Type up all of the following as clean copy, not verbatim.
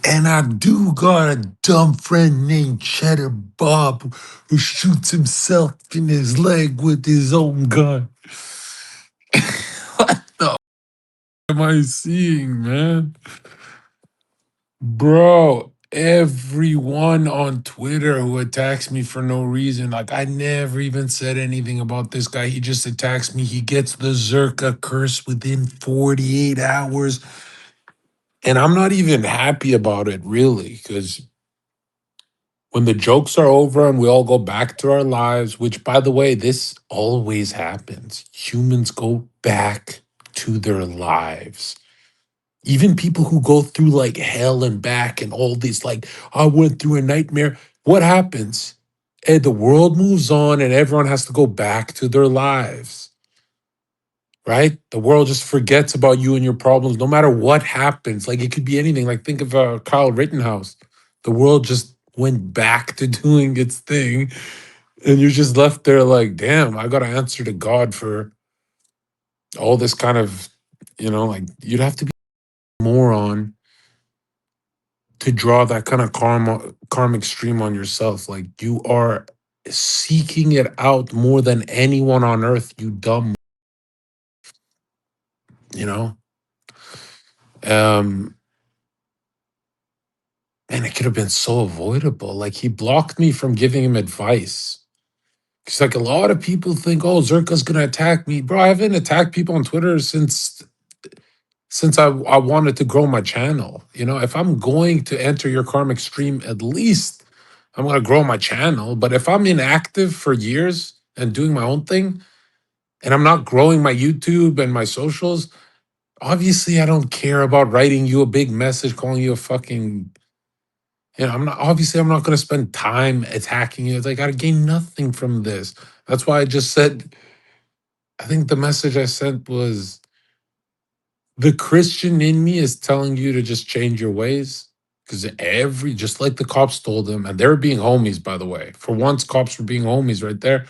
And I do got a dumb friend named Cheddar Bob who shoots himself in his leg with his own gun. What the am I seeing, man? Bro, everyone on Twitter who attacks me for no reason, like I never even said anything about this guy. He just attacks me. He gets the Zherka curse within 48 hours. And I'm not even happy about it, really, because when the jokes are over and we all go back to our lives, which, by the way, this always happens. Humans go back to their lives. Even people who go through like hell and back and all this, like, I went through a nightmare. What happens? And the world moves on and everyone has to go back to their lives, right? The world just forgets about you and your problems no matter what happens. Like, it could be anything. Like, think of Kyle Rittenhouse. The world just went back to doing its thing. And you're just left there like, damn, I got to answer to God for all this kind of, like you'd have to be a moron to draw that kind of karmic stream on yourself. Like you are seeking it out more than anyone on earth, you dumb, you know? Um, and it could have been so avoidable. Like he blocked me from giving him advice. It's like a lot of people think, oh, Zherka's gonna attack me. Bro, I haven't attacked people on Twitter since I wanted to grow my channel. If I'm going to enter your karmic stream, at least I'm going to grow my channel. But if I'm inactive for years and doing my own thing and I'm not growing my YouTube and my socials, obviously I don't care about writing you a big message, calling you a fucking, I'm not going to spend time attacking you. It's like I gain nothing from this. That's why I just said, I think the message I sent was, the Christian in me is telling you to just change your ways. Because just like the cops told him, and they were being homies, by the way. For once, cops were being homies right there.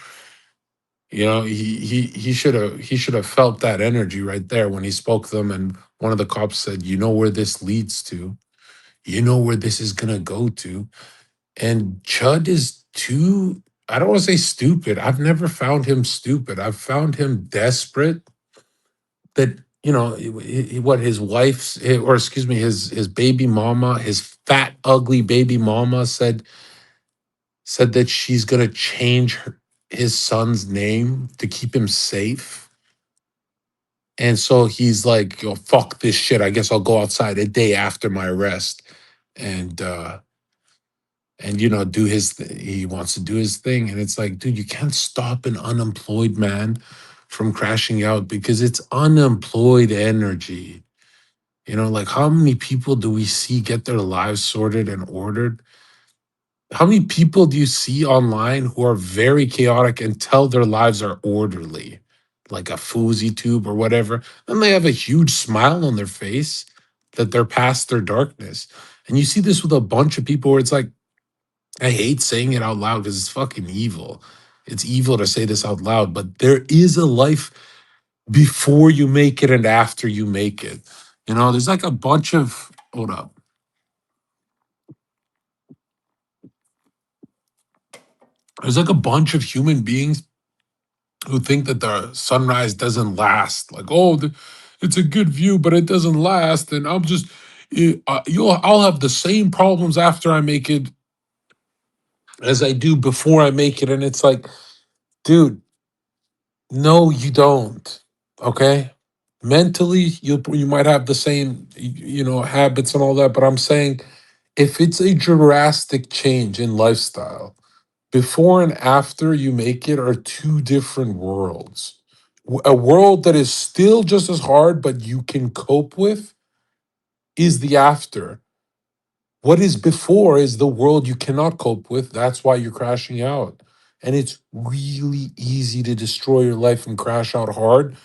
He should have felt that energy right there when he spoke to them. And one of the cops said, "You know where this leads to. You know where this is gonna go to." And Chud is too. I don't want to say stupid. I've never found him stupid. I've found him desperate that what his wife's or excuse me his baby mama, his fat ugly baby mama said that she's going to change his son's name to keep him safe. And so he's like, fuck this shit, I guess I'll go outside a day after my arrest and do he wants to do his thing. And it's like, dude, you can't stop an unemployed man from crashing out because it's unemployed energy. Like how many people do we see get their lives sorted and ordered? How many people do you see online who are very chaotic and tell their lives are orderly, like a Fousey tube or whatever? And they have a huge smile on their face that they're past their darkness. And you see this with a bunch of people where it's like, I hate saying it out loud because it's fucking evil. It's evil to say this out loud, but there is a life before you make it and after you make it. There's like a bunch of, hold up. There's like a bunch of human beings who think that the sunrise doesn't last. Like, oh, it's a good view, but it doesn't last. And I'll have the same problems after I make it as I do before I make it. And it's like, dude, no, you don't. Okay. Mentally, you might have the same, habits and all that. But I'm saying if it's a drastic change in lifestyle, before and after you make it are two different worlds. A world that is still just as hard, but you can cope with, is the after. What is before is the world you cannot cope with. That's why you're crashing out. And it's really easy to destroy your life and crash out hard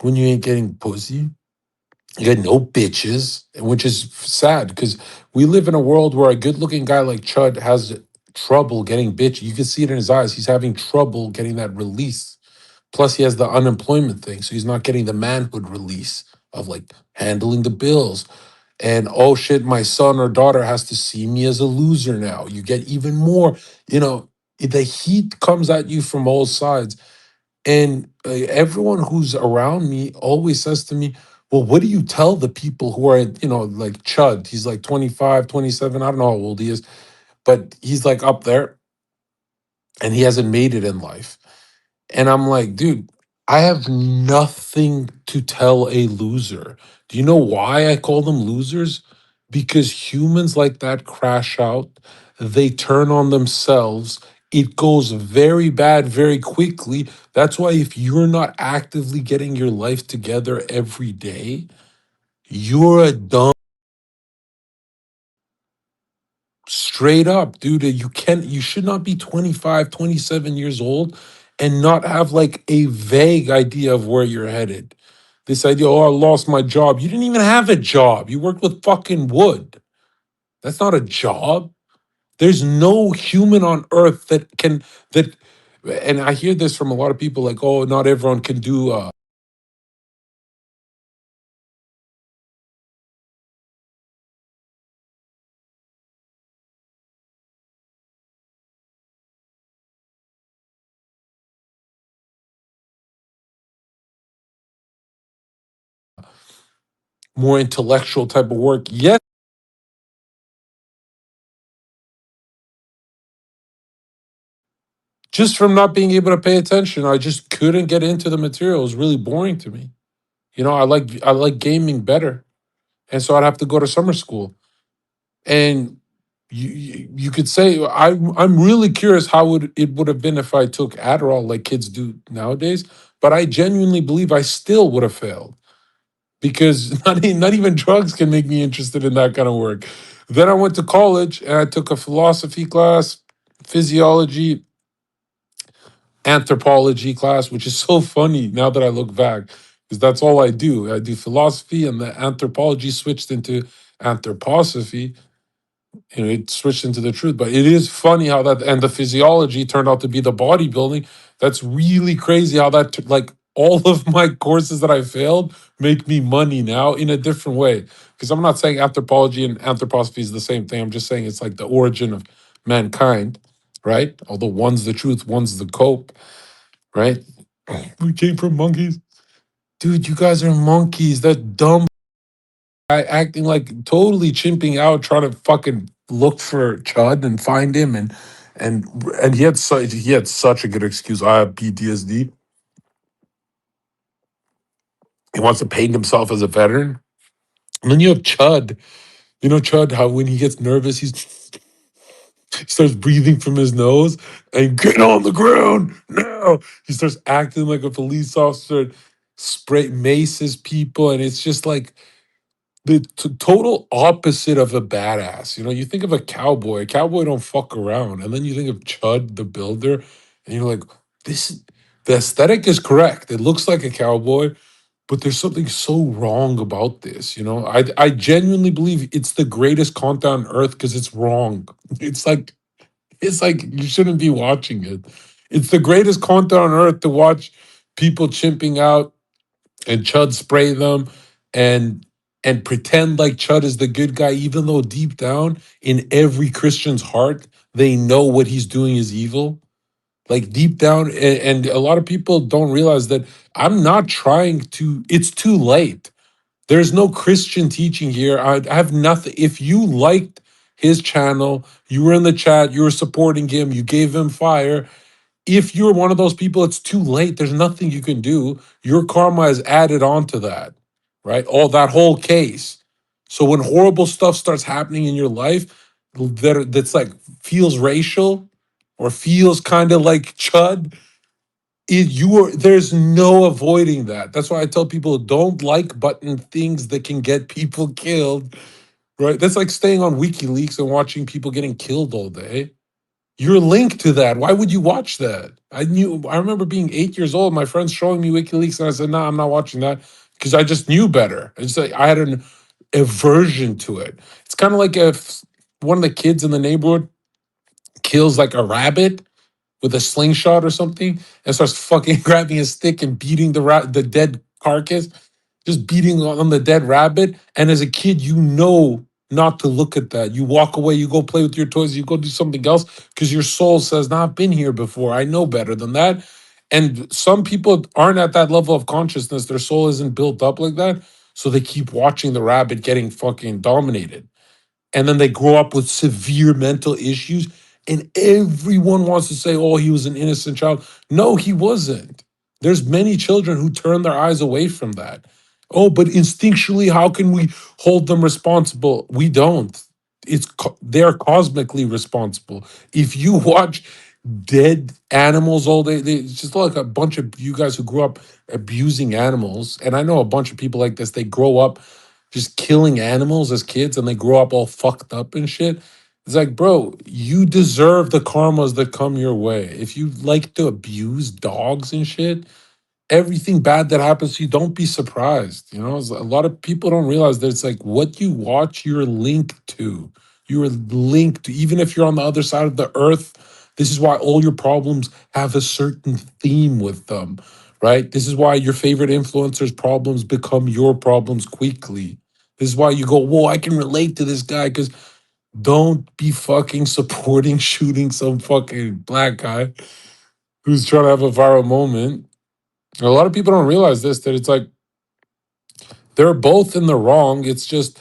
when you ain't getting pussy. You got no bitches, which is sad because we live in a world where a good looking guy like Chud has trouble getting bitch. You can see it in his eyes. He's having trouble getting that release. Plus, he has the unemployment thing. So he's not getting the manhood release of like handling the bills, And oh shit, my son or daughter has to see me as a loser now. You get even more, you know, the heat comes at you from all sides. And everyone who's around me always says to me, well, what do you tell the people who are, like Chud? He's like 25, 27. I don't know how old he is, but he's like up there and he hasn't made it in life. And I'm like, dude, I have nothing to tell a loser. Do you know why I call them losers? Because humans like that crash out, they turn on themselves. It goes very bad very quickly. That's why if you're not actively getting your life together every day, you're a dumb. Straight up, dude, you should not be 25, 27 years old and not have like a vague idea of where you're headed. This idea, oh, I lost my job. You didn't even have a job. You worked with fucking wood. That's not a job. There's no human on earth that, and I hear this from a lot of people like, oh, not everyone can do more intellectual type of work. Yes, just from not being able to pay attention, I just couldn't get into the material. It was really boring to me. I like gaming better, and so I'd have to go to summer school. And you could say I'm really curious how it would have been if I took Adderall like kids do nowadays. But I genuinely believe I still would have failed because not even drugs can make me interested in that kind of work. Then I went to college and I took a philosophy class, physiology, anthropology class, which is so funny now that I look back, because that's all I do. I do philosophy, and the anthropology switched into anthroposophy. It switched into the truth. But it is funny how that, and the physiology turned out to be the bodybuilding. That's really crazy how that, like, all of my courses that I failed make me money now in a different way. Because I'm not saying anthropology and anthroposophy is the same thing. I'm just saying it's like the origin of mankind, right? Although one's the truth, one's the cope, right? We came from monkeys. Dude, you guys are monkeys. That dumb guy acting like totally chimping out, trying to fucking look for Chud and find him, and and he had such a good excuse. I have PTSD. He wants to paint himself as a veteran. And then you have Chud. You know Chud, how when he gets nervous, he starts breathing from his nose and get on the ground now. He starts acting like a police officer, spray maces people, and it's just like the total opposite of a badass. You think of a cowboy. A cowboy don't fuck around, and then you think of Chud the Builder, and you're like, this. The aesthetic is correct. It looks like a cowboy, but there's something so wrong about this. I genuinely believe it's the greatest content on earth because it's wrong. It's like you shouldn't be watching it. It's the greatest content on earth to watch people chimping out and Chud spray them and and pretend like Chud is the good guy, even though deep down in every Christian's heart, they know what he's doing is evil. Like deep down, and a lot of people don't realize that I'm not trying to, it's too late. There's no Christian teaching here. I have nothing. If you liked his channel, you were in the chat, you were supporting him, you gave him fire, if you're one of those people, it's too late. There's nothing you can do. Your karma is added on to that, right? All that whole case. So when horrible stuff starts happening in your life that's like feels racial or feels kind of like chud, there's no avoiding that. That's why I tell people don't like button things that can get people killed, right? That's like staying on WikiLeaks and watching people getting killed all day. You're linked to that. Why would you watch that? I remember being 8 years old, my friends showing me WikiLeaks, and I said, no, I'm not watching that because I just knew better. It's like I had an aversion to it. It's kind of like if one of the kids in the neighborhood kills like a rabbit with a slingshot or something and starts fucking grabbing a stick and beating the dead carcass. just beating on the dead rabbit. And as a kid, you know not to look at that. You walk away, you go play with your toys, you go do something else because your soul says, "Nah, I've been here before. I know better than that." And some people aren't at that level of consciousness. Their soul isn't built up like that. So they keep watching the rabbit getting fucking dominated, and then they grow up with severe mental issues, and everyone wants to say, "Oh, he was an innocent child." No, he wasn't. There's many children who turn their eyes away from that. Oh, but instinctually, how can we hold them responsible? We don't. They're cosmically responsible. If you watch dead animals all day, it's just like a bunch of you guys who grew up abusing animals, and I know a bunch of people like this. They grow up just killing animals as kids and they grow up all fucked up and shit. It's like, bro, you deserve the karmas that come your way. If you like to abuse dogs and shit, everything bad that happens to you, don't be surprised. You know, a lot of people don't realize that it's like what you watch, you're linked to. You're linked to, even if you're on the other side of the earth. This is why all your problems have a certain theme with them, right? This is why your favorite influencers' problems become your problems quickly. This is why you go, whoa, I can relate to this guy because don't be fucking supporting shooting some fucking black guy who's trying to have a viral moment. A lot of people don't realize this, that it's like they're both in the wrong. It's just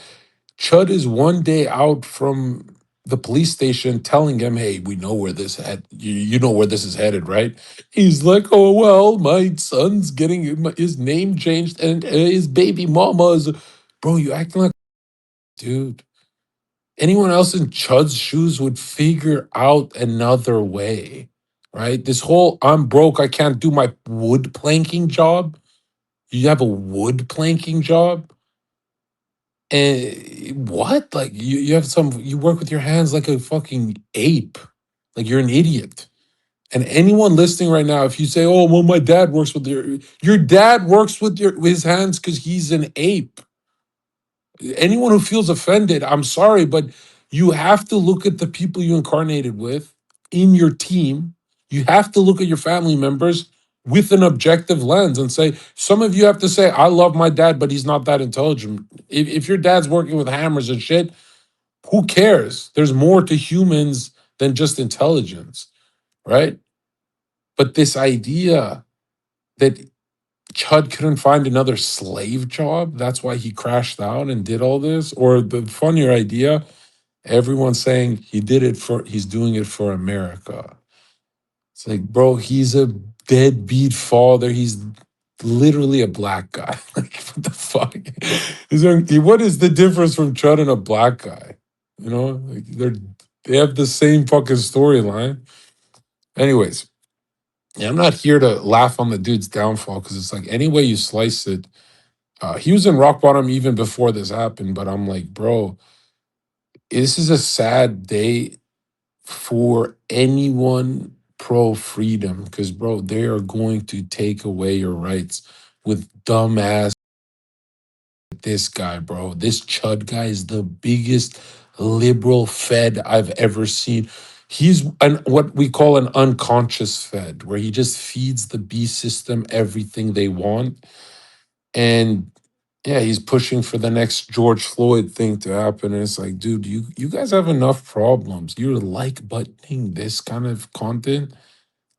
Chud is one day out from the police station telling him, "Hey, we know where this you know where this is headed, right?" He's like, "Oh well, my son's getting his name changed and his baby mama is." Bro, you acting like, dude. Anyone else in Chud's shoes would figure out another way, right? This whole "I'm broke, I can't do my wood planking job." You have a wood planking job? And what? Like you have you work with your hands like a fucking ape. Like you're an idiot. And anyone listening right now, if you say, "Oh, well, my dad works with your dad works with his hands because he's an ape." Anyone who feels offended, I'm sorry, but you have to look at the people you incarnated with in your team. You have to look at your family members with an objective lens and say, some of you have to say, "I love my dad, but he's not that intelligent." If your dad's working with hammers and shit, who cares? There's more to humans than just intelligence, right? But this idea that Chud couldn't find another slave job, that's why he crashed out and did all this, or the funnier idea, everyone's saying he's doing it for America. It's like, bro, he's a deadbeat father. He's literally a black guy. Like, what the fuck? What is the difference from Chud and a black guy? You know, like they have the same fucking storyline. Anyways, yeah, I'm not here to laugh on the dude's downfall because it's like any way you slice it, he was in rock bottom even before this happened. But I'm like, bro, this is a sad day for anyone pro freedom because, bro, they are going to take away your rights with dumbass this guy, bro. This Chud guy is the biggest liberal Fed I've ever seen. He's what we call an unconscious Fed, where he just feeds the beast system everything they want. And yeah, he's pushing for the next George Floyd thing to happen. And it's like, dude, you guys have enough problems. You're like buttoning this kind of content.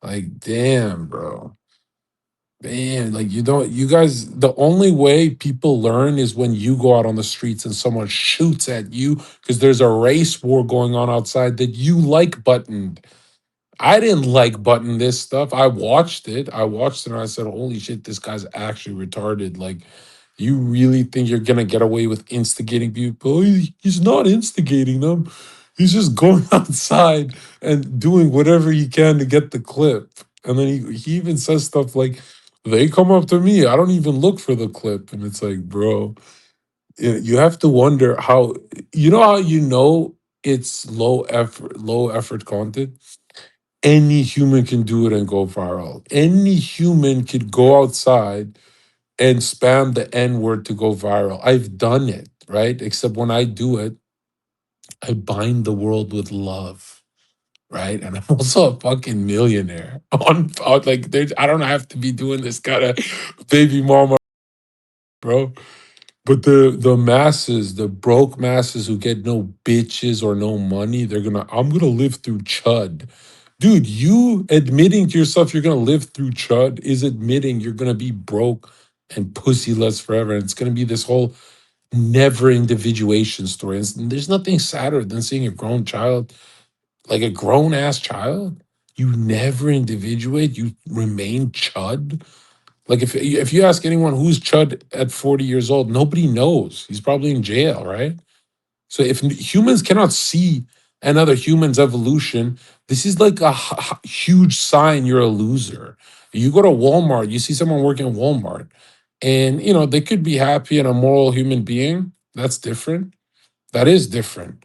Like, damn, bro. Man, like you guys, the only way people learn is when you go out on the streets and someone shoots at you because there's a race war going on outside that you like buttoned. I didn't like button this stuff. I watched it. And I said, "Holy shit, this guy's actually retarded." Like, you really think you're gonna get away with instigating people? He's not instigating them. He's just going outside and doing whatever he can to get the clip. And then he even says stuff like, "They come up to me. I don't even look for the clip." And it's like, bro, you have to wonder how you know it's low effort content. Any human can do it and go viral. Any human could go outside and spam the N word to go viral. I've done it, right? Except when I do it, I bind the world with love, right? And I'm also a fucking millionaire. Like, I don't have to be doing this kind of baby mama bro. But the masses, the broke masses who get no bitches or no money, I'm gonna live through chud. Dude, you admitting to yourself you're gonna live through chud is admitting you're gonna be broke and pussyless forever. And it's gonna be this whole never individuation story. And there's nothing sadder than seeing a grown child, like a grown ass child. You never individuate, you remain chud. Like if you ask anyone who's Chud at 40 years old, nobody knows. He's probably in jail, right? So if humans cannot see another human's evolution, this is like a huge sign you're a loser. You go to Walmart, you see someone working at Walmart, and they could be happy and a moral human being. That's different. That is different.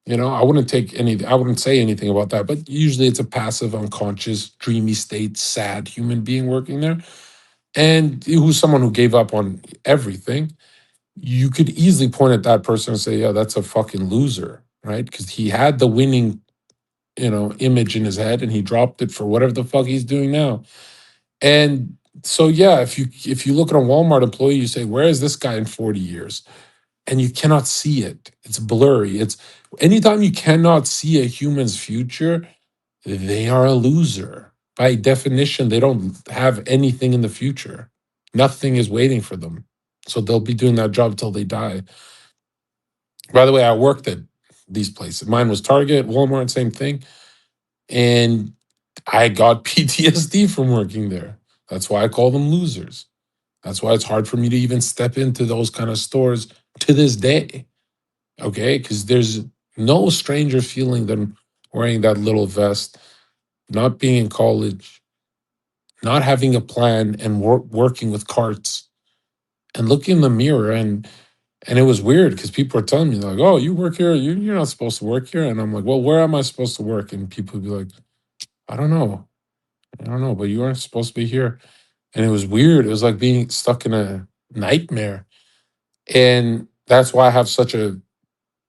I wouldn't say anything about that, but usually it's a passive, unconscious, dreamy state, sad human being working there and who's someone who gave up on everything, you could easily point at that person and say, yeah, that's a fucking loser, right? Because he had the winning, image in his head and he dropped it for whatever the fuck he's doing now. And so yeah, if you look at a Walmart employee, you say, where is this guy in 40 years? And you cannot see it. It's blurry. It's anytime you cannot see a human's future, they are a loser. By definition, they don't have anything in the future. Nothing is waiting for them. So they'll be doing that job till they die. By the way, I worked at these places. Mine was Target, Walmart, same thing. And I got PTSD from working there. That's why I call them losers. That's why it's hard for me to even step into those kind of stores to this day. Okay. Because there's no stranger feeling than wearing that little vest, not being in college, not having a plan and working with carts and looking in the mirror and it was weird because people were telling me like, oh, you work here, you're not supposed to work here. And I'm like, well, where am I supposed to work? And people would be like, I don't know. I don't know, but you aren't supposed to be here. And it was weird. It was like being stuck in a nightmare. And that's why I have such a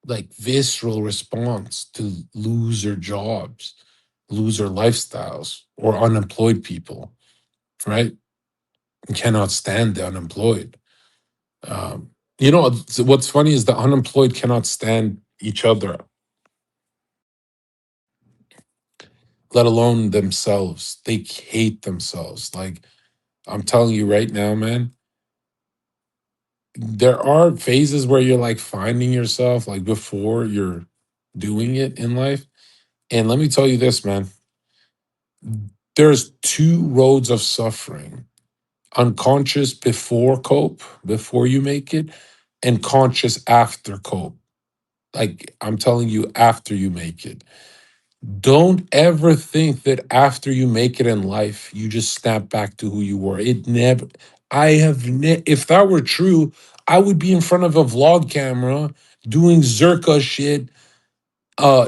like visceral response to loser jobs, loser lifestyles, or unemployed people, right? I cannot stand the unemployed. What's funny is the unemployed cannot stand each other, let alone themselves. They hate themselves. Like I'm telling you right now, man, there are phases where you're like finding yourself, like before you're doing it in life. And let me tell you this, man, there's two roads of suffering: unconscious before cope, before you make it, and conscious after cope. Like I'm telling you, after you make it. Don't ever think that after you make it in life, you just snap back to who you were. It never, if that were true, I would be in front of a vlog camera doing Zherka shit,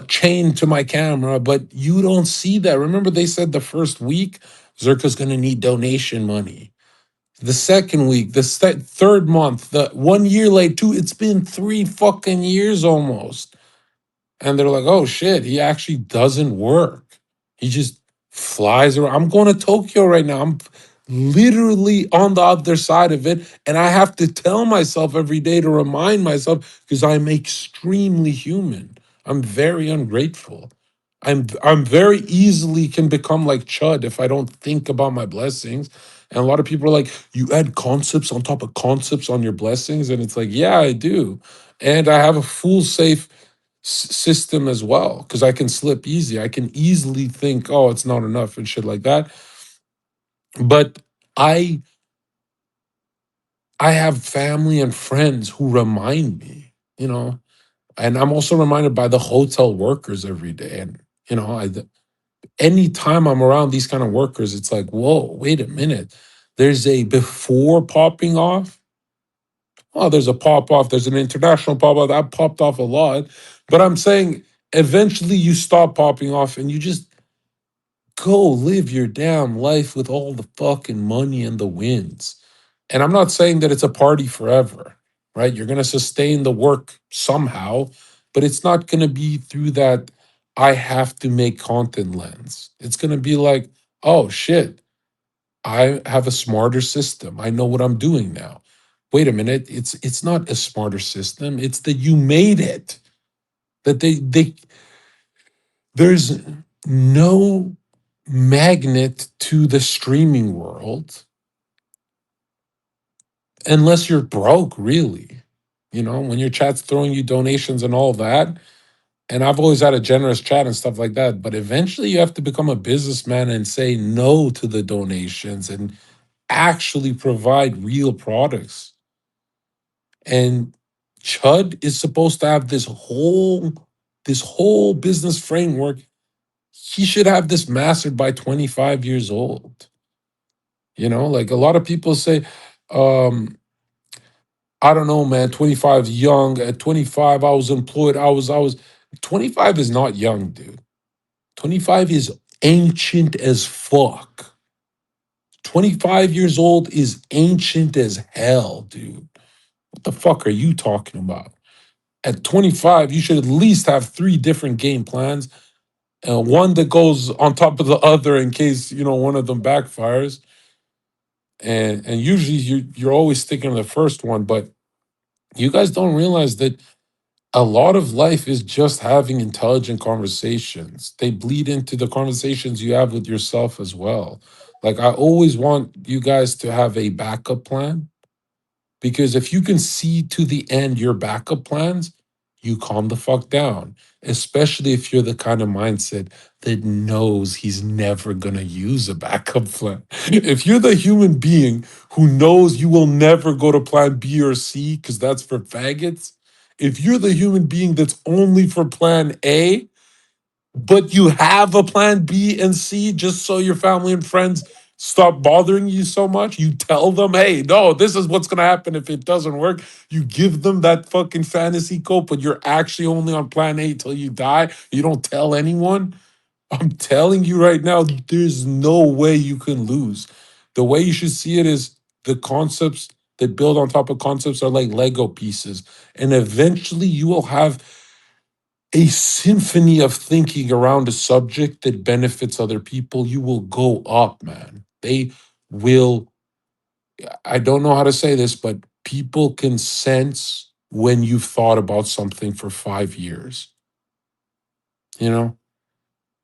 chained to my camera, but you don't see that. Remember, they said the first week, Zherka's going to need donation money. The second week, the third month, the 1 year late, too. It's been 3 fucking years almost. And they're like, oh shit, he actually doesn't work. He just flies around. I'm going to Tokyo right now. I'm literally on the other side of it. And I have to tell myself every day to remind myself because I'm extremely human. I'm very ungrateful. I'm very easily can become like Chud if I don't think about my blessings. And a lot of people are like, you add concepts on top of concepts on your blessings. And it's like, yeah, I do. And I have a full safe system as well because I can slip easy. I can easily think, oh, it's not enough and shit like that. But I I have family and friends who remind me, and I'm also reminded by the hotel workers every day. And anytime I'm around these kind of workers, it's like, whoa, wait a minute. There's a before popping off. Oh, there's a pop off. There's an international pop off. That popped off a lot. But I'm saying eventually you stop popping off and you just go live your damn life with all the fucking money and the wins. And I'm not saying that it's a party forever, right? You're going to sustain the work somehow, but it's not going to be through that I have to make content lens. It's going to be like, oh shit, I have a smarter system. I know what I'm doing now. wait a minute, it's not a smarter system. It's that you made it. That they there's no magnet to the streaming world unless you're broke, really. You know, when your chat's throwing you donations and all that. And I've always had a generous chat and stuff like that. But eventually you have to become a businessman and say no to the donations and actually provide real products. And Chud is supposed to have this whole business framework. He should have this mastered by 25 years old. You know, like a lot of people say, um, I don't know, man, 25 is young. At 25, I was employed. I was 25 is not young, dude. 25 is ancient as fuck. 25 years old is ancient as hell, dude. What the fuck are you talking about? At 25, you should at least have three different game plans, one that goes on top of the other in case one of them backfires. And usually you're always sticking to the first one, but you guys don't realize that a lot of life is just having intelligent conversations. They bleed into the conversations you have with yourself as well. Like I always want you guys to have a backup plan. Because if you can see to the end your backup plans, you calm the fuck down. Especially if you're the kind of mindset that knows he's never going to use a backup plan. If you're the human being who knows you will never go to plan B or C because that's for faggots, if you're the human being that's only for plan A, but you have a plan B and C just so your family and friends stop bothering you so much. You tell them, hey, no, this is what's going to happen if it doesn't work. You give them that fucking fantasy cope, but you're actually only on plan A till you die. You don't tell anyone. I'm telling you right now, there's no way you can lose. The way you should see it is the concepts that build on top of concepts are like Lego pieces. And eventually you will have a symphony of thinking around a subject that benefits other people. You will go up, man. They will, I don't know how to say this, but people can sense when you've thought about something for 5 years. You know,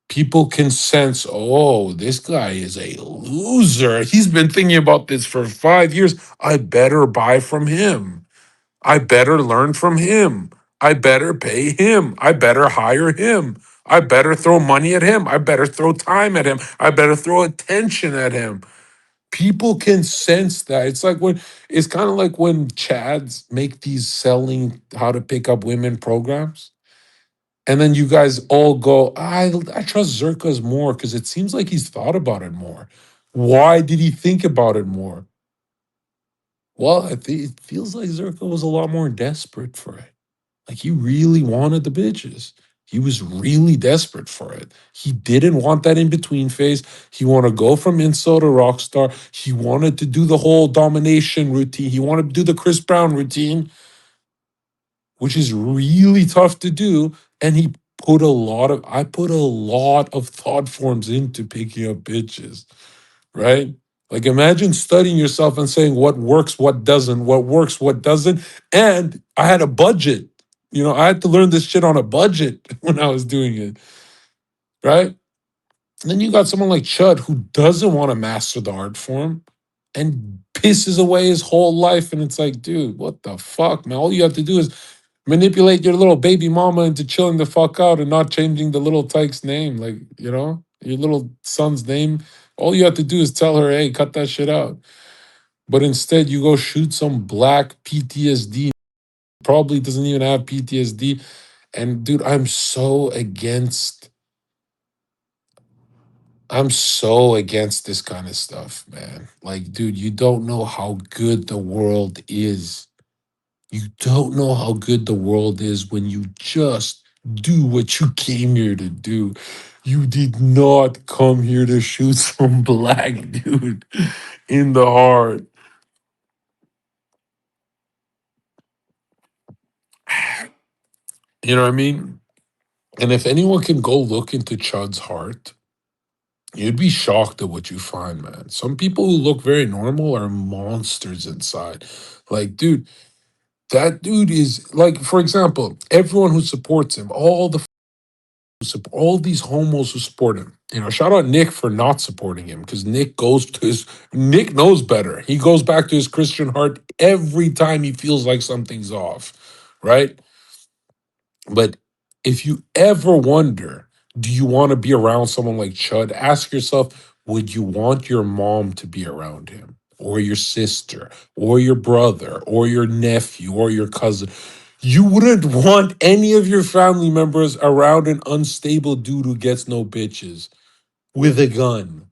people can sense, oh, this guy is a loser. He's been thinking about this for 5 years. I better buy from him. I better learn from him. I better pay him. I better hire him. I better throw money at him. I better throw time at him. I better throw attention at him. People can sense that. It's kind of like when Chads make these selling how to pick up women programs. And then you guys all go, I trust Zherka's more because it seems like he's thought about it more. Why did he think about it more? Well, I think it feels like Zherka was a lot more desperate for it. Like he really wanted the bitches. He was really desperate for it. He didn't want that in between phase. He wanted to go from insult to rock star. He wanted to do the whole domination routine. He wanted to do the Chris Brown routine, which is really tough to do. And I put a lot of thought forms into picking up bitches, right? Like imagine studying yourself and saying what works, what doesn't, what works, what doesn't. And I had a budget. I had to learn this shit on a budget when I was doing it, right? And then you got someone like Chud who doesn't want to master the art form and pisses away his whole life. And it's like, dude, what the fuck, man? All you have to do is manipulate your little baby mama into chilling the fuck out and not changing the little tyke's name. Like, your little son's name. All you have to do is tell her, hey, cut that shit out. But instead, you go shoot some black PTSD, probably doesn't even have PTSD. And dude, I'm so against this kind of stuff, man. Like, dude, you don't know how good the world is. You don't know how good the world is when you just do what you came here to do. You did not come here to shoot some black dude in the heart. You know what I mean? And if anyone can go look into Chud's heart, You'd be shocked at what you find, man. Some people who look very normal are monsters inside. Like, dude, that dude is like, for example, everyone who supports him, all these homos who support him. You know, shout out Nick for not supporting him because Nick knows better. He goes back to his Christian heart every time he feels like something's off, right? But if you ever wonder, do you want to be around someone like Chud? Ask yourself, would you want your mom to be around him, or your sister, or your brother, or your nephew, or your cousin? You wouldn't want any of your family members around an unstable dude who gets no bitches with a gun.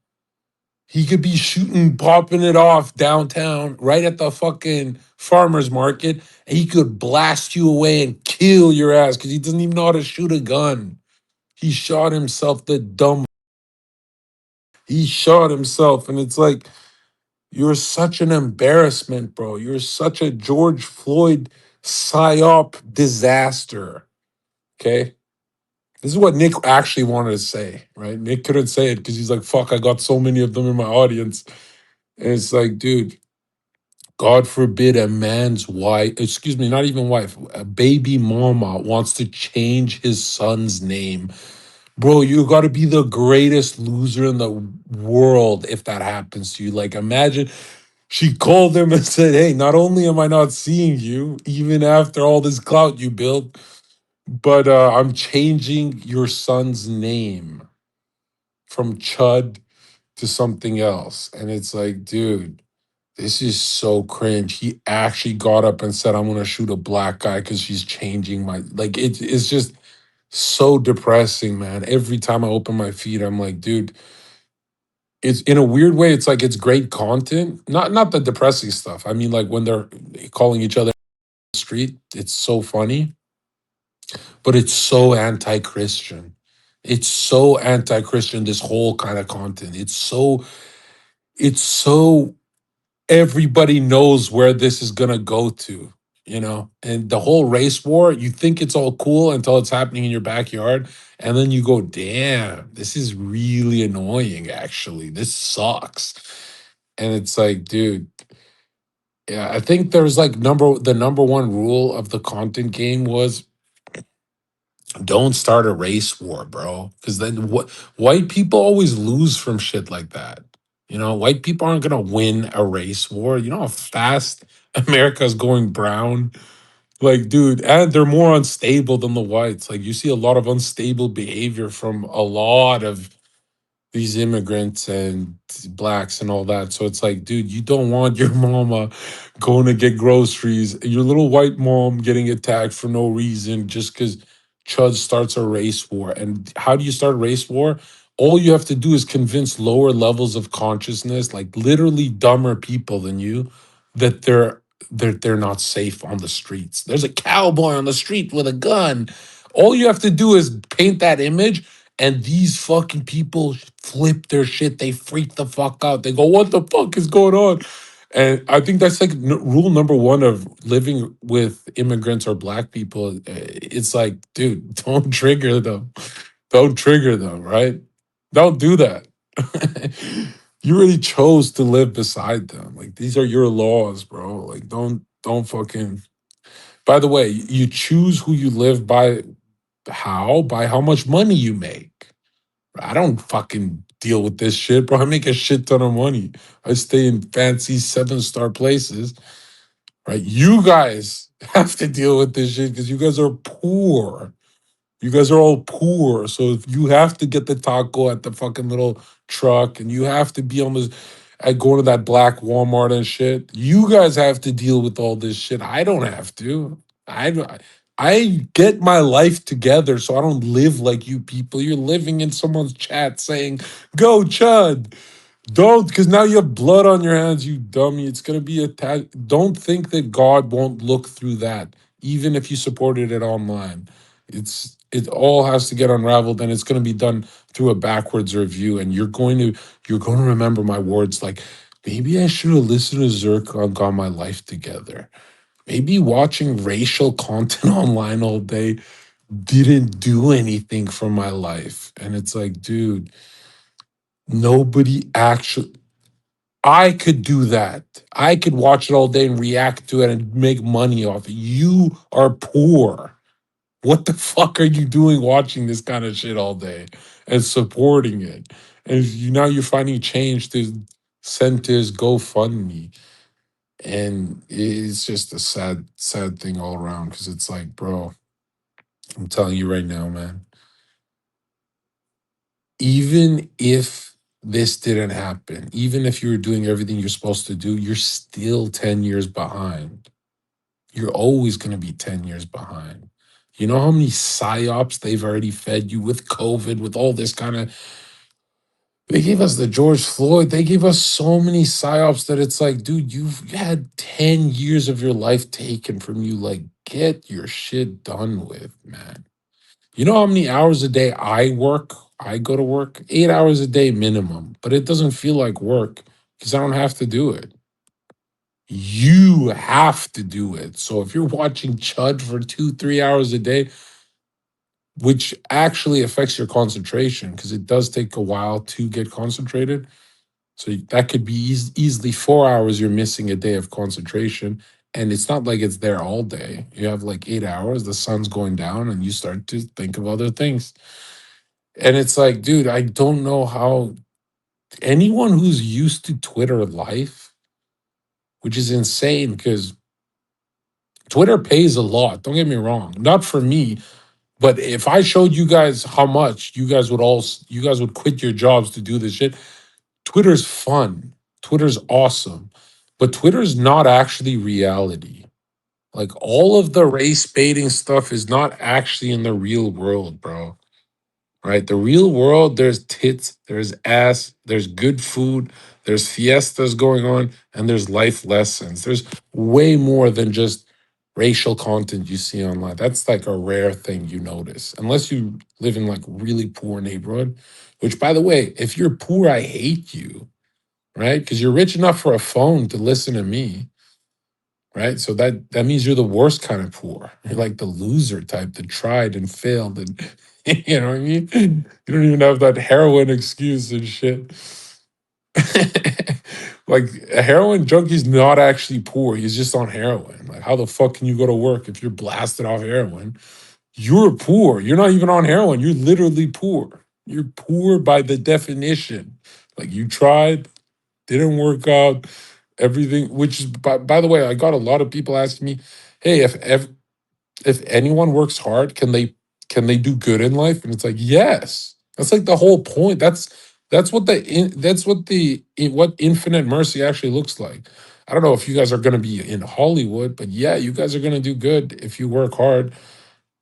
He could be shooting, popping it off downtown, right at the fucking farmer's market, and he could blast you away and kill your ass because he doesn't even know how to shoot a gun. He shot himself, the dumb. He shot himself, and it's like, you're such an embarrassment, bro. You're such a George Floyd psyop disaster. Okay. This is what Nick actually wanted to say, right? Nick couldn't say it because he's like, fuck, I got so many of them in my audience. And it's like, dude, God forbid a man's wife, excuse me, not even wife, a baby mama wants to change his son's name. Bro, you got to be the greatest loser in the world if that happens to you. Like, imagine she called him and said, hey, not only am I not seeing you, even after all this clout you built, but I'm changing your son's name from Chud to something else. And it's like, dude, this is so cringe. He actually got up and said, I'm gonna shoot a black guy because she's changing my like it's just so depressing, man. Every time I open my feed, I'm like, dude, it's in a weird way, it's like it's great content. Not the depressing stuff. I mean, like when they're calling each other on the street, it's so funny, but it's so anti-Christian. It's so anti-Christian, this whole kind of content. It's so everybody knows where this is going to go to, you know? And the whole race war, you think it's all cool until it's happening in your backyard. And then you go, damn, this is really annoying, actually. This sucks. And it's like, dude, yeah, I think there's like the number one rule of the content game was don't start a race war, bro. Because then what white people always lose from shit like that. You know, white people aren't gonna win a race war. You know how fast America's going brown. Like, dude, and they're more unstable than the whites. Like, you see a lot of unstable behavior from a lot of these immigrants and blacks and all that. So it's like, dude, you don't want your mama going to get groceries, your little white mom getting attacked for no reason just because Chud starts a race war. And how do you start a race war? All you have to do is convince lower levels of consciousness, like literally dumber people than you, that they're not safe on the streets. There's a cowboy on the street with a gun. All you have to do is paint that image, and these fucking people flip their shit. They freak the fuck out. They go, what the fuck is going on? And I think that's like rule number one of living with immigrants or black people. It's like, dude, don't trigger them. Don't trigger them, right? Don't do that. You really chose to live beside them. Like, these are your laws, bro. Like, don't fucking. By the way, you choose who you live by. How? By how much money you make. I don't fucking deal with this shit, bro. I make a shit ton of money. I stay in fancy 7-star places, right? You guys have to deal with this shit because you guys are poor. You guys are all poor. So if you have to get the taco at the fucking little truck and you have to be on this at going to that black Walmart and shit, you guys have to deal with all this shit. I don't have to. I get my life together so I don't live like you people. You're living in someone's chat saying, go Chud. Don't, because now you have blood on your hands, you dummy. It's gonna be attacked. Don't think that God won't look through that, even if you supported it online. It all has to get unraveled, and it's gonna be done through a backwards review. And you're going to remember my words like, maybe I should have listened to Zherka and got my life together. Maybe watching racial content online all day didn't do anything for my life. And it's like, dude, Nobody actually. I could do that. I could watch it all day and react to it and make money off it. You are poor. What the fuck are you doing watching this kind of shit all day and supporting it? And now you're finding change to send to his GoFundMe. And it's just a sad, sad thing all around because it's like, bro, I'm telling you right now, man, even if this didn't happen, even if you were doing everything you're supposed to do, you're still 10 years behind. You're always going to be 10 years behind. You know how many psyops they've already fed you with COVID, with all this kind of. They gave us the George Floyd. They gave us so many psyops that it's like, dude, you've had 10 years of your life taken from you. Like, get your shit done with, man. You know how many hours a day I work? I go to work 8 hours a day minimum, but it doesn't feel like work because I don't have to do it. You have to do it. So if you're watching Chud for 2, 3 hours a day, which actually affects your concentration because it does take a while to get concentrated. So that could be easily 4 hours you're missing a day of concentration. And it's not like it's there all day. You have like 8 hours, the sun's going down, and you start to think of other things. And it's like, dude, I don't know how anyone who's used to Twitter life, which is insane because Twitter pays a lot. Don't get me wrong. Not for me, but if I showed you guys how much, you guys would quit your jobs to do this shit. Twitter's fun. Twitter's awesome. But Twitter's not actually reality. Like all of the race baiting stuff is not actually in the real world, bro. Right? The real world, there's tits, there's ass, there's good food, there's fiestas going on, and there's life lessons. There's way more than just racial content you see online. That's like a rare thing you notice, unless you live in like really poor neighborhood. Which, by the way, if you're poor, I hate you, right? Because you're rich enough for a phone to listen to me, right? So that means you're the worst kind of poor. You're like the loser type that tried and failed, and you know what I mean. You don't even have that heroin excuse and shit. Like a heroin junkie's not actually poor. He's just on heroin. Like how the fuck can you go to work if you're blasted off heroin? You're poor. You're not even on heroin. You're literally poor. You're poor by the definition. Like you tried, didn't work out, everything. Which is by the way, I got a lot of people asking me, "Hey, if anyone works hard, can they do good in life?" And it's like, yes. That's like the whole point. That's what what infinite mercy actually looks like. I don't know if you guys are going to be in Hollywood, but yeah, you guys are going to do good if you work hard.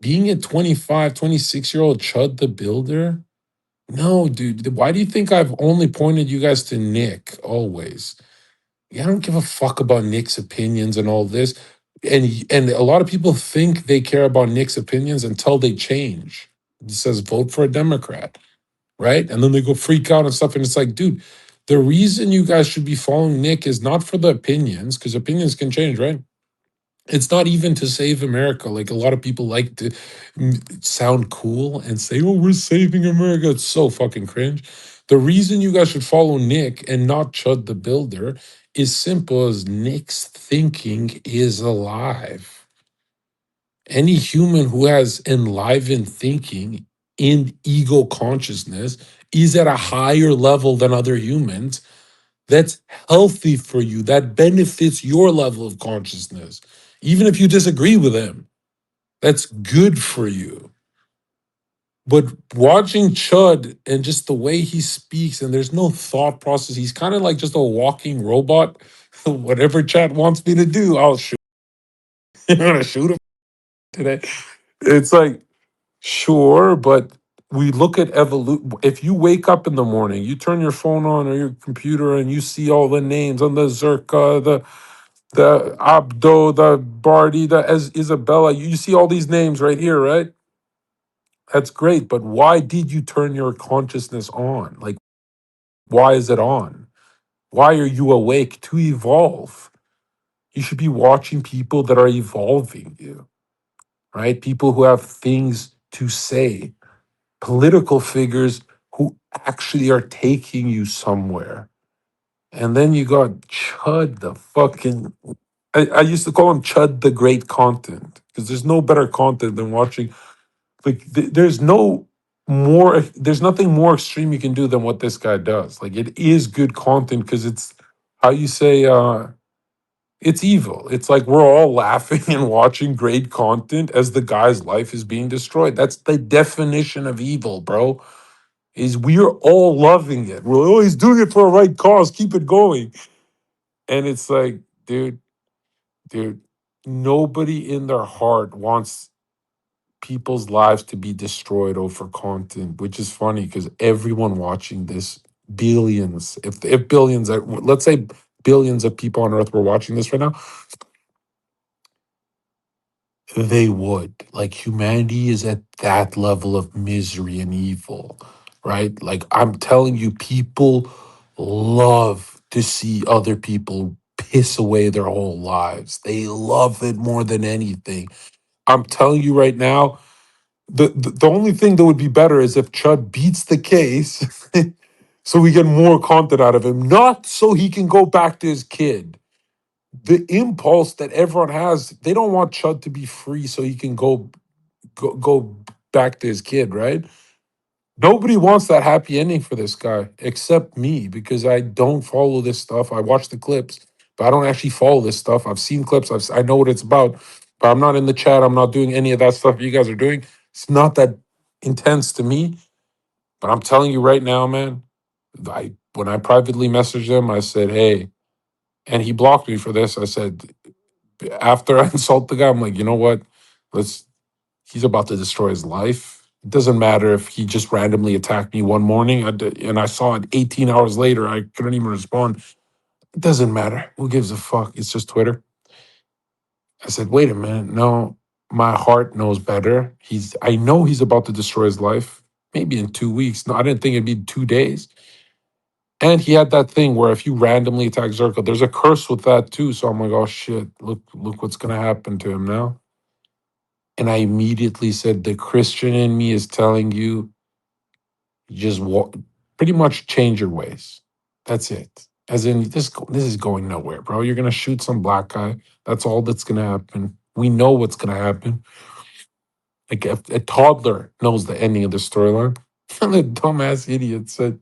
Being a 25, 26-year-old Chud the Builder? No, dude. Why do you think I've only pointed you guys to Nick always? Yeah, I don't give a fuck about Nick's opinions and all this. And a lot of people think they care about Nick's opinions until they change. It says vote for a Democrat, right? And then they go freak out and stuff. And it's like, dude, the reason you guys should be following Nick is not for the opinions, because opinions can change, right? It's not even to save America. Like a lot of people like to sound cool and say, "Oh, we're saving America." It's so fucking cringe. The reason you guys should follow Nick and not Chud the Builder is simple as Nick's thinking is alive. Any human who has enlivened thinking in ego consciousness is at a higher level than other humans. That's healthy for you. That benefits your level of consciousness. Even if you disagree with him, that's good for you. But watching Chud and just the way he speaks, and there's no thought process, he's kind of like just a walking robot. Whatever chat wants me to do, I'll shoot. I'm gonna shoot him today. It's like, sure, but we look at evolution. If you wake up in the morning, you turn your phone on or your computer, and you see all the names on the Zherka, the Abdo, the Bardi, the Isabella. You see all these names right here, right? That's great, but why did you turn your consciousness on? Like, why is it on? Why are you awake? To evolve. You should be watching people that are evolving you, right? People who have things to say, political figures who actually are taking you somewhere. And then you got Chud the fucking. I used to call him Chud the Great Content because there's no better content than watching. Like, there's nothing more extreme you can do than what this guy does. Like, it is good content because it's how you say, it's evil. It's like we're all laughing and watching great content as the guy's life is being destroyed. That's the definition of evil, bro. Is we're all loving it. We're always doing it for a right cause. Keep it going. And it's like, dude, nobody in their heart wants people's lives to be destroyed over content, which is funny because everyone watching this, billions, if billions, let's say billions of people on earth were watching this right now, they would. Like, humanity is at that level of misery and evil, right? Like, I'm telling you, people love to see other people piss away their whole lives. They love it more than anything. I'm telling you right now, the only thing that would be better is if Chud beats the case so we get more content out of him, not so he can go back to his kid. The impulse that everyone has, they don't want Chud to be free so he can go back to his kid, right? Nobody wants that happy ending for this guy except me because I don't follow this stuff. I watch the clips, but I don't actually follow this stuff. I've seen clips, I know what it's about, but I'm not in the chat. I'm not doing any of that stuff you guys are doing. It's not that intense to me. But I'm telling you right now, man, when I privately messaged him, I said, hey, and he blocked me for this. I said, after I insult the guy, I'm like, you know what? Let's He's about to destroy his life. It doesn't matter if he just randomly attacked me one morning and I saw it 18 hours later. I couldn't even respond. It doesn't matter. Who gives a fuck? It's just Twitter. I said, wait a minute. No, my heart knows better. I know he's about to destroy his life. Maybe in 2 weeks. No, I didn't think it'd be 2 days. And he had that thing where if you randomly attack Zherka, there's a curse with that too. So I'm like, oh shit, look what's gonna happen to him now. And I immediately said, the Christian in me is telling you, just pretty much change your ways. That's it. As in, this is going nowhere, bro. You're gonna shoot some black guy. That's all that's gonna happen. We know what's gonna happen. Like a toddler knows the ending of the storyline. And the dumbass idiot said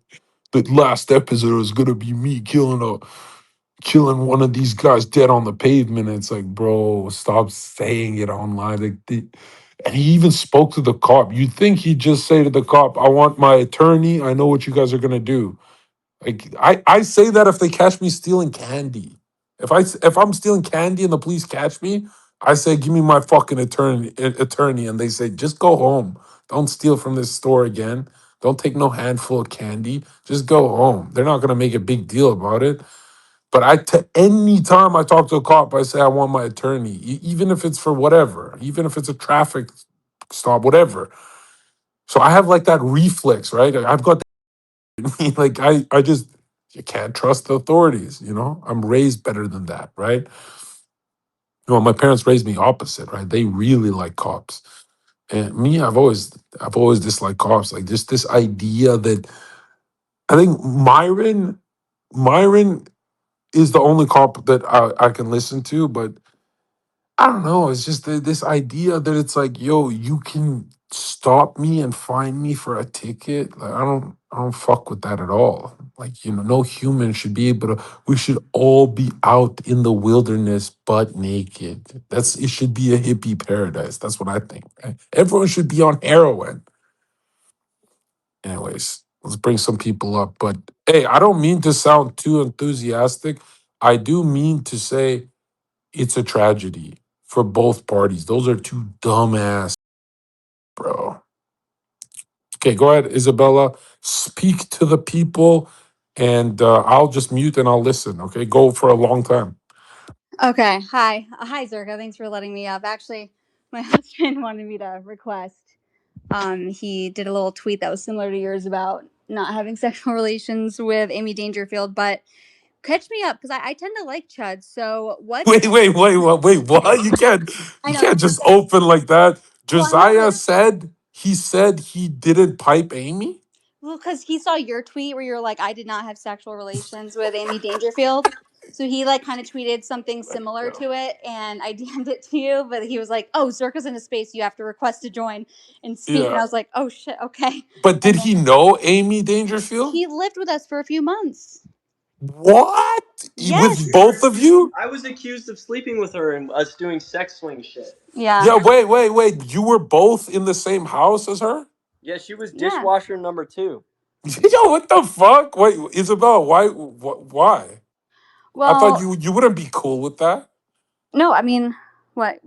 the last episode is gonna be me killing one of these guys dead on the pavement. And it's like, bro, stop saying it online. And he even spoke to the cop. You'd think he'd just say to the cop, I want my attorney. I know what you guys are gonna do. Like, I say that if they catch me stealing candy. If I'm stealing candy and the police catch me, I say, give me my fucking attorney. And they say, just go home. Don't steal from this store again. Don't take no handful of candy. Just go home. They're not gonna make a big deal about it. But any time I talk to a cop, I say I want my attorney, even if it's for whatever, even if it's a traffic stop, whatever. So I have like that reflex, right? I've got that, like I just you can't trust the authorities. I'm raised better than that, right? My parents raised me opposite, right? They really like cops, and me, I've always disliked cops. Like just this idea that I think Myron is the only cop that I can listen to, but I don't know. It's just this idea that it's like, yo, you can stop me and fine me for a ticket. Like, I don't fuck with that at all. Like, no human should be able to. We should all be out in the wilderness, butt naked. It should be a hippie paradise. That's what I think. Right? Everyone should be on heroin. Anyways, let's bring some people up. But hey, I don't mean to sound too enthusiastic. I do mean to say it's a tragedy for both parties. Those are two dumbass, bro. Okay, go ahead, Isabella. Speak to the people, and I'll just mute and I'll listen. Okay, go for a long time. Okay. Hi. Hi, Zherka. Thanks for letting me up. Actually, my husband wanted me to request. He did a little tweet that was similar to yours about not having sexual relations with Amy Dangerfield, but catch me up because I tend to like Chud. So what's Wait, what? You can't, I you know can't it's not just that. open like that. Well, I'm not Josiah really. said he didn't pipe Amy. Well, because he saw your tweet where you're like, I did not have sexual relations with Amy Dangerfield. So he like kind of tweeted something similar No. to it, and I DM'd it to you. But he was like, "Oh, Zerka's in a space. You have to request to join and speak." And Yeah. I was like, "Oh shit, okay." But did And he then know Amy Dangerfield? he lived with us for a few months. What? With Yes. both of you? I was accused of sleeping with her and us doing sex swing shit. Yeah. Yeah, wait. You were both in the same house as her? Yeah, she was Yeah. dishwasher number 2. Yo, what the fuck? Wait, Isabel, why? I thought Well, you wouldn't be cool with that. no, I mean, what?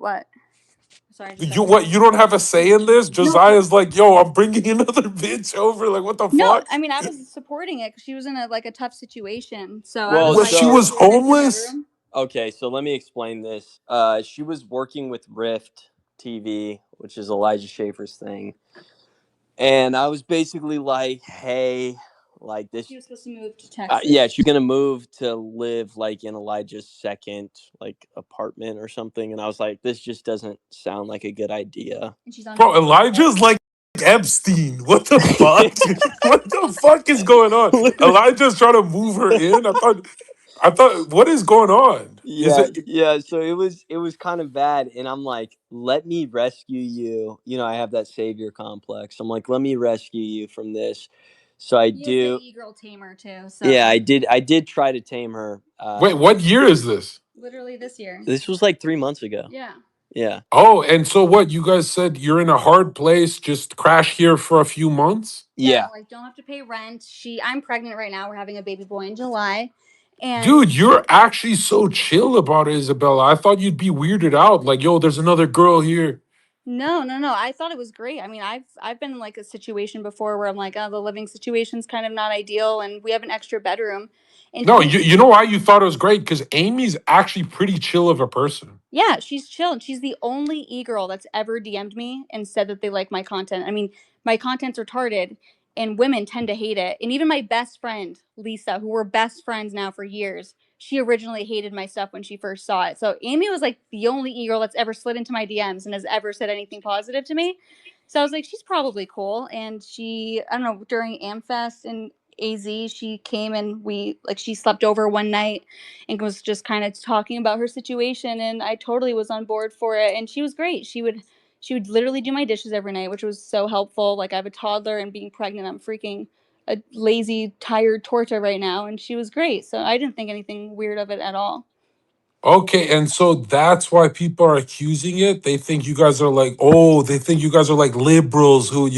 Sorry, I just got You don't have a say in this? no. Josiah's like, yo, I'm bringing another bitch over. Like, what the No, fuck? I mean I was supporting it because she was in a like a tough situation. So I was Well, What, like, she so was "Go fix your homeless? bedroom." okay, so let me explain this. She was working with Rift TV, which is Elijah Schaefer's thing, and I was basically like, "Hey, like this." She was supposed to move to Texas. Yeah, she's gonna move to live like in Elijah's second like apartment or something, and I was like, "This just doesn't sound like a good idea." And she's on Bro, TV. Elijah's like Epstein. What the fuck? What the fuck is going on? Literally. Elijah's trying to move her in. I thought, what is going on? Is Yeah, it? yeah. So it was kind of bad, and I'm like, let me rescue you. You know, I have that savior complex. I'm like, let me rescue you from this. So I He is the do. e-girl tamer too. Yeah, So I did try to tame her. Wait, what year is this? literally this year. This was like 3 months ago. Yeah. Yeah, Oh, and so what? You guys said you're in a hard place. Just crash here for a few months, yeah. Like don't have to pay rent. I'm pregnant right now. We're having a baby boy in July. And dude. You're actually so chill about it, Isabella. I thought you'd be weirded out. Like, yo, there's another girl here. no. I thought it was great. I mean, I've been in like a situation before where I'm like, oh, the living situation's kind of not ideal, and we have an extra bedroom. And No, she you know why you thought it was great? Because Amy's actually pretty chill of a person. Yeah, she's chill. And she's the only e-girl that's ever DM'd me and said that they like my content. I mean, my content's retarded and women tend to hate it. And even my best friend, Lisa, who we're best friends now for years, she originally hated my stuff when she first saw it. So Amy was like the only e-girl that's ever slid into my DMs and has ever said anything positive to me. So I was like, she's probably cool. And she, I don't know, during Amfest in AZ, she came and she slept over one night and was just kind of talking about her situation, and I totally was on board for it, and she was great. She would literally do my dishes every night, which was so helpful. Like I have a toddler, and being pregnant, I'm freaking a lazy tired torta right now, and she was great. So I didn't think anything weird of it at all. Okay, and so that's why people are accusing it. They think you guys are like, oh, they think you guys are like liberals who,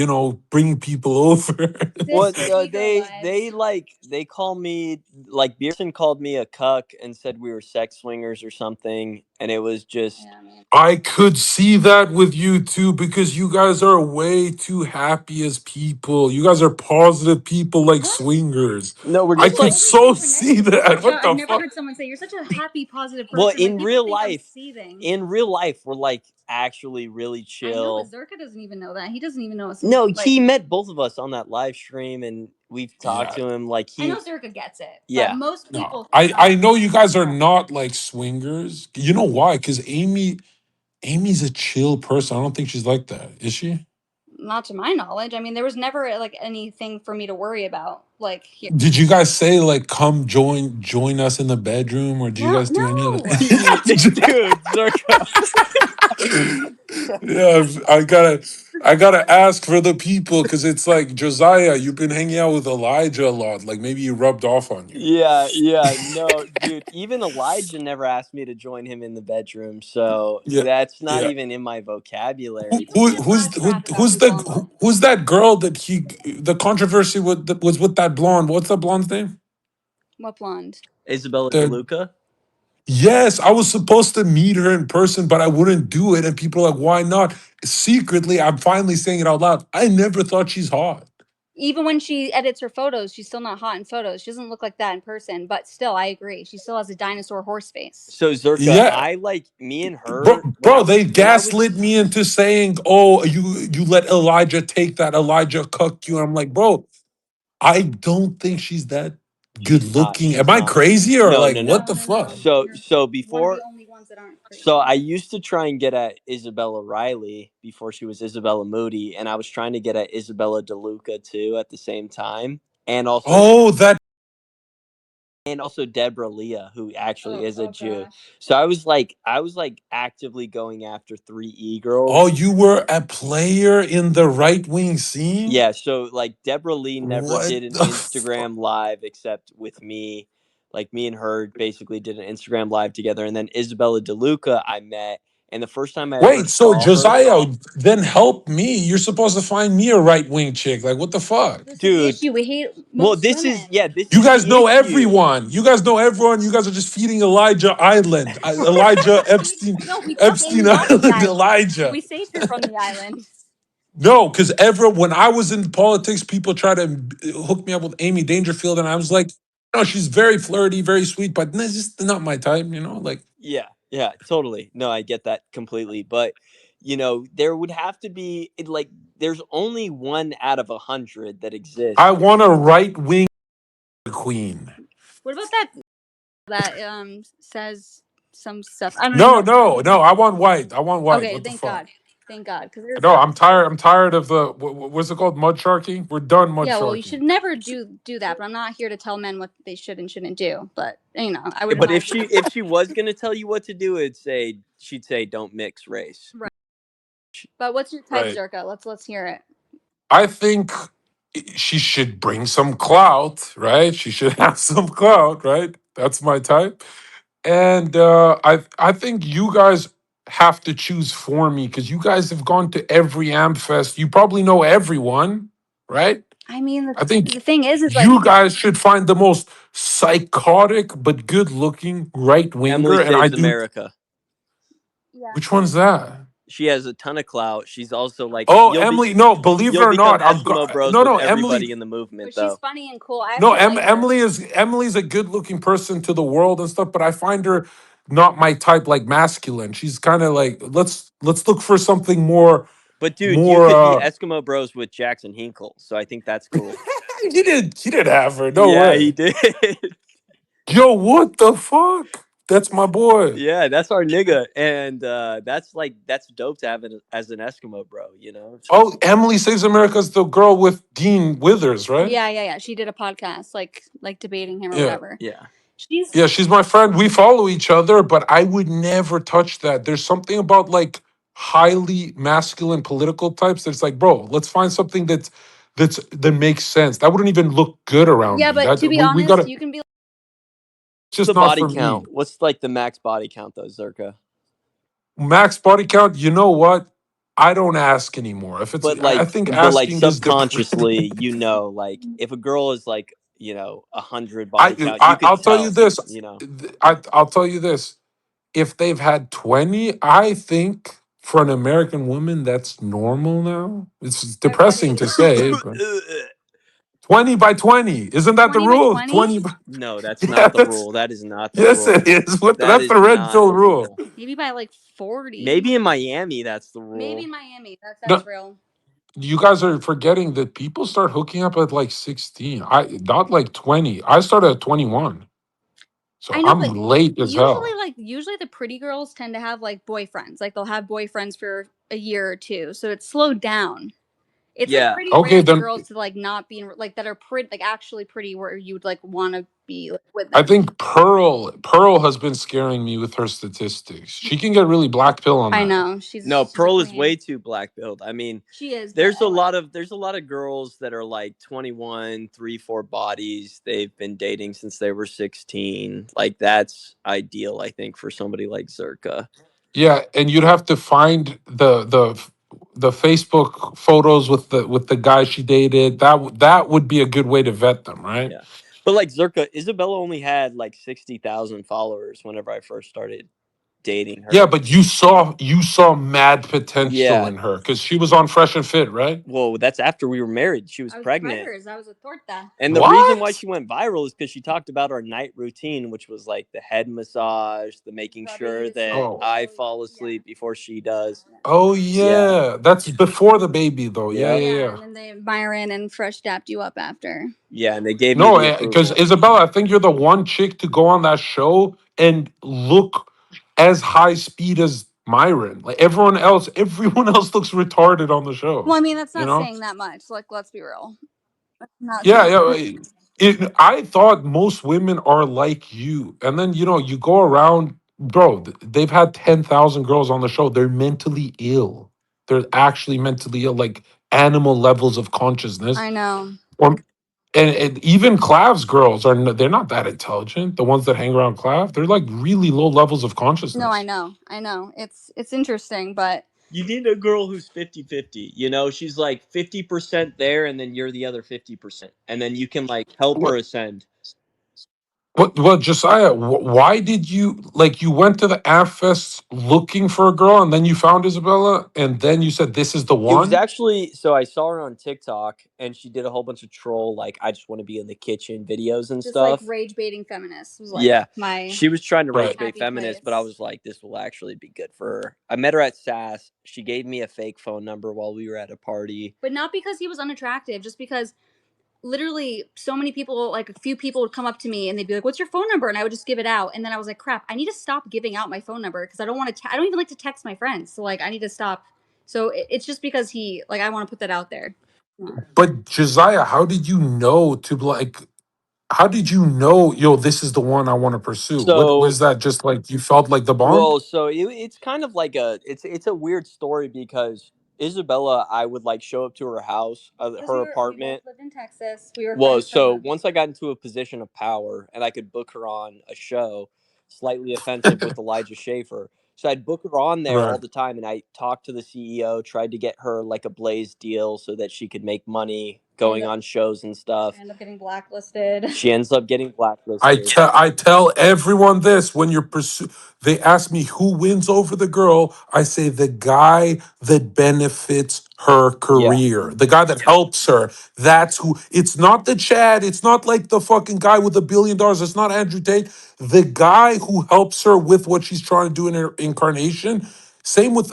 bring people over. What Sister e-girl they vibes. like they call me like Beerson called me a cuck and said we were sex swingers or something, and it was just Yeah, man. I could see that with you too because you guys are way too happy as people. You guys are positive people like What? swingers. swingers. No, we're I just could like so see that. No, What I've the never fuck? heard someone say you're such a happy, positive well person. Like people think I'm seething. in real life we're like actually really I know, but chill. Zerka doesn't even know that. He doesn't even know us. No, Like he met both of us on that live stream, and we've talked Yeah. to him. Like I know he, Zerka gets it, but yeah, most No. people think I I'm know you guys are no. not like swingers. You know why? Because Amy's a chill person. I don't think she's like that. Is she? Not to my knowledge. I mean, there was never like anything for me to worry about. Like here. Did you guys say like come join us in the bedroom or did you No, guys do any of no. dude, Zerka. Yeah, I gotta ask for the people because it's like Josiah, you've been hanging out with Elijah a lot. Like maybe he rubbed off on you. Yeah, no, dude. Even Elijah never asked me to join him in the bedroom, so Yeah, that's not yeah. even in my vocabulary. People Who get who's laugh who, track about who's who the follow. who's that girl that the controversy was with that blonde? What's that blonde's name? What blonde? Isabella The DeLuca. Yes, I was supposed to meet her in person, but I wouldn't do it. And people are like, why not? Secretly, I'm finally saying it out loud. I never thought she's hot. Even when she edits her photos, she's still not hot in photos. She doesn't look like that in person, but still, I agree. She still has a dinosaur horse face. So Zerka, Yeah. I like me and Bro, her bro, they when I was gaslit me into saying, "Oh, you let Elijah take that. Elijah cucked you." I'm like, bro, I don't think she's that good she's not looking. Am she's I not crazy or no like no what no the fuck? so before ones that aren't crazy. So I used to try and get at Isabella Riley before she was Isabella Moody, and I was trying to get at Isabella DeLuca too at the same time, and also Oh, that. Deborah Leah, who actually is a Oh Jew. gosh. So I was like actively going after three Oh, girls. you were a player in the right wing scene. Yeah, so like Deborah Lee never What did an the fuck? Instagram live except with me. Like me and her basically did an Instagram live together, and then Isabella DeLuca I met, and the first time I ever Wait, so saw her, Josiah, then help me. You're supposed to find me a right wing chick. Like, what the fuck? This is the dude. issue. We hate Well, most women. this You is guys the know issue. everyone. You guys know everyone. You guys are just feeding Elijah Island. Elijah Epstein. No, we took Epstein Amy off the Island. island. Elijah. We saved her from the island. No, because ever when I was in politics, people try to hook me up with Amy Dangerfield, and I was like, no, she's very flirty, very sweet, but it's just not my type. Like Yeah, totally. No, I get that completely. But there would have to be like there's only one out of 100 that exists. I want a right wing queen. What about that says some stuff? I don't even No, know. no, no. I want white. I want white. Okay, What the fuck? thank God, because there's No, I'm tired. I'm tired of the what's it called? Mud sharking. We're done mud yeah. Well, you sharking. should never do that. But I'm not here to tell men what they should and shouldn't do. But I would. But advise if she was gonna tell you what to do, she'd say don't mix race. right. But what's your type, Right. Zherka? Let's hear it. I think she should bring some clout, right? She should have some clout, right? That's my type. And I think you guys have to choose for me because you guys have gone to every Amfest. You probably know everyone, right? I mean, I think the thing is like you guys should find the most psychotic but good looking right Emily winger. And I Saves do. America. yeah. Which one's that? She has a ton of clout. She's also like Oh, Emily. No, believe it you'll or become not, Eskimo Bros no, with no. everybody in the movement But she's though. funny and cool. I No, actually like her. Emily's a good looking person to the world and stuff, but I find her not my type, like masculine. She's kind of like let's look for something more But dude, you more. could be Eskimo Bros with Jackson Hinkle, so I think that's cool. He didn't have her. No Yeah, he way. did. Yo, what the fuck? That's my boy. Yeah, that's our nigga, and that's dope to have it as an Eskimo bro. Oh, Emily Saves America's the girl with Dean Withers, right? Yeah. She did a podcast, like debating him or Yeah. whatever. Yeah. She's Yeah, she's my friend. We follow each other, but I would never touch that. There's something about like highly masculine political types that's like, bro, let's find something that makes sense. That wouldn't even look good around yeah, me. but That to be we honest, gotta. you can be It's just The not body for me. count. What's like the max body count though, Zerka? Max body count. You know what? I don't ask anymore. If it's, I think But like asking is subconsciously, depressing. like if a girl is like 100 body count, you could I'll tell you tell. this. You know. I'll tell you this. If they've had 20, I think for an American woman, that's normal now. It's depressing to say, but 20 by 20. Isn't that the 20 by rule? 20. 20 by, No, that's yeah, not the rule. That is not the yes, it rule. is. That That's is the red not pill the rule. rule. Maybe by like 40. Maybe in Miami, that's the rule. Maybe in Miami. That's No, real. you guys are forgetting that people start hooking up at like 16. Not like 20. I started at 21. So I know, I'm but late as hell. usually the pretty girls tend to have like boyfriends. Like they'll have boyfriends for a year or two, so it's slowed down. It's like Yeah. pretty Okay, rare for then girls to like not be like that are pretty, like actually pretty, where you would like want to be like, with I them. think Pearl has been scaring me with her statistics. She can get really black pill on I that. know No, she's a Pearl is queen. way too black pilled. I mean, She is. there's a lot of girls that are like 21, 3, 4 bodies. They've been dating since they were 16. Like that's ideal, I think, for somebody like Zerka. Yeah, and you'd have to find the Facebook photos with the guy she dated. That would be a good way to vet them, right? Yeah. But like Zerka, Isabella only had like 60,000 followers whenever I first started dating her. Yeah, but you saw mad potential Yeah. in her because she was on Fresh and Fit, right? Well, that's after we were married. She was I was pregnant. preggers. I was a torta. And the reason why What? she went viral is because she talked about our night routine, which was like the head massage, the making sure Rubbies, that Oh, I fall asleep before she does. oh Yeah. yeah, that's before the baby though. Yeah, Yep. yeah, Yeah, yeah. and then they Byron and Fresh dapped you up after. Yeah. And they gave me No, the because approval. Isabella, I think you're the one chick to go on that show and look as high speed as Myron. Like everyone else looks retarded on the show. Well, I mean, that's You not know? saying that much. Like, let's be real. That's not Yeah, saying. yeah. I thought most women are like you, and then you go around, bro. They've had 10,000 girls on the show. They're mentally ill. They're actually mentally ill, like animal levels of consciousness. I know. Or and even Clav's girls they're not that intelligent. The ones that hang around Clav, they're like really low levels of No, I consciousness. know. I know. It's interesting, but You need a girl who's 50-50. You know, she's like 50% there, and then you're the other 50%. And then you can like help her What? ascend. What, Josiah? Why did you went to the AFFest looking for a girl, and then you found Isabella, and then you said this is the It was one? actually, so I saw her on TikTok and she did a whole bunch of troll, like, I just want to be in the kitchen videos and just like stuff. rage baiting feminists was like Yeah. my She was trying to rage Right. bait happy feminists, but I place. was like, this will actually be good for her. I met her at SAS. She gave me a fake phone number while we were at a party. But not because he was unattractive, just because literally so many people, like a few people would come up to me and they'd be like, what's your phone number? And I would just give it out. And then I was like, crap, I need to stop giving out my phone number because I don't want to, I don't even like to text my friends. So like, I need to stop. So it's just because he, like, I want to put that out there. Yeah. But Josiah, how did you know to like? How did you know, this is the one I want to pursue? What So was that? Just like you felt like the bond? Well, so it's kind of like it's a weird story because Isabella, I would like show up to her house, her We both apartment. lived in Texas. We were Well, friends so from once I got into a position of power and I could book her on a show, slightly offensive with Elijah Schaefer. So I'd book her on there all Right. the time, and I talked to the CEO, tried to get her like a Blaze deal so that she could make money going on shows and stuff. I ended up getting blacklisted. She ends up getting I blacklisted. tell I tell everyone this when you're they ask me who wins over the girl. I say the guy that benefits her Yeah. career, the guy that helps her. That's who. It's not the Chad. It's not like the fucking guy with $1 billion. It's not Andrew Tate. The guy who helps her with what she's trying to do in her incarnation. Same with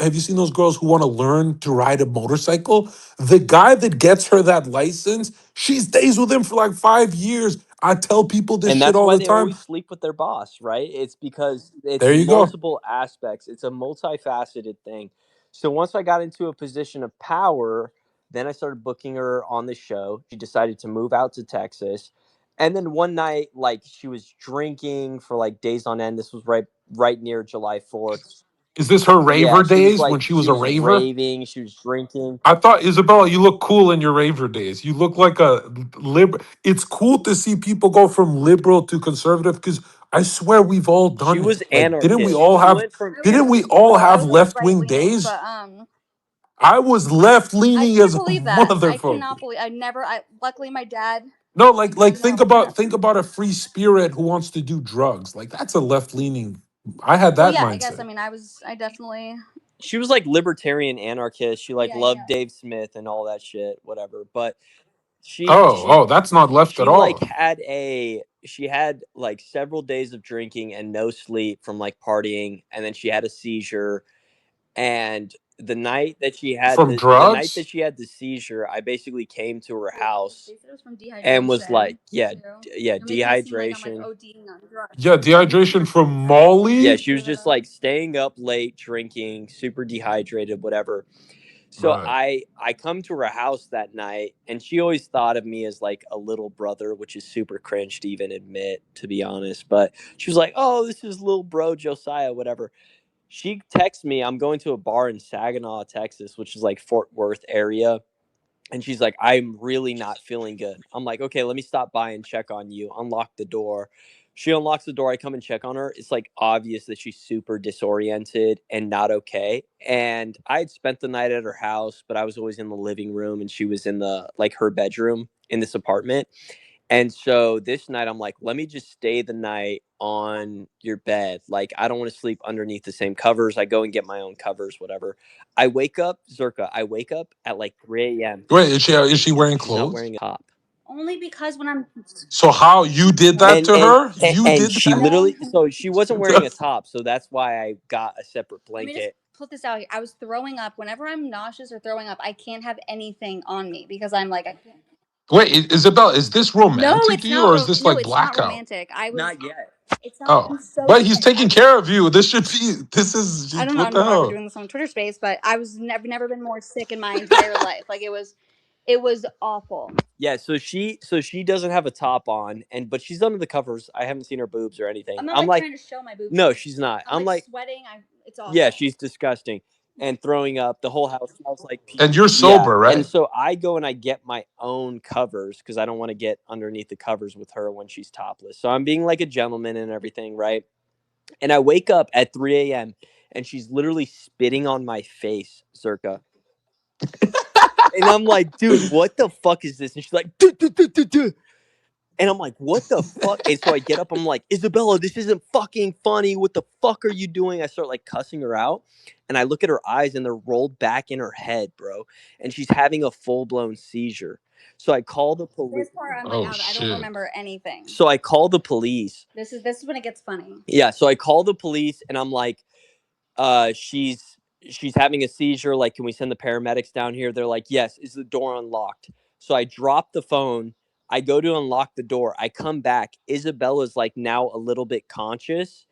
have you seen those girls who want to learn to ride a motorcycle? The guy that gets her that license, she stays with him for like 5 years. I tell people this And shit that's all why the they time. always sleep with their boss, right? It's because it's There you go. multiple aspects. It's a multifaceted thing. So once I got into a position of power, then I started booking her on the show. She decided to move out to Texas. And then one night, like, she was drinking for like days on end. This was right near July 4th. Is this her Yeah, raver she was days when like she was she a was raver? raving, she was drinking. I thought, Isabella, you look cool in your raver days. You look like a liberal. It's cool to see people go from liberal to conservative because I swear we've all She done was it. Like, anarchist. She went from didn't we Well, all I have was always left right wing leaning, days? but I was left I leaning can't as a believe that. I motherfucker. cannot believe. I never. I luckily my dad. No, like No. think about a free spirit who wants to do drugs. Like that's a left leaning. I had Well, that yeah. I guess. I mindset. mean, I was. I definitely. She was like libertarian anarchist. She like Yeah. loved Yeah. Dave Smith and all that shit, whatever. But she Oh, she oh, that's not left at she like all. had like several days of drinking and no sleep from like partying, and then she had a seizure. And From the night that drugs? she had the seizure, I basically came to her house They said it was from and was like, dehydration. yeah, Too. yeah, They're making it seem like I'm like dehydration. ODing on drugs. Yeah, dehydration from Yeah, Molly? she was just like staying up late, drinking, super dehydrated, whatever. So Right. I come to her house that night, and she always thought of me as like a little brother, which is super cringe to even admit, to be honest. But she was like, "Oh, this is little bro Josiah, whatever." She texts me, I'm going to a bar in Saginaw, Texas, which is like Fort Worth area. And she's like, I'm really not feeling good. I'm like, okay, let me stop by and check on you. Unlock the door. She unlocks the door. I come and check on her. It's like obvious that she's super disoriented and not okay. And I had spent the night at her house, but I was always in the living room and she was in the like her bedroom in this apartment. And so this night, I'm like, let me just stay the night on your bed. Like, I don't want to sleep underneath the same covers. I go and get my own covers, whatever. I wake up, Zherka, I wake up at like 3 a.m. Wait, is she wearing She's not clothes? wearing a top. Only because when I'm. So how you did that And to and her? You and did she that? No. literally, so she wasn't wearing a top, so that's why I got a separate Let me just blanket. put this out here. I was throwing up. Whenever I'm nauseous or throwing up, I can't have anything on me because I'm like I can't. Wait, Isabel, is this No, romantic it's to you not. or is this No, like it's not blackout? romantic. I was. Not yet. It's not. Oh, I'm so but he's sick. taking care of you. This should be. This is I don't what the know why we're hell. doing this on Twitter Space, but I was never been more sick in my entire life. Like it was awful. Yeah, so she doesn't have a top on, but she's under the covers. I haven't seen her boobs or anything. I'm not like trying to show my boobs. No, she's not. I'm like sweating. It's awful. Yeah, she's disgusting and throwing up. The whole house smells like pee. And you're Yeah, sober, and right? so I go and I get my own covers because I don't want to get underneath the covers with her when she's topless. So I'm being like a gentleman and everything, right? And I wake up at 3 a.m. and she's literally spitting on my face, Zherka. And I'm like, dude, what the fuck is this? And she's like, duh, duh, duh, duh, duh. And I'm like, what the fuck? And so I get up, I'm like, Isabella, this isn't fucking funny. What the fuck are you doing? I start like cussing her out. And I look at her eyes and they're rolled back in her head, bro. And she's having a full blown seizure. So I call the police. This part I'm like Oh out. I don't shit. remember anything. So I call the police. This is when it gets funny. Yeah. So I call the police and I'm like, she's having a seizure. Like, can we send the paramedics down here? They're like, yes. Is the door unlocked? So I drop the phone. I go to unlock the door. I come back. Isabella's like now a little bit conscious.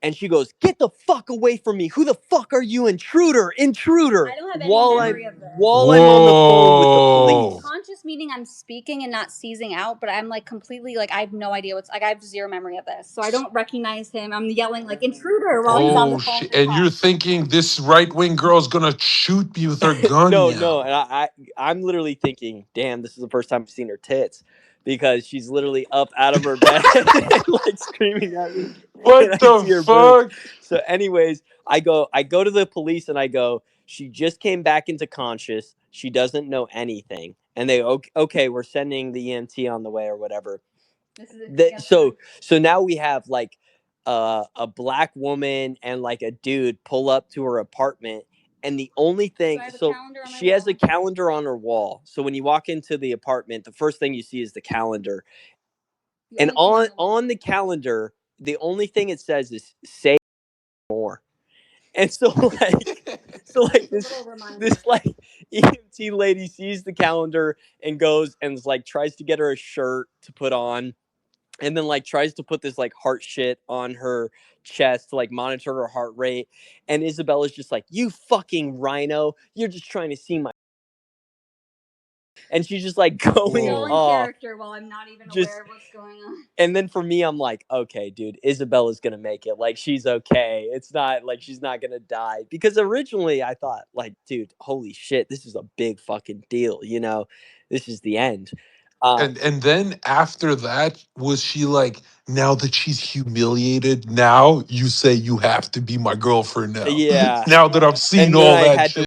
And she goes, get the fuck away from me. Who the fuck are you? Intruder. I don't have any memory of this. While I'm on the phone with the police. Conscious meaning I'm speaking and not seizing out, but I'm like completely like I have no idea what's like. I have zero memory of this, so I don't recognize him. I'm yelling like intruder while he's on the Oh phone. shit. And you're thinking this right wing girl's gonna shoot me with her gun No, now. and I'm literally thinking, damn, this is the first time I've seen her tits because she's literally up out of her bed and like screaming at me. What And I the see her fuck? boobs. So, anyways, I go to the police and I go, she just came back into conscious. She doesn't know anything. And they okay, we're sending the EMT on the way or whatever. So now we have like a black woman and like a dude pull up to her apartment, and the only thing she has a calendar on her wall. So when you walk into the apartment, the first thing you see is the calendar, and on the calendar, the only thing it says is say more. And so like this like EMT lady sees the calendar and goes and like tries to get her a shirt to put on, and then like tries to put this like heart shit on her chest to like monitor her heart rate. And Isabella's just like, you fucking rhino, you're just trying to see my. And she's just like going off character while I'm not even aware of what's going on. And then for me, I'm like, okay, dude, Isabella's gonna make it. Like, she's okay. It's not like she's not gonna die. Because originally I thought, like, dude, holy shit, this is a big fucking deal. This is the end. And then after that, was she like, now that she's humiliated, now you say you have to be my girlfriend now. Yeah. Now that I've seen And then all I that had shit.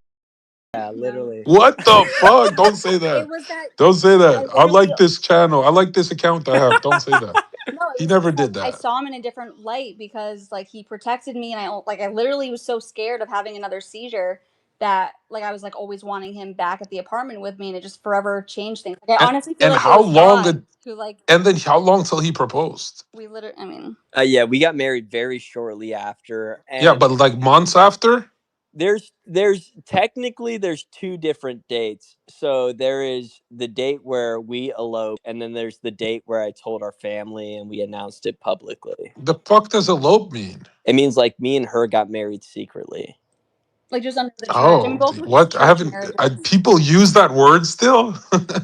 yeah, literally. What the fuck? Don't say that. It was that. Don't say that. I literally- like this channel. I like this account I have. Don't say that. No, He never did I that. saw him in a different light because like he protected me, and I literally was so scared of having another seizure that like I was like always wanting him back at the apartment with me, and it just forever changed things. Like, I honestly feel And like how it was long God who like and then how long till he proposed? we literally. I mean, Yeah, we got married very shortly after. And Yeah, but like months after? there's technically there's two different dates. So there is the date where we eloped, and then there's the date where I told our family and we announced it publicly. The fuck does elope mean? It means like me and her got married secretly. like just under the church. I mean, Oh, both were what? just I church haven't. marriages. People use that word still.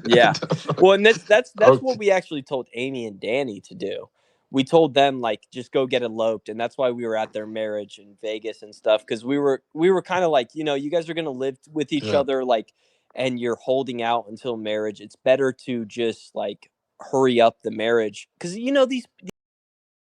Yeah. Well, and that's what Okay. we actually told Amy and Danny to do. We told them like just go get eloped, and that's why we were at their marriage in Vegas and stuff, because we were kind of like, you guys are gonna live with each Yeah. other, like, and you're holding out until marriage. It's better to just like hurry up the marriage, because these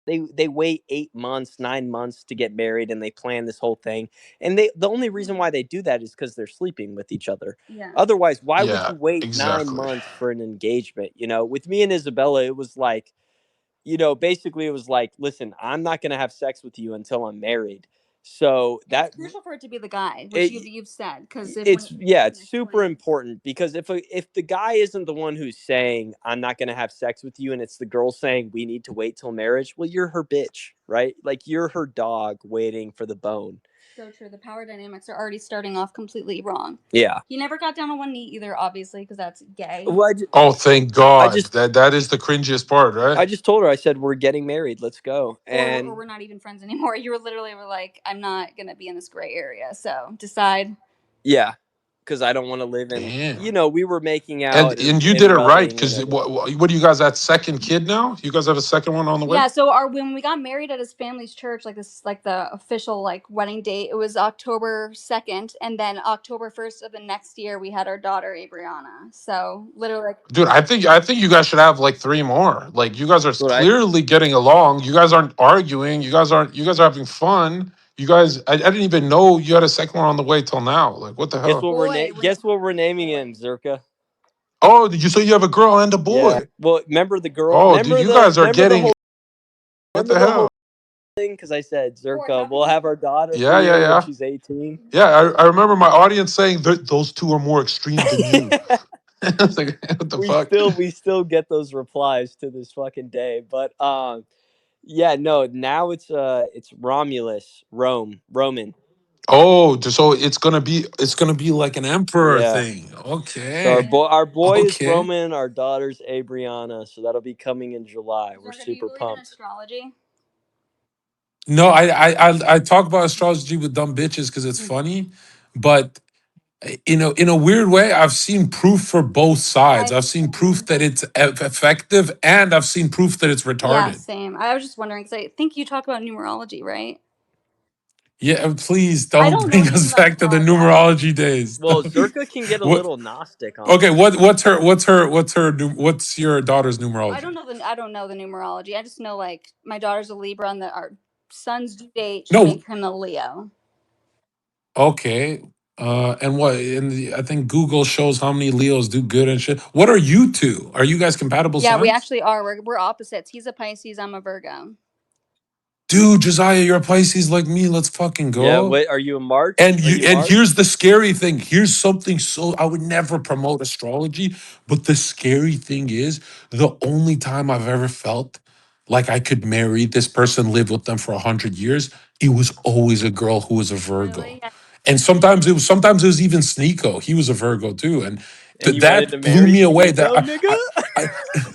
they wait 8 months, 9 months to get married, and they plan this whole thing. And the only reason why they do that is because they're sleeping with each other. Yeah. Otherwise, why would Yeah, you wait nine exactly. months for an engagement? With me and Isabella, it was like, basically it was like, listen, I'm not gonna have sex with you until I'm married. So It's crucial for it to be the guy, which you've said, because it's super important, because if the guy isn't the one who's saying I'm not gonna have sex with you, and it's the girl saying we need to wait till marriage, well, you're her bitch, right? Like, you're her dog waiting for the bone. So true. The power dynamics are already starting off completely wrong. Yeah. He never got down on one knee either, obviously, because that's gay. Well, Oh, thank I God. just That is the cringiest part, I right? just told her, I said, we're getting married. Let's go. Or And we're not even friends anymore. You were literally like, I'm not going to be in this gray area. So decide. yeah, because I don't want to live in, Damn. we were making And out you did and it right rubbing and because everything. what do you guys at second kid now? You guys have a second one on the way? Yeah, so when we got married at his family's church, like this, like the official like wedding date, it was October 2nd, and then October 1st of the next year we had our daughter Abriana. So literally, like, Dude, I think you guys should have like three more. Like you guys are That's what clearly getting along. You guys aren't arguing. You guys are having fun. You guys I didn't even know you had a second one on the way till now. Like what the guess hell? what guess what we're naming him, Zherka. Oh, did you say you have a girl and a Yeah. boy? Well, remember the girl? Oh, dude, you guys are Remember the getting whole what the hell? thing? Because I said, Zherka, we'll have our daughter for Yeah, yeah, you when yeah. she's 18. Yeah, I remember my audience saying those two are more extreme than you. I was like, what the fuck? we still get those replies to this fucking day. But yeah, no, now it's Roman. Oh, so it's gonna be like an emperor Yeah. thing. So Okay. our boy is Okay. Roman, our daughter's Abriana, so that'll be coming in July. We're Zerka, do you super believe in pumped. astrology? No, I talk about astrology with dumb bitches because it's funny, but in a weird way, I've seen proof for both sides. I I've seen proof that it's effective, and I've seen proof that it's Yeah, retarded. same. I was just wondering because I think you talk about numerology, right? Yeah, please I don't don't know bring anything us about back to the numerology. I numerology days. Well, Zerka can get a What? little Gnostic on Okay, us. what's your daughter's I don't numerology? know I don't know the numerology. I just know like my daughter's a Libra and our son's due date should No. make him a Leo. Okay. And what? I think Google shows how many Leos do good and shit. What are you two? Are you guys compatible Yeah, we signs? actually are. We're opposites. He's a Pisces. I'm a Virgo. Dude, Josiah, you're a Pisces like me. Let's fucking Yeah, go. wait, are you a March? And Are you you and March? here's the scary thing. Here's something so I would never promote astrology, but the scary thing is the only time I've ever felt like I could marry this person, live with them for 100 years, it was always a girl who was a Virgo. Really? Yeah. And sometimes it was even Sneeko. He was a Virgo too. And And you wanted that to blew marry me away. That Sneeko, nigga? I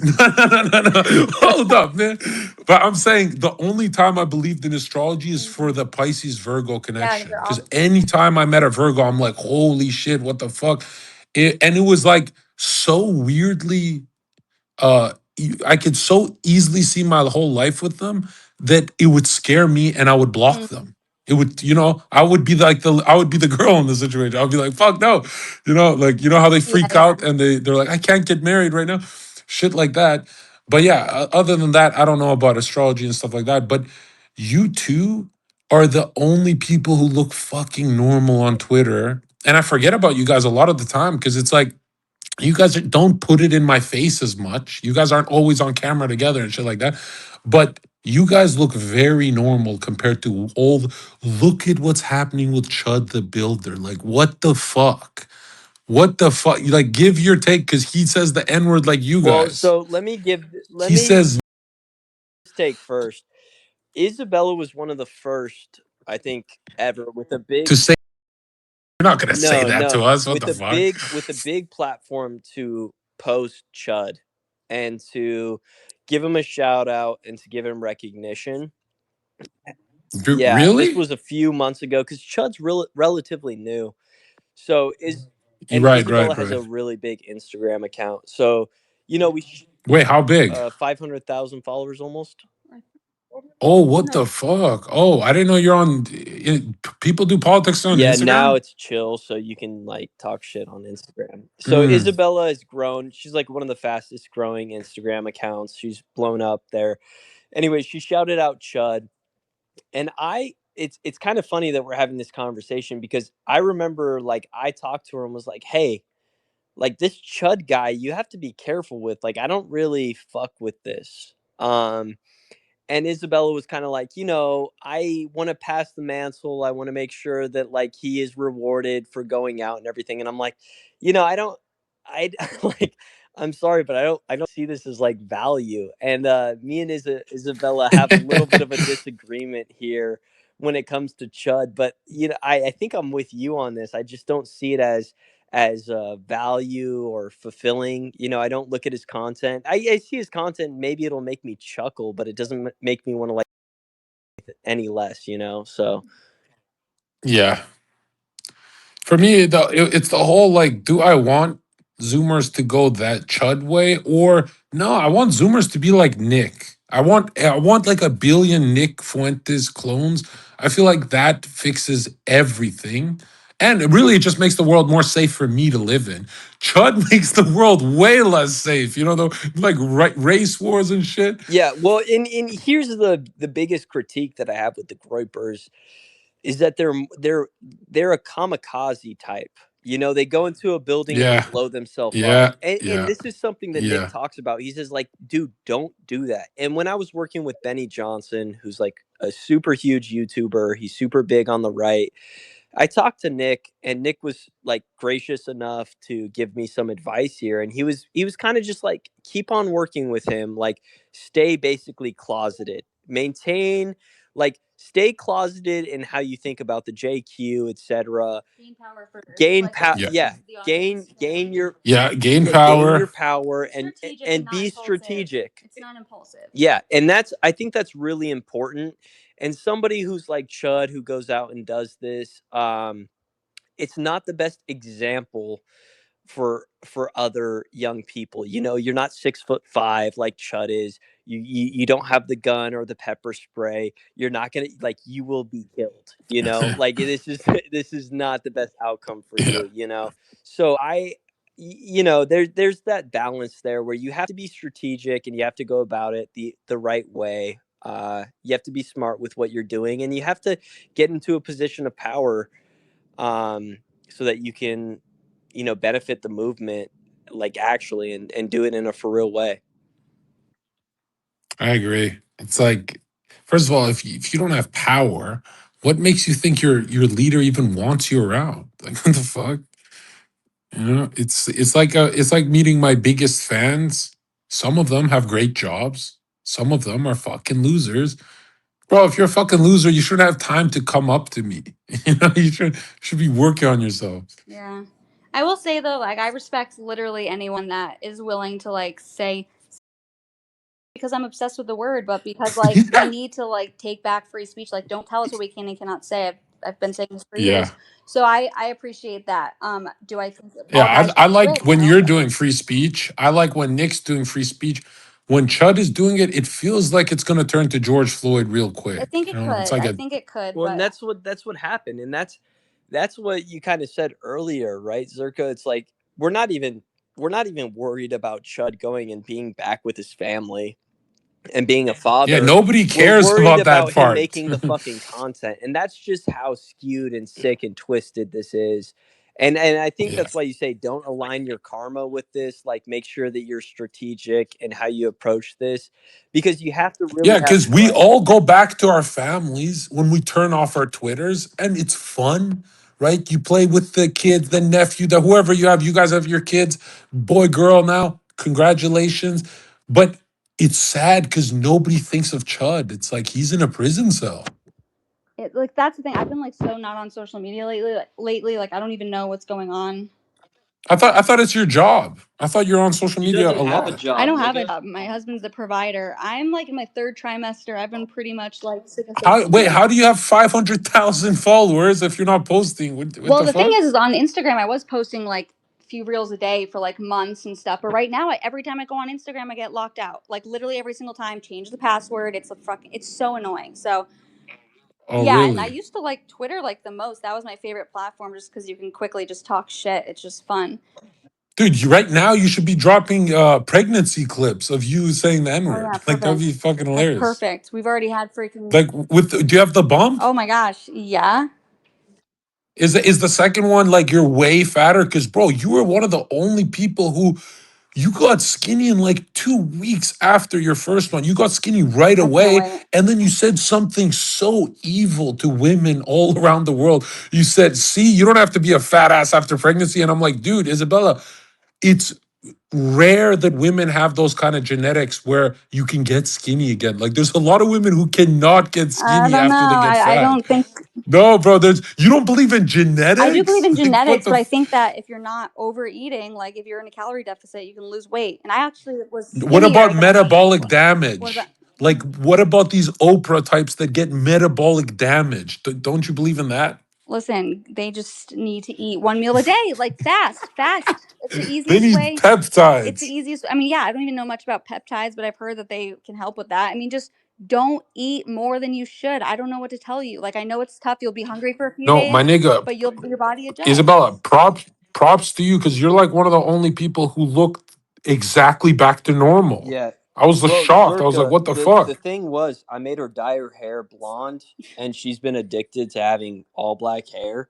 no. Hold up, man. But I'm saying the only time I believed in astrology is for the Pisces Virgo Yeah, connection. they're Because opposites. anytime I met a Virgo, I'm like, holy shit, what the fuck? And it was like so weirdly I could so easily see my whole life with them that it would scare me and I would block Mm, them. It would, I would be the girl in the situation. I would be like, fuck no. Like how they yeah, freak yeah. out and they're like, I can't get married right now. Shit like that. But yeah, other than that, I don't know about astrology and stuff like that. But you two are the only people who look fucking normal on Twitter. And I forget about you guys a lot of the time because it's like you guys don't put it in my face as much. You guys aren't always on camera together and shit like that. But you guys look very normal compared to look at what's happening with Chud the Builder. Like, what the fuck? What the fuck? Like, give your take because he says the N word like you Well, guys. so let He me says take first. Isabella was one of the first, I think, ever with a to big say, you're not going to say no, that no, to us. What the fuck? with a big platform to post Chud and to give him a shout out and to give him recognition. Yeah, this Really? was a few months ago because Chud's relatively new. So You're and right, Isabella right, has a right. really big Instagram account. So we Wait, how big? 500,000 followers almost. Oh, what the fuck? Oh, I didn't know you're on. People do politics on Yeah, now Instagram? it's chill, so you can like talk shit on Instagram. So Mm. Isabella has grown. She's like one of the fastest growing Instagram accounts. She's blown up there. Anyway, she shouted out Chud, and it's kind of funny that we're having this conversation because I remember like I talked to her and was like, "Hey, like this Chud guy, you have to be careful with. Like I don't really fuck with this." And Isabella was kind of like, I want to pass the mantle. I want to make sure that like he is rewarded for going out and everything. And I'm like, I don't, I like, I'm sorry, but I don't see this as like value. And me and Isabella have a little bit of a disagreement here when it comes to Chud. But I think I'm with you on this. I just don't see it as value or fulfilling. I don't look at his content. I see his content. Maybe it'll make me chuckle, but it doesn't make me want to like it any less. So Yeah. For me, it's the whole like, do I want Zoomers to go that Chud way, or no? I want Zoomers to be like Nick. I want like a billion Nick Fuentes clones. I feel like that fixes everything, and it just makes the world more safe for me to live in. Chud makes the world way less safe. The like race wars and shit. yeah, well, and here's the biggest critique that I have with the Groypers is that they're a kamikaze type. They go into a building and they Yeah, blow themselves up. yeah, And yeah, this is something that Nick yeah. talks about. He says, like, dude, don't do that. And when I was working with Benny Johnson, who's like a super huge YouTuber, he's super big on the right. I talked to Nick, and Nick was like gracious enough to give me some advice here. And he was kind of just like, keep on working with him, like stay basically closeted, maintain, like stay closeted in how you think about the JQ, etc. Gain power first. Gain Like power, Yeah. yeah. the Gain audience. gain your Yeah, gain yeah, gain your power. power and Strategic and and not be impulsive. strategic. It's not impulsive. Yeah, and I think that's really important. And somebody who's like Chud, who goes out and does this, it's not the best example for other young people. You're not 6'5" like Chud is. You don't have the gun or the pepper spray. You're not gonna, like, you will be killed. Like, this is this is not the best outcome for Yeah, you. So there's that balance there where you have to be strategic and you have to go about it the right way. You have to be smart with what you're doing, and you have to get into a position of power, so that you can, benefit the movement, like, actually, and do it in a for real way. I agree. It's like, first of all, if you don't have power, what makes you think your leader even wants you around? Like, what the fuck? It's like meeting my biggest fans. Some of them have great jobs. Some of them are fucking losers. Bro, if you're a fucking loser, you shouldn't have time to come up to me. You should be working on yourself. Yeah. I will say though, like I respect literally anyone that is willing to like say because I'm obsessed with the word, but because like we Yeah. need to like take back free speech. Like don't tell us what we can and cannot say. I've been saying this for Yeah. years. So I appreciate that. Do I think that Yeah. all guys I should do like it? when No, you're but doing free speech. I like when Nick's doing free speech. When Chud is doing it, it feels like it's going to turn to George Floyd real I quick. think it It's could. like I a, think it could, Well, and but that's what happened, and that's what you kind of said earlier, right, Zerka? It's like we're not even worried about Chud going and being back with his family and being a yeah, father. nobody We're cares worried about that about him part. making the fucking content, and that's just how skewed and sick and twisted this is. And I think Yeah. that's why you say don't align your karma with this. Like, make sure that you're strategic in how you approach this, because you have to really Yeah, have because we trust. all go back to our families when we turn off our Twitters, and it's fun, right? You play with the kids, the nephew, the whoever you have. You guys have your kids, boy, girl now. Congratulations. But it's sad because nobody thinks of Chud. It's like he's in a prison cell. like that's the thing. I've been like so not on social media lately. Like I don't even know what's going on. I thought it's your job. I thought you're on social He media doesn't a have a lot. I job, don't have a nigga. job. My husband's the provider. I'm like in my third trimester. I've been pretty much like sick of How social wait, media. how do you have 500,000 followers if you're not posting? What Well, the the thing fuck? is on Instagram, I was posting like a few reels a day for like months and stuff. But right now, every time I go on Instagram, I get locked out. Like literally every single time, change the password. It's a fucking. It's so annoying. So Oh, yeah, and I really? used to like Twitter like the most. That was my favorite platform, just because you can quickly just talk shit. It's just fun. Dude, right now you should be dropping pregnancy clips of you saying the N Oh word. yeah, Like that would perfect. be fucking That's hilarious. perfect. We've already had freaking. Like do you have the bump? Oh my gosh, yeah. Is the second one like you're way fatter? Because bro, you were one of the only people who you got skinny in like 2 weeks after your first one. You got skinny right I can't away, wait. and then you said something so evil to women all around the world. You said, "See, you don't have to be a fat ass after pregnancy," and I'm like, dude, Isabella, it's rare that women have those kind of genetics where you can get skinny again. Like there's a lot of women who cannot get I skinny don't know. after they get I fat. don't think No, bro, there's you don't believe in I do believe genetics? in Like what genetics, the but I think that if you're not overeating, like if you're in a calorie deficit, you can lose weight. And I actually was what skinnier about than I was metabolic before. What about damage? Like what about these Oprah types that get metabolic damage? Don't you believe in that? listen, they just need to eat one meal a day, like fast. It's the They easiest need way. It's the peptides. easiest. I mean, yeah, I don't even know much about peptides, but I've heard that they can help with that. I mean, just don't eat more than you should. I don't know what to tell you. Like, I know it's tough. You'll be hungry for a few No, my days, nigga, but your body Isabella, adjusts. props to you because you're like one of the only people who looked exactly back to normal. Yeah. I was Well, shocked. I was like, Zherka, what the the fuck? thing was, I made her dye her hair blonde, and she's been addicted to having all black hair.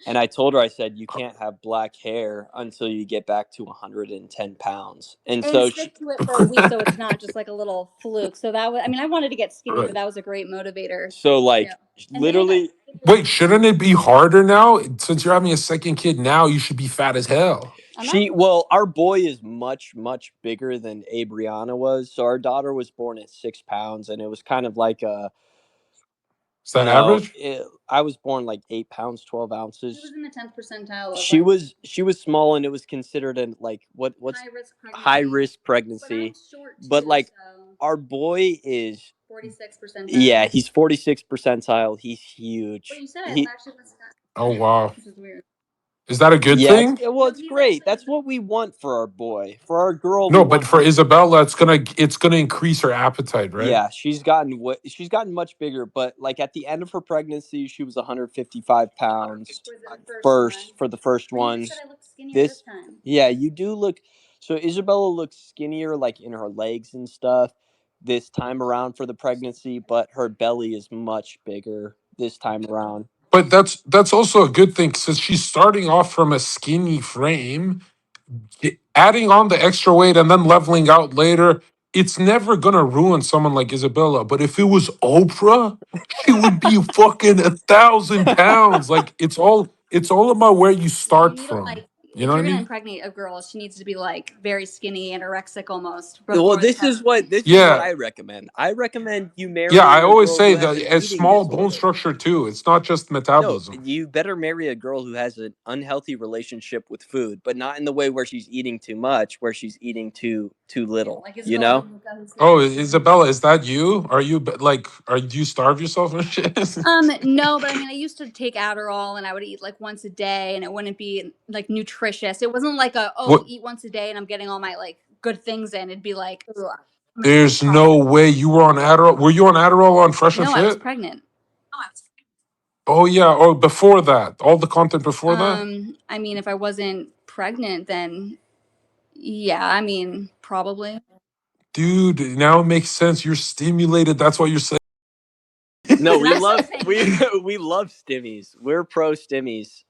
And I told her, I said, you can't have black hair until you get back to 110 pounds. And And so stick to it for a week, so it's not just like a little fluke. So that was, I mean, I wanted to get skinny, but Right. that was a great motivator. so like Yeah. And then I got literally, skinnier Wait, again. shouldn't it be harder now? Since you're having a second kid now, you should be fat as hell. I'm not. our boy is much bigger than Abriana was. So our daughter was born at 6 pounds, and it was kind of like a, Is that average? I was born like 8 pounds, He 12 was ounces. in the 10th percentile of She like was small, and it was considered an like what's high risk But I'm pregnancy. short But too, like so our boy is 46 percentile. yeah, he's 46 percentile. He's But huge. you said it He actually was that. Oh wow. This is weird. Is that a good yeah, thing? well, No, it's he's great. actually That's what we want for our boy. For our girl, we No, but want for Isabella, it's gonna increase her appetite, right? yeah, she's gotten much bigger, but like at the end of her pregnancy, she was 155 pounds Was it the first one? first for the first But you one. said I looked skinnier this This time. yeah, you do look so Isabella looks skinnier like in her legs and stuff this time around for the pregnancy, but her belly is much bigger this time around. But that's also a good thing since she's starting off from a skinny frame, adding on the extra weight and then leveling out later. It's never gonna ruin someone like Isabella. But if it was Oprah, she would be fucking 1,000 pounds. Like it's all about where you Yeah, you start need to from. like You if know what I you're gonna mean? impregnate a girl, she needs to be like very skinny, anorexic almost Well, before the pregnancy. this is what Yeah. I recommend. I recommend you Yeah, I marrying a always girl say who has that an a eating small bone disorder. structure too. It's not just No, metabolism. you better marry a girl who has an unhealthy relationship with food, but not in the way where she's eating too much, where she's eating too Yeah, little. like You Isabella know? Luca, who's Oh, 50%. Isabella, is that you? Are you like do you starve yourself and shit? No, but I mean, I used to take Adderall and I would eat like once a day and it wouldn't be like nutritious. It wasn't like What eat once a day and I'm getting all my like good things in. It'd be like, ooh, I'm gonna there's no toxic. way you were on Adderall. Were you on Adderall on Fresh and No, I was Fit? pregnant. Oh yeah. Oh, before that. All the content before that? I mean, if I wasn't pregnant, then yeah, I mean, probably. Dude, now it makes sense. You're stimulated. That's why you're saying. No, And I'm still saying that. we love stimmies. We're pro stimmies.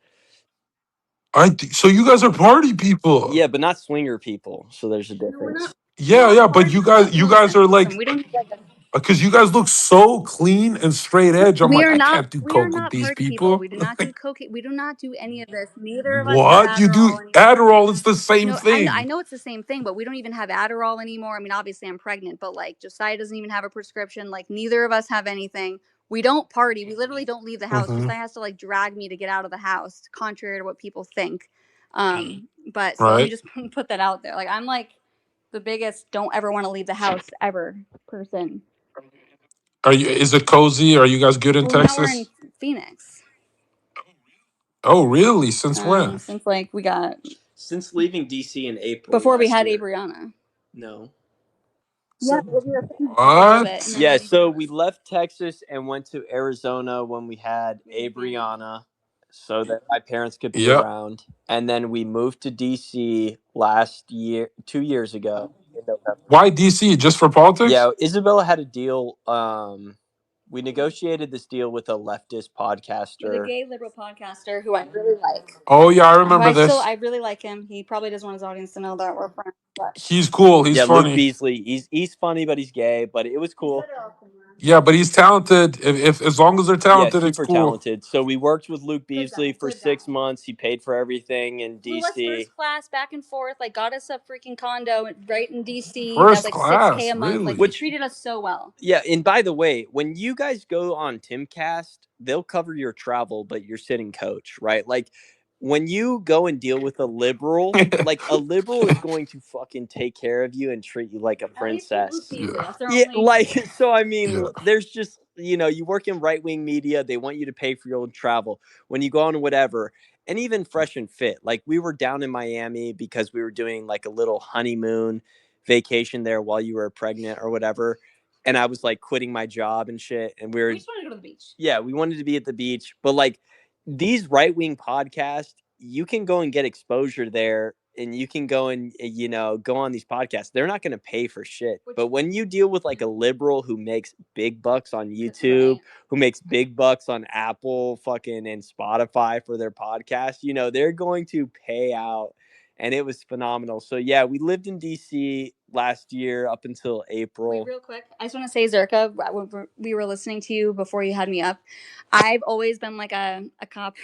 So you guys are party people. Yeah, but not swinger people. So there's a No, we're difference. not. We're Yeah, not yeah, but party, you but guys you guys listen, are listen. like We don't like. because you guys look so clean and straight edge. I'm We like, are I not. can't do We are coke with not these party people. people. We do not do cocaine. We do not do any of this. Neither of us have What? You do Adderall anymore. Adderall, it's the same No, I know. I thing. know it's the same thing, but we don't even have Adderall anymore. I mean, obviously, I'm pregnant, but like Josiah doesn't even have a prescription. Like neither of us have anything. We don't party. We literally don't leave the house. Hmm. Josiah has to like drag me to get out of the house, contrary to what people think. But so let me Right? just put that out there. Like I'm like the biggest don't ever want to leave the house ever person. Are you is it cozy? Are you guys good in Well, now we're in Texas? Phoenix. Oh really? Since when? Since like we got Since leaving DC in April before we last had year. Abriana. No. Yeah, we were for a little bit, and What? then Yeah, we so we left Texas and went to Arizona when we had Abriana so that my parents could be Yeah. around. And then we moved to DC last year, 2 years ago in November. Why DC? Just for politics? Yeah, Isabella had a deal. We negotiated this deal with a leftist with a podcaster. gay liberal podcaster who I really like. Oh yeah, I Who remember this. I really like him. He probably doesn't want his audience to know that we're friends, but He's cool. He's Yeah, Luke funny. Beasley. He's funny, but he's gay. But it was cool. Yeah, but he's talented. If as long as they're Yeah, talented, it's super cool. talented. So we worked with Luke Good Beasley guy, for good six guy. months. He paid for everything in Flew us DC. first class back and forth, like got us a freaking condo right in DC. That was First like $6K class, a month. Like really. Which treated us so well. Yeah, and by the way, when you guys go on Timcast, they'll cover your travel, but you're sitting coach, right? Like when you go and deal with a liberal, like a liberal is going to fucking take care of you and treat you like a princess. Yeah, That's their Yeah, only. like so. I mean, yeah, there's just you work in right wing media. They want you to pay for your own travel when you go on whatever, and even Fresh and Fit. Like we were down in Miami because we were doing like a little honeymoon vacation there while you were pregnant or whatever. And I was like quitting my job and shit, and We just wanted to go to the beach. yeah, we wanted to be at the beach, but like these right wing podcasts, you can go and get exposure there, and you can go and go on these podcasts. They're not going to pay for shit, but when you deal with like a liberal who makes big bucks on YouTube, who makes big bucks on Apple, fucking and Spotify for their podcast, they're going to pay out. And it was phenomenal. So yeah, we lived in DC last year up until April. Wait, real quick, I just want to say, Zherka, when we were listening to you before you had me up, I've always been like a cop,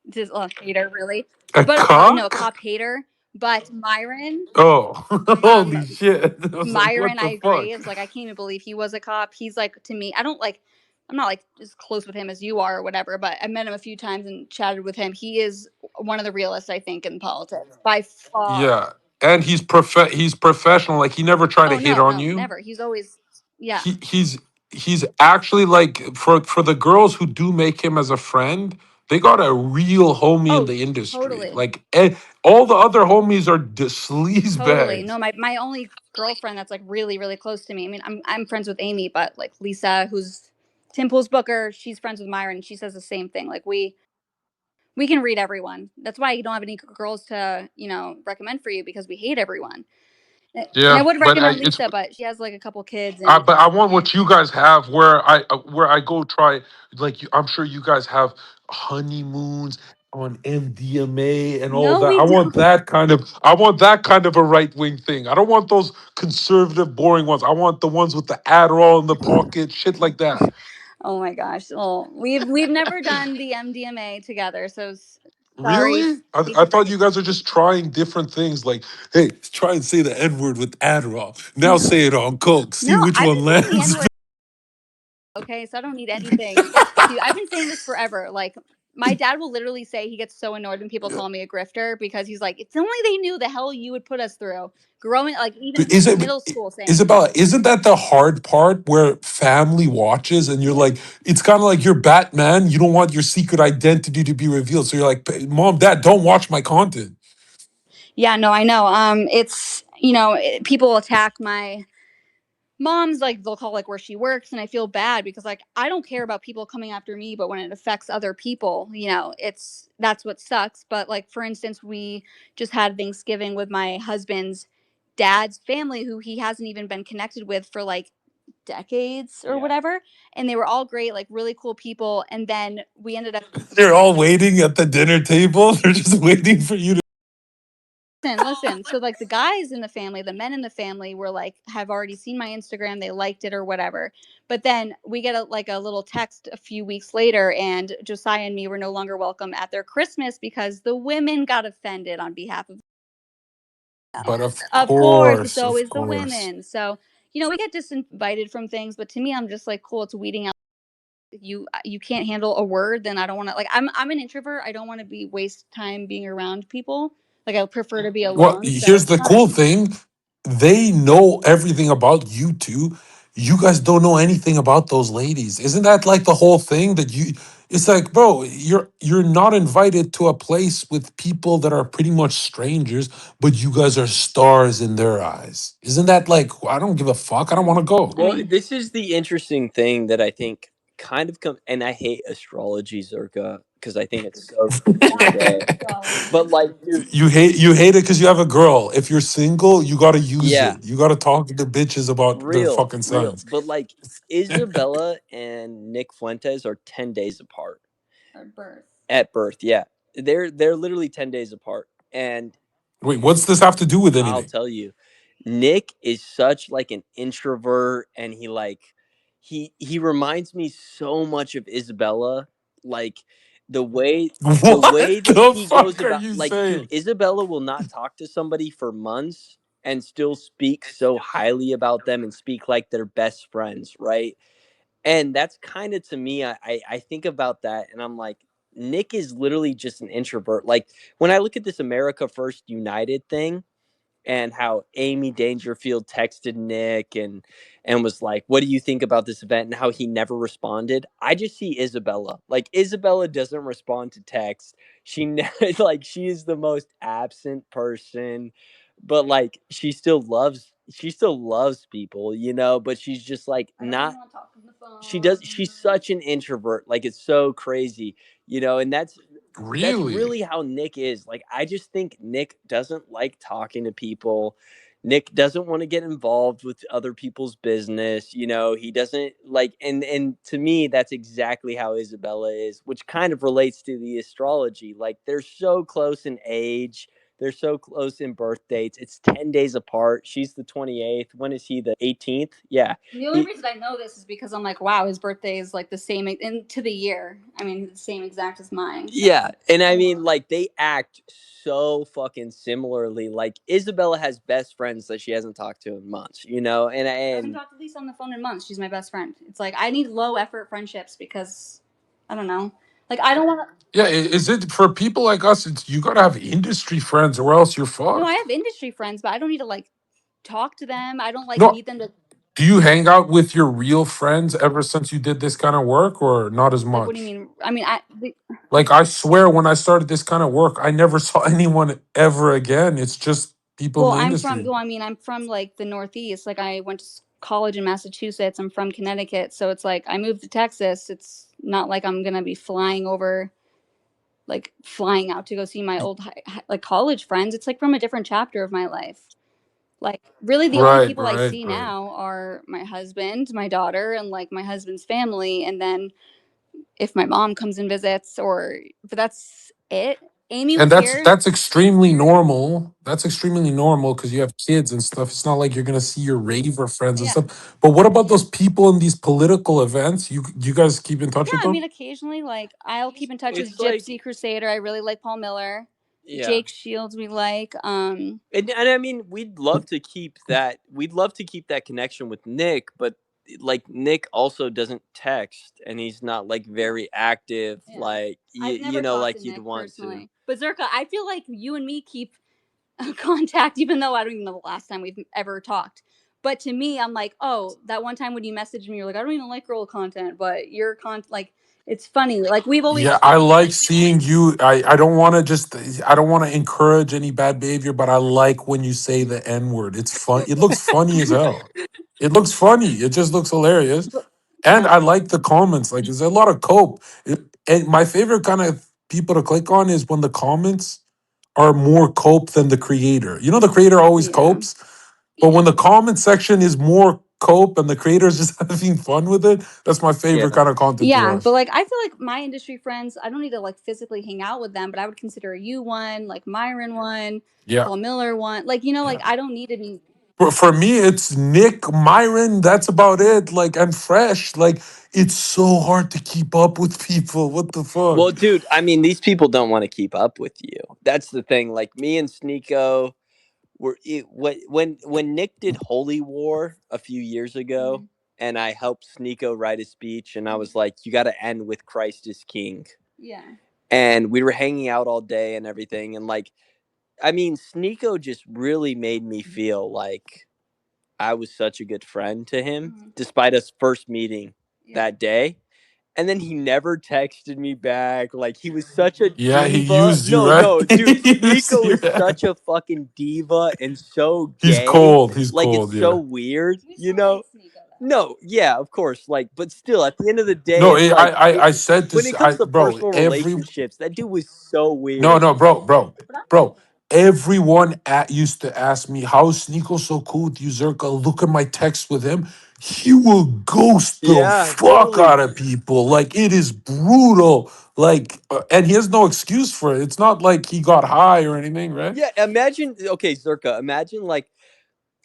just a hater, really, a but no, a cock. cop hater. But Myron, Oh, holy shit! I was like, Myron, what I the agree. fuck? It's like I can't even believe he was a cop. He's like, to me, I don't like. I'm not like as close with him as you are or whatever, but I met him a few times and chatted with him. He is one of the realists, I think, in politics by far. Yeah, and he's professional. Like he never tried to Oh hit no, on no, you. never. He's always, yeah. He's actually like for the girls who do make him as a friend, they got a real homie in Oh, the industry. totally. Like all the other homies are sleaze Totally. No, bags. my only girlfriend that's like really really close to me. I mean, I'm friends with Amy, but like Lisa, who's Tim Pool's booker, she's friends with Myron. She says the same thing. Like we can read everyone. That's why you don't have any girls to recommend for you because we hate everyone. And I Yeah, would but recommend it's Lisa, but she has like a couple kids and but I want what you guys have, where I go try. Like I'm sure you guys have honeymoons on MDMA and all no, that. we don't. I want that kind of a right wing thing. I don't want those conservative, boring ones. I want the ones with the Adderall in the pocket, shit like that. Oh my gosh. Well, we've never done the MDMA together, so sorry. Really? I thought you guys are just trying different things. Like, hey, try and say the N word with Adderall. Now say it on Coke. See No, which I've one been saying the N lands. word. Okay, so I don't need anything. Dude, I've been saying this forever. Like my dad will literally say he gets so annoyed when people Yeah. call me a grifter because he's like, it's only they knew the hell you would put us through. Growing like even But middle school saying Isabella, isn't that the hard part where family watches and you're like, it's kind of like you're Batman. You don't want your secret identity to be revealed. So you're like, Mom, Dad, don't watch my content. yeah, no, I know. It's people attack my mom's like they'll call like where she works and I feel bad because like I don't care about people coming after me, but when it affects other people, that's what sucks. But like for instance, we just had Thanksgiving with my husband's dad's family who he hasn't even been connected with for like decades or whatever, and they were all great, like really cool people, and then we ended up. They're all waiting at the dinner table. They're just waiting for you to. Listen. So like the guys in the family, the men in the family were like have already seen my Instagram, they liked it or whatever. But then we get a little text a few weeks later, and Josiah and me were no longer welcome at their Christmas because the women got offended on behalf of. But Of course, it's of always the course. women. So we get disinvited from things, but to me, I'm just like, cool. It's weeding out. You can't handle a word, then I don't want to. Like I'm an introvert. I don't want to be waste time being around people. Like I prefer to be Well, alone. So here's it's the cool fine. thing. They know everything about you two. You guys don't know anything about those ladies. Isn't that like the whole thing that you it's like, bro, you're not invited to a place with people that are pretty much strangers, but you guys are stars in their eyes. Isn't that like, I don't give a fuck. I don't want to go. I Well, mean, this is the interesting thing that I think kind of and I hate astrology, Zerka, because I think it's so cliche. But like, dude, You hate it because you have a girl. If you're single, you gotta use yeah, it. You gotta talk to the bitches about their real, fucking real. signs. But like, Isabella and Nick Fuentes are 10 days apart at birth. at birth. Yeah, they're literally 10 days apart, and Wait, what's this have to do with I'll anything? tell you, Nick is such like an introvert, and he like he reminds me so much of Isabella, like the way the What way that the he goes fuck are about, you like, dude, saying? Isabella will not talk to somebody for months and still speak so highly about them and speak like they're best friends, right? And that's kind of, to me, I think about that and I'm like, Nick is literally just an introvert. Like, when I look at this America First United thing, and how Amy Dangerfield texted Nick and was like, "What do you think about this event?" and how he never responded. I just see Isabella. Like, Isabella doesn't respond to text. Like, she is the most absent person, but like she still loves people, but she's just like I don't not. even want to talk on the She does. phone. She's such an introvert. Like, it's so crazy, and that's Really? really how Nick is. Like, I just think Nick doesn't like talking to people. Nick doesn't want to get involved with other people's business. He doesn't like, and to me, that's exactly how Isabella is, which kind of relates to the astrology. Like, they're so close in age. They're so close in birth dates. It's 10 days apart. She's the 28th. When is he, the 18th? Yeah. The only He reason I know this is because I'm like, wow, his birthday is like the same into the year. I mean, the same exact as mine. So Yeah, and I mean, like, they act so fucking similarly. Like, Isabella has best friends that she hasn't talked to in months, and I haven't and talked to Lisa on the phone in months. She's my best friend. It's like I need low effort friendships because I don't know. Like I don't want to. Yeah, is it for people like us? It's you gotta have industry friends, or else you're No, I fucked. have industry friends, but I don't need to like talk to them. I don't like No, need them to do you hang out with your real friends ever since you did this kind of work, or not as like. What do you much? mean? I mean, Like, I swear, when I started this kind of work, I never saw anyone ever again. It's just people in well, the I'm from. industry. Well, I mean, I'm from like the Northeast. Like I went to college in Massachusetts. I'm from Connecticut, so it's like I moved to Texas. It's not like I'm gonna be flying over, like flying out to go see my old like college friends. It's like from a different chapter of my life. Like really the only Right, people I right, see right. now are my husband, my daughter, and like my husband's family, and then if my mom comes and visits, or but that's it. Amy And was here. that's extremely normal. That's extremely normal because you have kids and stuff. It's not like you're gonna see your raver friends and Yeah. stuff. But what about those people in these political events? You guys keep in touch Yeah, with I mean them? occasionally like I'll keep in touch with it's like, Gypsy Crusader. I really like Paul Miller. yeah. Jake Shields we like. And I mean, we'd love to keep that connection with Nick, but like, Nick also doesn't text and he's not like Yeah. very active, Yeah. like, I've never talked to like you'd Nick want to. personally. But Zerka, I feel like you and me keep contact, even though I don't even know the last time we've ever talked. But to me, I'm like, oh, that one time when you messaged me, you're like, I don't even like girl content, but your like, it's funny. Like we've always, Yeah, I like seeing you. I don't want to just I don't want to encourage any bad behavior, but I like when you say the N word. It's fun. It looks funny as hell. It looks funny. It just looks hilarious. And yeah, I like the comments. Like, there's a lot of cope. And my favorite kind of people to click on is when the comments are more cope than the creator. The creator always yeah, copes, but when the comment section is more cope and the creator is just having fun with it, that's my favorite Yeah. kind of content to yeah. But watch. like, I feel like my industry friends, I don't need to like physically hang out with them, but I would consider you one, like Myron one, Yeah. Paul Miller one. Like, like Yeah. I don't need any. For me, it's Nick, Myron. That's about it. Like, and Fresh. Like, it's so hard to keep up with people. What the Well, fuck? dude, I mean, these people don't want to keep up with you. That's the thing. Like, me and Sneeko when Nick did Holy War a few years ago, Mhm. and I helped Sneeko write a speech, and I Mhm. was like, "You got to end with Christ is King." Yeah. And we were hanging out all day and everything, and like, I mean, Sneeko just really made me feel like I was such a good friend to him, Mhm. despite us first meeting Yeah. that day. And then he never texted me back. Like, he was such a Yeah, he diva. used you, No, right? no, dude, He used Sneeko you. is such a fucking diva and so He's gay. cold. He's Like, it's cold. so Yeah. weird, We you still like know? Sneeko though. No, yeah, of course. Like, but still, at the end of the day, No, it's like, I said when this. it comes to Bro, personal every relationships, that dude was so no, weird. no, bro. Everyone used to ask me, "How is Sneeko so cool with you, Zerka? Look at my text with him. He will ghost the Yeah, fuck totally. out of people. Like, it is brutal. Like, and he has no excuse for it. It's not like he got high or anything, right? Yeah, imagine, okay, Zerka, imagine like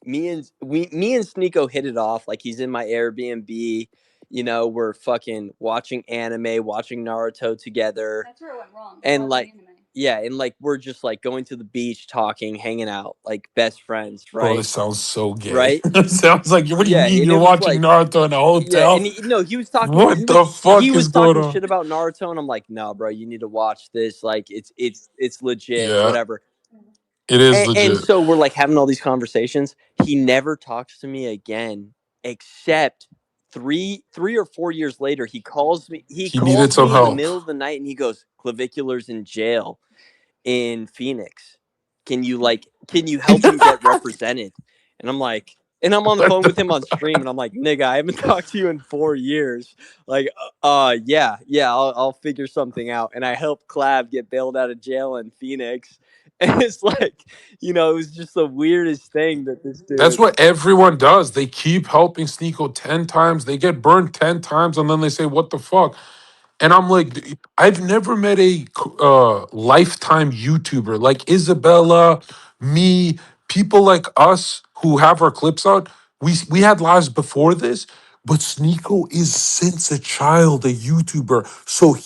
me and Sneeko hit it off. Like, he's in my Airbnb. We're fucking watching anime, watching Naruto together. That's where it went wrong. And Watching like, anime. yeah, and like we're just like going to the beach, talking, hanging out, like best friends, Bro, right? this sounds so gay. Right? It sounds like, what do you Yeah, mean and you're it was watching like, Naruto in a yeah, and hotel? no, he was talking. What the He fuck is was going talking on? shit about Naruto, and I'm like, no, bro, you need to watch this. Like, it's legit, Yeah, whatever. it is And legit. so we're like having all these conversations. He never talks to me again, except 3 or 4 years later. He calls me. He He needed calls some me in the help. middle of the night, and he goes, "Clavicular's in jail in Phoenix. Can you help him get represented?" And I'm like, and I'm on the What phone with him the- on stream, and I'm like, nigga, I haven't talked to you in 4 years. Like, yeah, I'll figure something out. And I helped Clav get bailed out of jail in Phoenix. And it's like, it was just the weirdest thing that this That's dude. what everyone does. They keep helping Sneeko 10 times. They get burned 10 times and then they say, what the fuck? And I'm like, I've never met a lifetime YouTuber like Isabella, me, people like us who have our clips out. We had lives before this, but Sneeko is since a child a YouTuber. So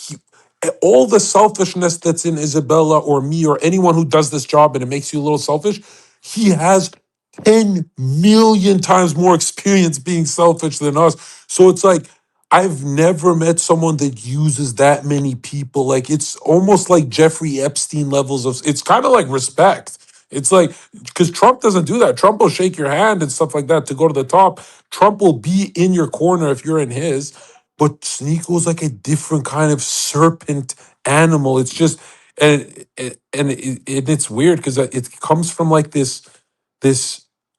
all the selfishness that's in Isabella or me or anyone who does this job and it makes you a little selfish, he has 10 million times more experience being selfish than us. So it's like, I've never met someone that uses that many people. Like, it's almost like Jeffrey Epstein levels of, it's kind of like respect. It's like, because Trump doesn't do that. Trump will shake your hand and stuff like that to go to the top. Trump will be in your corner if you're in his. But Sneako's like a different kind of serpent animal. It's just, and it's weird because it comes from like this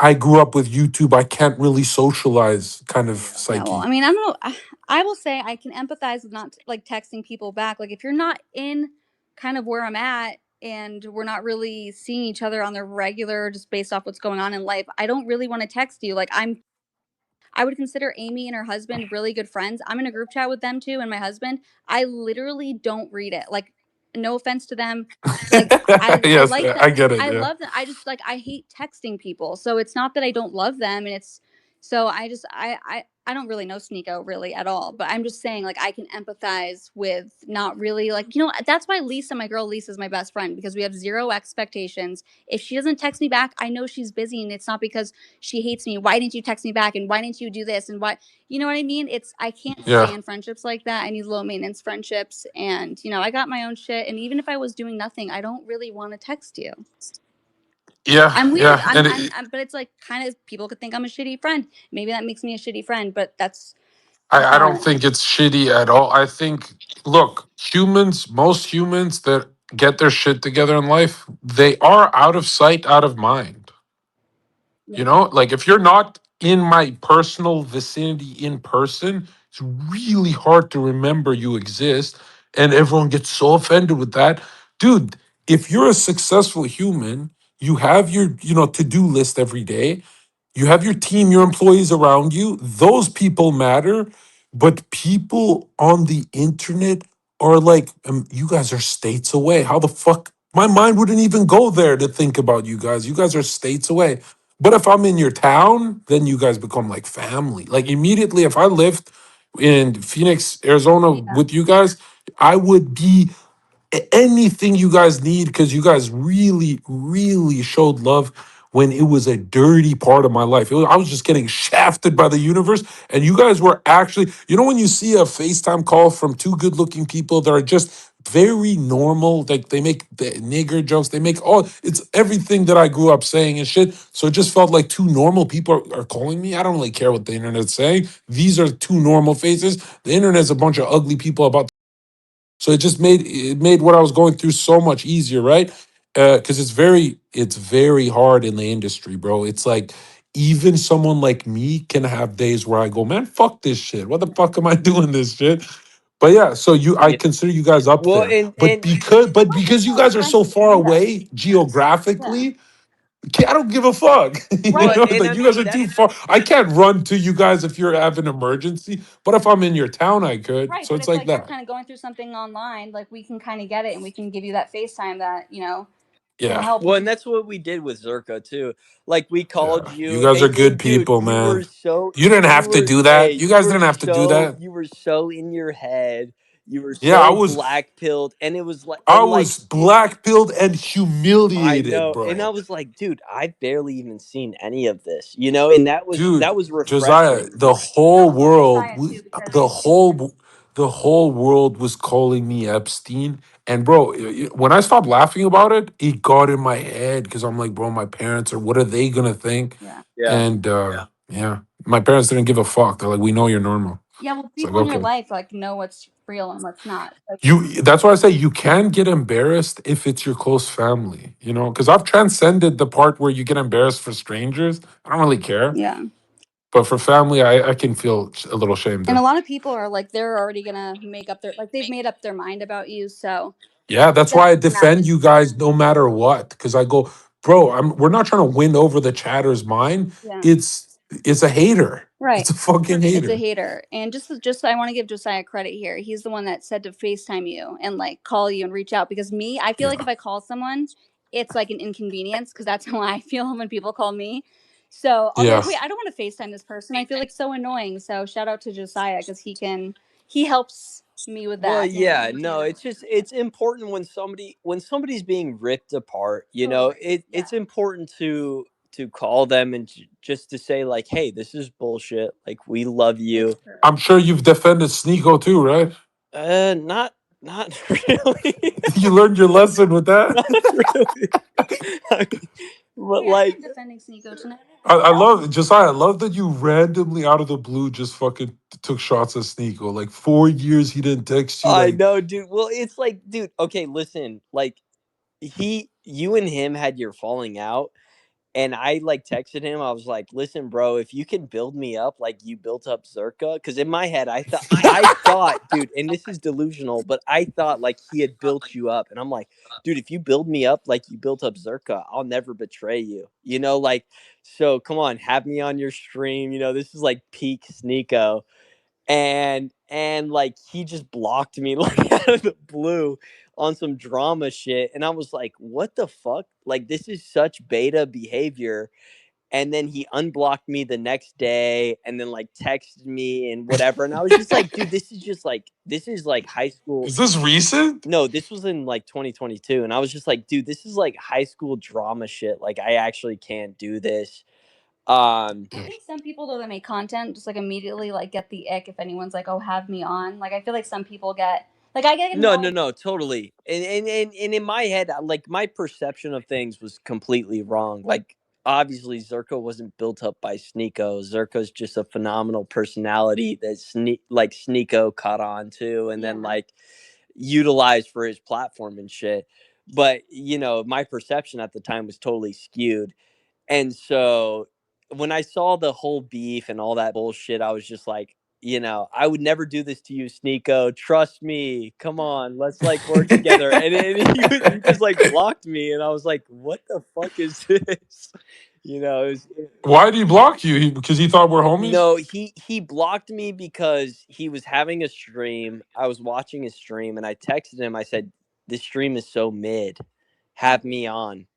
I grew up with YouTube, I can't really socialize kind of Yeah, well, I psyche. mean, I will say I can empathize with not like texting people back. Like, if you're not in kind of where I'm at and we're not really seeing each other on the regular, just based off what's going on in life, I don't really want to text you. Like, I would consider Amy and her husband really good friends. I'm in a group chat with them too, and my husband. I literally don't read it. Like, no offense to them. Like, I Yes, like them. I get it. I Yeah. love them. I just like I hate texting people. So it's not that I don't love them, and it's so I don't really know Sneeko really at all. But I'm just saying, like, I can empathize with not really, like, that's why Lisa, my girl Lisa, is my best friend, because we have zero expectations. If she doesn't text me back, I know she's busy, and it's not because she hates me. Why didn't you text me back? And why didn't you do this? And why, you know what I mean? I can't Yeah. stand friendships like that. I need low maintenance friendships. And, I got my own shit. And even if I was doing nothing, I don't really want to text you. Yeah. I'm weird. Yeah. And But it's like, kind of, people could think I'm a shitty friend. Maybe that makes me a shitty friend, but that's, I uh, don't think it's shitty at all. I think, look, most humans that get their shit together in life, they are out of sight, out of mind. yeah. Like, if you're not in my personal vicinity in person, it's really hard to remember you exist. And everyone gets so offended with that. Dude, if you're a successful human, you have your, to-do list every day. You have your team, your employees around you. Those people matter. But people on the internet are like, you guys are states away. How the fuck? My mind wouldn't even go there to think about you guys. You guys are states away. But if I'm in your town, then you guys become like family. Like, immediately, if I lived in Phoenix, Arizona Yeah. with you guys, I would be anything you guys need, because you guys really, really showed love when it was a dirty part of my life. I was just getting shafted by the universe. And you guys were actually, when you see a FaceTime call from two good looking people that are just very normal, like they make the nigger jokes, they make it's everything that I grew up saying and shit. So it just felt like two normal people are calling me. I don't really care what the internet's saying. These are two normal faces. The internet's a bunch of ugly people about, so it made what I was going through so much easier, right? Because it's very hard in the industry, bro. It's like, even someone like me can have days where I go, man, fuck this shit. What the fuck am I doing this shit? But yeah, so I Yeah. consider you guys up Well, there. and But and because you guys are so Friendships far do that. away Yeah. geographically, I don't give a fuck. well, Right. and Like, I you guys mean are too that's far. I can't run to you guys if you're having an emergency. But if I'm in your town, I could. Right. So But it's if, like like, you're that. kind of going through something online, like, we can kind of get it, and we can give you that FaceTime that, Yeah. help. Well, and that's what we did with Zherka too. Like we called Yeah. You you, guys are and good dude, people, you were man. so You didn't you have to were do hey, that. You guys didn't have to do that. you were so in your head. You were Yeah, I so was black pilled, and it was like I and like was black pilled and I humiliated, know, and I bro. was like, dude, I've barely even seen any of this, you know, and Dude, that was Josiah, refreshing. the whole world, Josiah too, because the whole world was calling me Epstein. And bro, when I stopped laughing about it, it got in my head because I'm like, bro, my parents are, what are they gonna think? yeah. Yeah. And yeah, my parents didn't give a fuck. They're like, we know you're normal. Yeah, well, It's like, people in your okay. life like know what's real and what's not. Like, That's why I say you can get embarrassed if it's your close family, you know, because I've transcended the part where you get embarrassed for strangers. I don't really care. yeah. But for family, I can feel a little shamed And a there. lot of people are like they're already gonna make up their like they've made up their mind about you. So Yeah, it that's why I doesn't matter. defend you guys no matter what. Because I go, bro, we're not trying to win over the chatter's mind. Yeah. It's a hater. Right. It's a fucking It's a hater. hater. And just I want to give Josiah credit here. He's the one that said to FaceTime you and like call you and reach out because me, I feel like Yeah. if I call someone, it's like an inconvenience because that's how I feel when people call me. So I'll be Yeah. like, wait, I don't want to FaceTime this person. I feel like so annoying. So shout out to Josiah because he helps me with Well, that. yeah, no, it's just it's important when somebody's being ripped apart, you know, it's important to call them and just to say like, hey, this is bullshit. Like we love you. I'm sure you've defended Sneeko too, right? Not really. You learned your lesson with that. Not really. I mean, but like defending Sneeko tonight. I love Josiah. I love that you randomly out of the blue just fucking took shots at Sneeko. Like 4 years he didn't text you. I Like, know, dude. Well, it's like, dude, okay, listen, like you and him had your falling out, and I like texted him. I was like, "Listen, bro, if you can build me up like you built up Zerka," because in my head, I thought, dude, and this is delusional, but I thought like he had built you up, and I'm like, dude, if you build me up like you built up Zerka, I'll never betray you. You know, like, so come on, have me on your stream. You know, this is like peak Sneeko, and like he just blocked me like out of the blue on some drama shit, and I was like, what the fuck, like this is such beta behavior. And then he unblocked me the next day and then like texted me and whatever, and I was just like, dude, this is like high school. is this recent? No, this was in like 2022, and I was just like, dude, this is like high school drama shit. Like I actually can't do this. I think some people though that make content just like immediately like get the ick if anyone's like, "Oh, have me on." Like I feel like some people get like I get No, annoyed. totally. And in my head, like my perception of things was completely wrong. Like obviously Zerko wasn't built up by Sneeko. Zerko's just a phenomenal personality that Sneeko caught on to and then like utilized for his platform and shit. But you know, my perception at the time was totally skewed. And so when I saw the whole beef and all that bullshit, I was just like, you know, I would never do this to you, Sneeko. Trust me. Come on, let's like work together. And he just like blocked me, and I was like, what the fuck is this? You know, Why did he block you? Because he thought we're homies? no, he blocked me because he was having a stream. I was watching his stream, and I texted him. I said, "This stream is so mid. Have me on."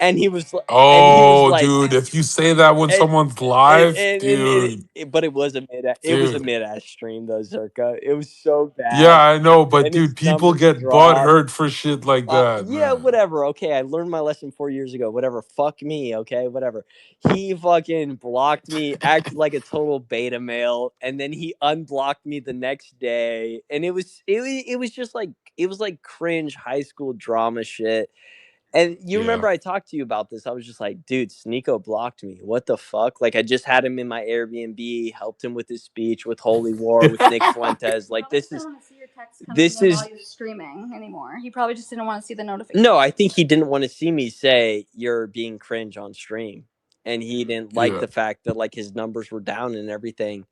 And he was Oh, like, dude, if you say that when and someone's live, dude, but it was a dude. mid ass stream though, Zerka. It was so Yeah, bad, I know, but and his dude, people numbers get butt dropped. hurt for shit like that, Yeah, man. whatever. Okay, I learned my lesson 4 years ago. Whatever. Fuck me. Okay, whatever. He fucking blocked me, acted like a total beta male, and then he unblocked me the next day. And it was just like it was like cringe high school drama shit. And you Yeah. remember I talked to you about this. I was just like, dude, Sneeko blocked me. What the fuck? Like I just had him in my Airbnb, helped him with his speech with Holy War with Nick Fuentes. Like this is streaming anymore. He probably just didn't want to see the notification. no, I think he didn't want to see me say you're being cringe on stream. And he didn't like Yeah. the fact that like his numbers were down and everything.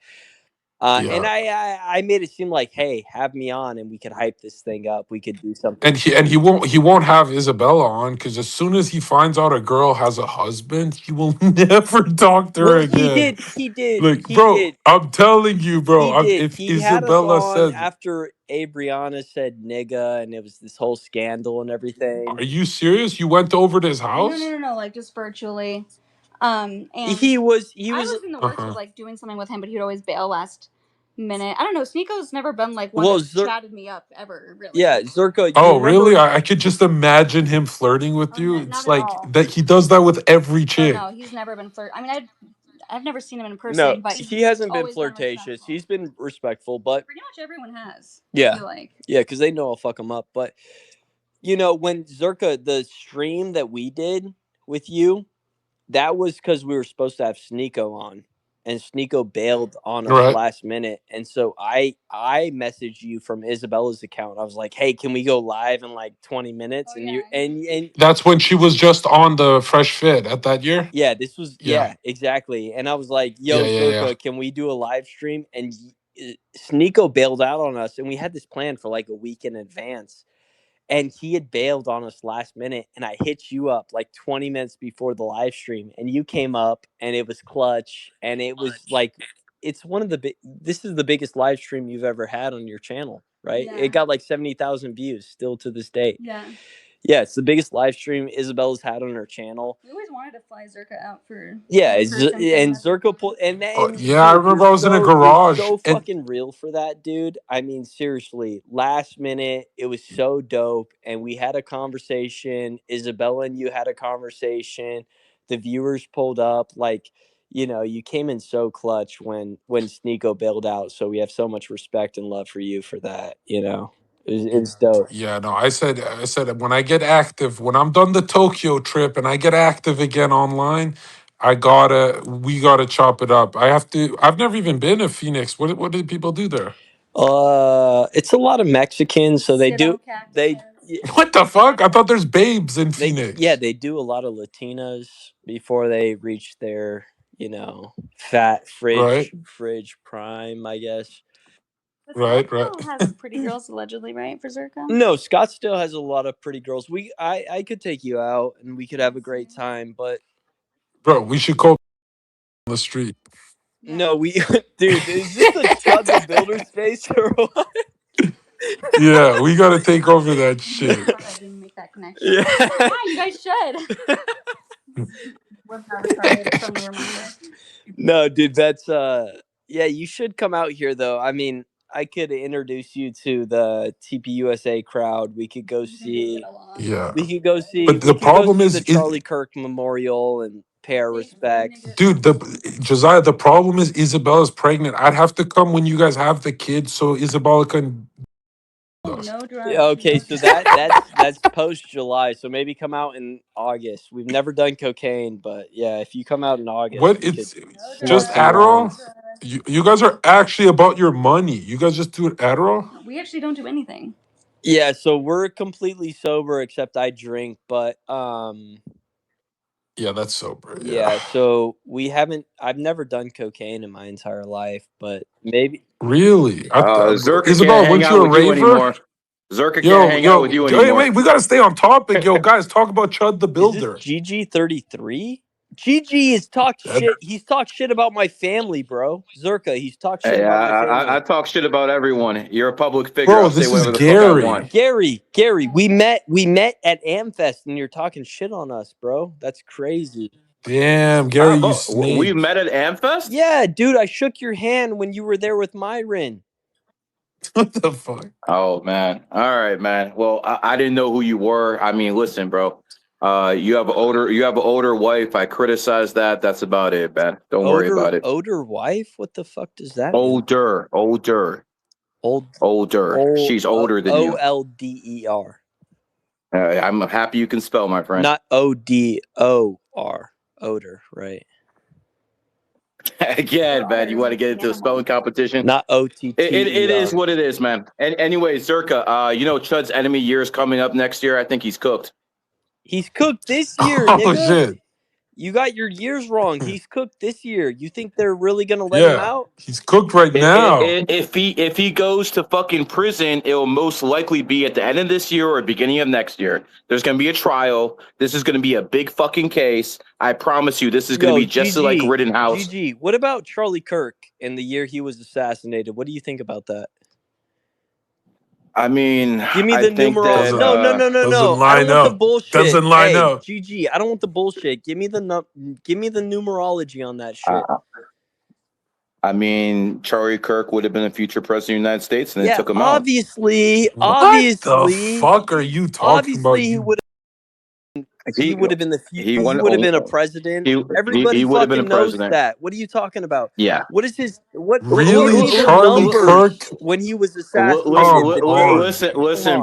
And I made it seem like, hey, have me on, and we could hype this thing up. We could do something. And he won't have Isabella on because as soon as he finds out a girl has a husband, he will never talk to her Well, again. he did. Like, He bro, did. I'm telling you, bro. He did. If He had us Isabella on said, after Abriana said nigga, and it was this whole scandal and everything. "Are you serious? You went over to his house?" No, like just virtually. And He was I was in the works of like doing something with him, but he'd always bail last minute. I don't know. Sneako's never been like one that chatted me up ever, really. Yeah, Zherka. Oh, really? I could just imagine him flirting with you. It's like that he does that with every chick. Oh, no, he's never been flirt. I mean, I've never seen him in person. No, but he hasn't been flirtatious. He's been respectful, but pretty much everyone has. Yeah, I feel like. Yeah, because they know I'll fuck him up. But you know, when Zherka, the stream that we did with you, that was because we were supposed to have Sneeko on, and Sneeko bailed on us Right. last minute. And so I messaged you from Isabella's account. I was like, "Hey, can we go live in like 20 minutes?" And you and That's when she was just on the Fresh Fit at that year. yeah, this was exactly. And I was like, "Yo, Zherka, can we do a live stream?" And Sneeko bailed out on us, and we had this plan for like a week in advance. And he had bailed on us last minute, and I hit you up like 20 minutes before the live stream, and you came up, and it was clutch, and it was like, it's one of the this is the biggest live stream you've ever had on your channel, right? Yeah. It got like 70,000 views still to this day. Yeah, it's the biggest live stream Isabella's had on her channel. We always wanted to fly Zherka out for. Yeah, and Zherka pulled, and yeah, I remember I was in a garage. so fucking real for that, dude. I mean, seriously, last minute, it was so dope, and we had a conversation. Isabella and you had a conversation. The viewers pulled up, like, you know, you came in so clutch when Sneeko bailed out. So we have so much respect and love for you for that. You know, it's dope. Yeah, no, I said when I get active, when I'm done the Tokyo trip and I get active again online, we gotta chop it up. I've never even been to Phoenix. What do people do there? It's a lot of Mexicans, so they do What the fuck? I thought there's babes in Phoenix. they do a lot of Latinas before they reach their, you know, fat fridge prime, I guess. Right. Has pretty girls allegedly, right, for Zherka? No, Scottsdale has a lot of pretty girls. I could take you out and we could have a great time, but bro, we should go on the street. No, dude, is this a ChudTheBuilder space or what? Yeah, we gotta take over that shit. I didn't make that connection. Yeah, you guys should. No, dude, that's yeah, you should come out here though. I mean, I could introduce you to the TPUSA crowd. We could go see. Yeah, we could go see. But the problem is the Charlie Kirk Memorial and pay our respects. Dude, Josiah, the problem is Isabella's pregnant. I'd have to come when you guys have the kids, so Isabella can. No drugs. Okay, so that's post July. So maybe come out in August. We've never done cocaine, but yeah, if you come out in August, what it's just Adderall. You guys are actually about your money. You guys just do Adderall. We actually don't do anything. Yeah, so we're completely sober except I drink, but yeah, that's sober. Yeah, so I've never done cocaine in my entire life, but maybe. Really? Zherka Isabella, can't hang out with you anymore. Zherka can't hang out with you anymore. Wait, we gotta stay on topic, yo, guys. Talk about ChudTheBuilder. GG33? GG is talk shit. He's talked shit about my family, bro. Zherka, he's talked shit about my family. I talk shit about everyone. You're a public figure. Bro, I'll say whatever the Gary. fuck I want. Gary, we met at Amfest and you're talking shit on us, bro. That's crazy. Damn, Gary, you snake. We met at Amfest? Yeah, dude, I shook your hand when you were there with Myron. What the fuck? Oh, man. All right, man. Well, I didn't know who you were. I mean, listen, bro. You have an older wife. I criticize that. That's about it, man. Don't worry about it. Older wife? What the fuck does that mean? Older. She's older than you. OLDER. I'm happy you can spell, my friend. Not ODOR. Odor, right? Again, man, you want to get into a spelling competition? Not OTT. It is what it is, man. And anyway, Zherka, you know Chud's enemy year is coming up next year. I think he's cooked. He's cooked this year, oh, nigga. Shit. You got your years wrong. He's cooked this year. You think they're really gonna let him out? He's cooked right now. If he goes to fucking prison, it will most likely be at the end of this year or beginning of next year. There's gonna be a trial. This is gonna be a big fucking case. I promise you, this is gonna be just like Rittenhouse. GG. What about Charlie Kirk in the year he was assassinated? What do you think about that? I mean, give me the numerology. No. I don't want the bullshit. Doesn't line up. GG. I don't want the bullshit. Give me the numerology on that shit. I mean, Charlie Kirk would have been a future president of the United States, and they took him out. What the fuck are you talking about? He would have been the future. He would have been a president. Everybody fucking knows that. What are you talking about? Yeah. What is his? What really? Charlie Kirk when he was assassinated? Listen,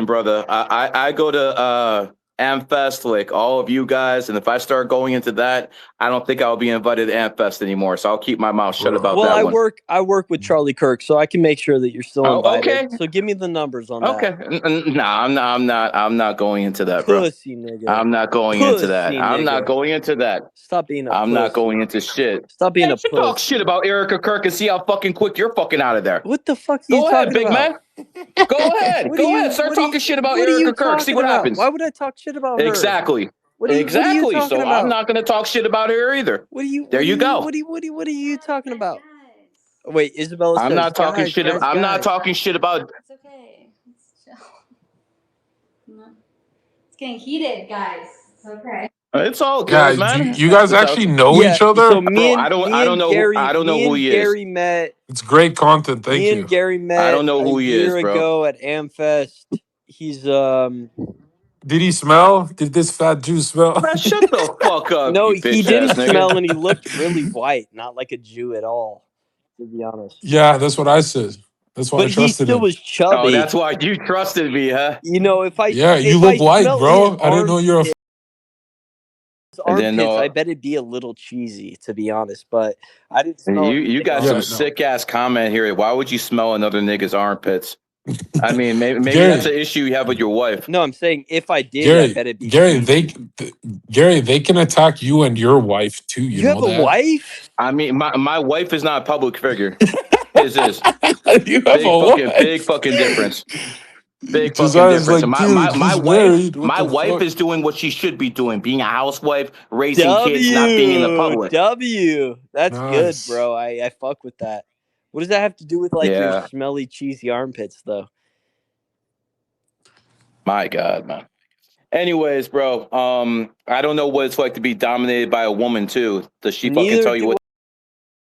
brother. I go to Amfest like all of you guys, and if I start going into that, I don't think I'll be invited to Amfest anymore. So I'll keep my mouth shut about that. Well, I work with Charlie Kirk, so I can make sure that you're still invited. Okay. So give me the numbers on that. Okay. No, I'm not going into that, bro. Pussy nigga. I'm not going into that. I'm not going into that. Stop being a I'm not going into shit. Stop being a pussy. Talk shit about Erica Kirk and see how fucking quick you're fucking out of there. What the fuck are you talking big about? Man. Go ahead. Go ahead. Start talking shit about Erica Kirk. See what happens. Why would I talk shit about her? Exactly. What are you so about? I'm not going to talk shit about her either. There you go. What are you talking about? Wait, Isabella. I'm not talking shit. I'm not talking shit about. It's okay. It's chill. It's getting heated, guys. It's okay. It's all good, man. You guys actually know each other? So me and, I don't know who he is. Gary met. It's great content. Thank you. Me and Gary met. I don't know who he is, bro. A year ago at Amfest. He's Did he smell? Did this fat Jew smell? Man, shut the fuck up. No, he didn't smell, and he looked really white, not like a Jew at all. To be honest. Yeah, that's what I said. That's why I trusted him. But he still was chubby. Oh, that's why you trusted me, huh? You know, if I you look white, bro. I didn't know you're a. Armpits, I bet it'd be a little cheesy, to be honest. But I didn't smell. You got some sick ass comment here. Why would you smell another nigga's armpits? I mean, maybe Gary, that's an issue you have with your wife. No, I'm saying if I did, Gary, I bet it'd be Gary, they can attack you and your wife too. You know have a wife? I mean, my wife is not a public figure. His is. You have big fucking difference. Big fucking difference. Like, my wife is doing what she should be doing, being a housewife, raising kids, not being in the public. That's good, bro. I fuck with that. What does that have to do with your smelly, cheesy armpits, though? My God, man. Anyways, bro, I don't know what it's like to be dominated by a woman too. Does she fucking tell you what?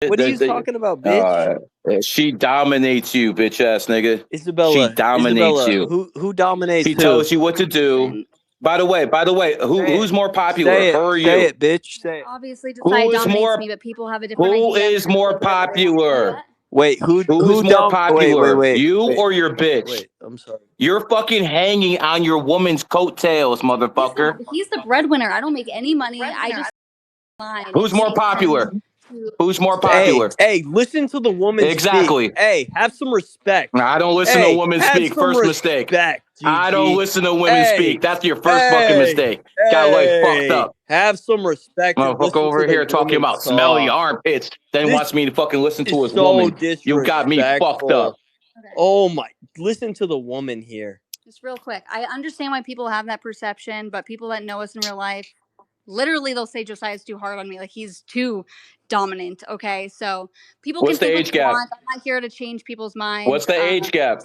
What are you talking about, bitch? She dominates you, bitch ass nigga. Isabella. She dominates you. Who dominates? She tells you what to do. By the way, who's more popular? Her or you? Say it, bitch. Say it. Obviously, Josiah dominates me, but people have a different idea. Who is more popular? Wait, who's more popular? Wait, you or your bitch? Wait, I'm sorry. You're fucking hanging on your woman's coattails, motherfucker. He's the breadwinner. I don't make any money. I just Who's more popular? Who's more popular? Hey, listen to the woman speak. Hey, have some respect. I don't listen to women speak. First mistake. I don't listen to women speak. That's your first fucking mistake. Got like fucked up. Have some respect. Motherfucker over here talking about smelly armpits, then wants me to fucking listen to his woman. You got me fucked up. Okay. Oh my! Listen to the woman here. Just real quick, I understand why people have that perception, but people that know us in real life, literally, they'll say Josiah's too hard on me. Like he's too dominant. Okay, so people What's can the think age gap? I'm not here to change people's minds. What's the age gap?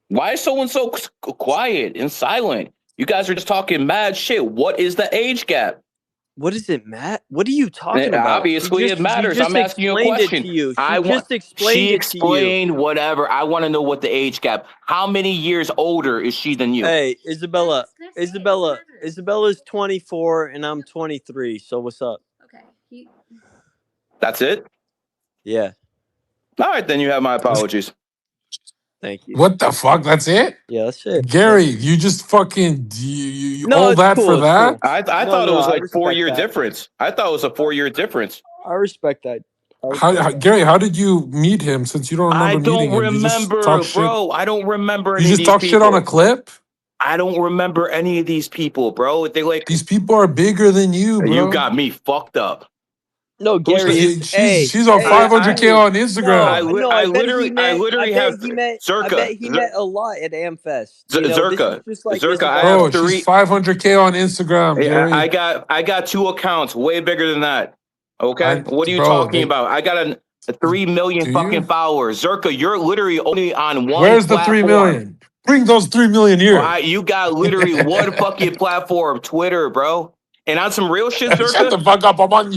Why is someone so quiet and silent? You guys are just talking mad shit. What is the age gap? What does it matter? What are you talking about? Obviously, it matters. I'm asking you a question. She explained whatever. I want to know what the age gap. How many years older is she than you? Hey, Isabella's 24 and I'm 23. So what's up? Okay. That's it? Yeah. All right, then you have my apologies. Thank you. What the fuck? That's it? Yeah, that's it. Gary, you just fucking you all that cool, for that? Cool. I thought it was like 4-year difference. I thought it was a 4-year difference. I respect that. Gary, how did you meet him? Since you don't remember meeting him, bro. I don't remember. You just talk shit on a clip. I don't remember any of these people, bro. They like These people are bigger than you, bro. you got me fucked up. No, Gary. She's on 500K on Instagram. I bet he have met Zherka. a lot at Amfest. You know, Zherka. this is just like Zherka, I Bro, have three. she's 500K on Instagram, Gary. I got 2 accounts way bigger than that. Okay, what are you talking about? I got a 3 million fucking followers. Zherka, you're literally only on one. Where's the 3 million? Bring those 3 million here. You got literally one fucking platform, Twitter, bro. And on some real shit, Zherka. Shut the fuck up. I'm on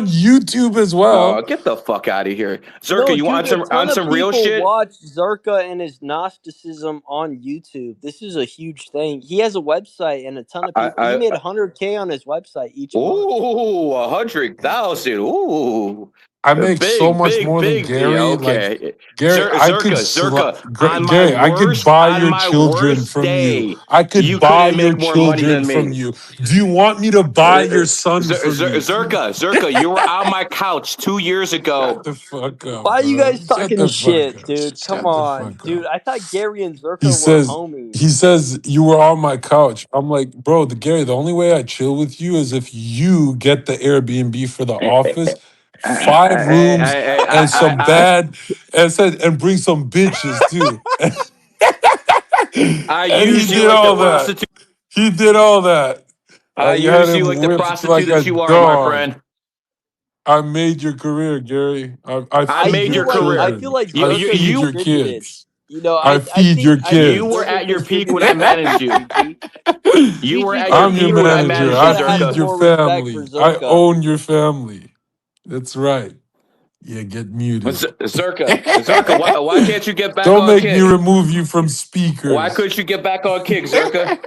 YouTube as well. Oh, get the fuck out of here. Zherka, you want some real shit? Watch Zherka and his Gnosticism on YouTube. This is a huge thing. He has a website and a ton of people. He made 100K on his website each month. Ooh, 100,000. Ooh. I make so much more than Gary. Okay. Like, Gary, Zherka, I could buy your children from you. I could buy your children from you. Do you want me to buy your son from you? Zherka, you were on my couch 2 years ago. Shut the fuck up. Why are you guys Shut talking shit, dude? Come on, dude. I thought Gary and Zherka were homies. He says you were on my couch. I'm like, bro, Gary, the only way I chill with you is if you get the Airbnb for the office. 5 rooms and some bad and bring some bitches too. He did all that. He did all that. I use you like the prostitute that you are, my friend. I made your career, Gary. I made your career. I feel like I feed your kids. You know, I feed your kids. You were at your peak when I managed you. You were at your I'm peak your when I manager. managed you. I feed your family. I own your family. That's right. Yeah, get muted. Zherka, why can't you get back Don't on make Kick? me remove you from speakers. Why couldn't you get back on Kick, Zherka?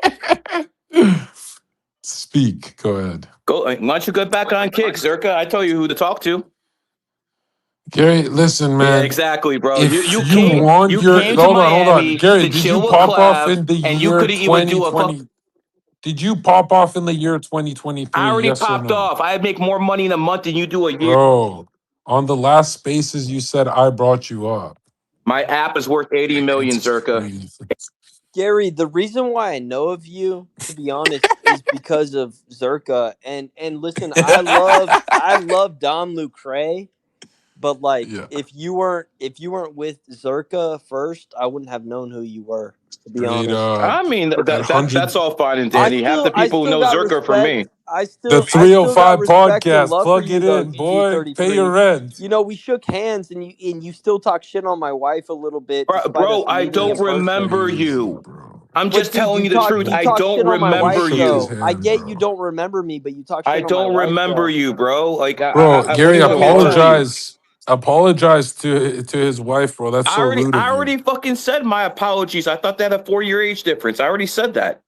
Speak. Go ahead. Why don't you get back on Kick, Zherka? I tell you who to talk to. Gary, listen, man. Yeah, exactly, bro. If you came hold on. Gary, did you pop off in the year 2020? Did you pop off in the year 2023? I already popped off. I make more money in a month than you do a year. Bro, on the last spaces you said I brought you up. My app is worth 80 million, Zherka. Gary, the reason why I know of you, to be honest, is because of Zherka. And listen, I love Dom Lucre, but like if you weren't with Zherka first, I wouldn't have known who you were. To be honest, I mean that's all fine and dandy. Half the people who know Zherka from me. The 305 podcast, plug it in, boy. Pay your rent. You know, we shook hands, and you still talk shit on my wife a little bit, bro. I don't remember you. I'm just telling you the truth. I don't remember you. I get you don't remember me, but you talk shit on my wife. I don't remember you, bro. Like, Gary, apologize to his wife, bro. That's so rude of you. I already fucking said my apologies. I thought they had a 4-year age difference. I already said that.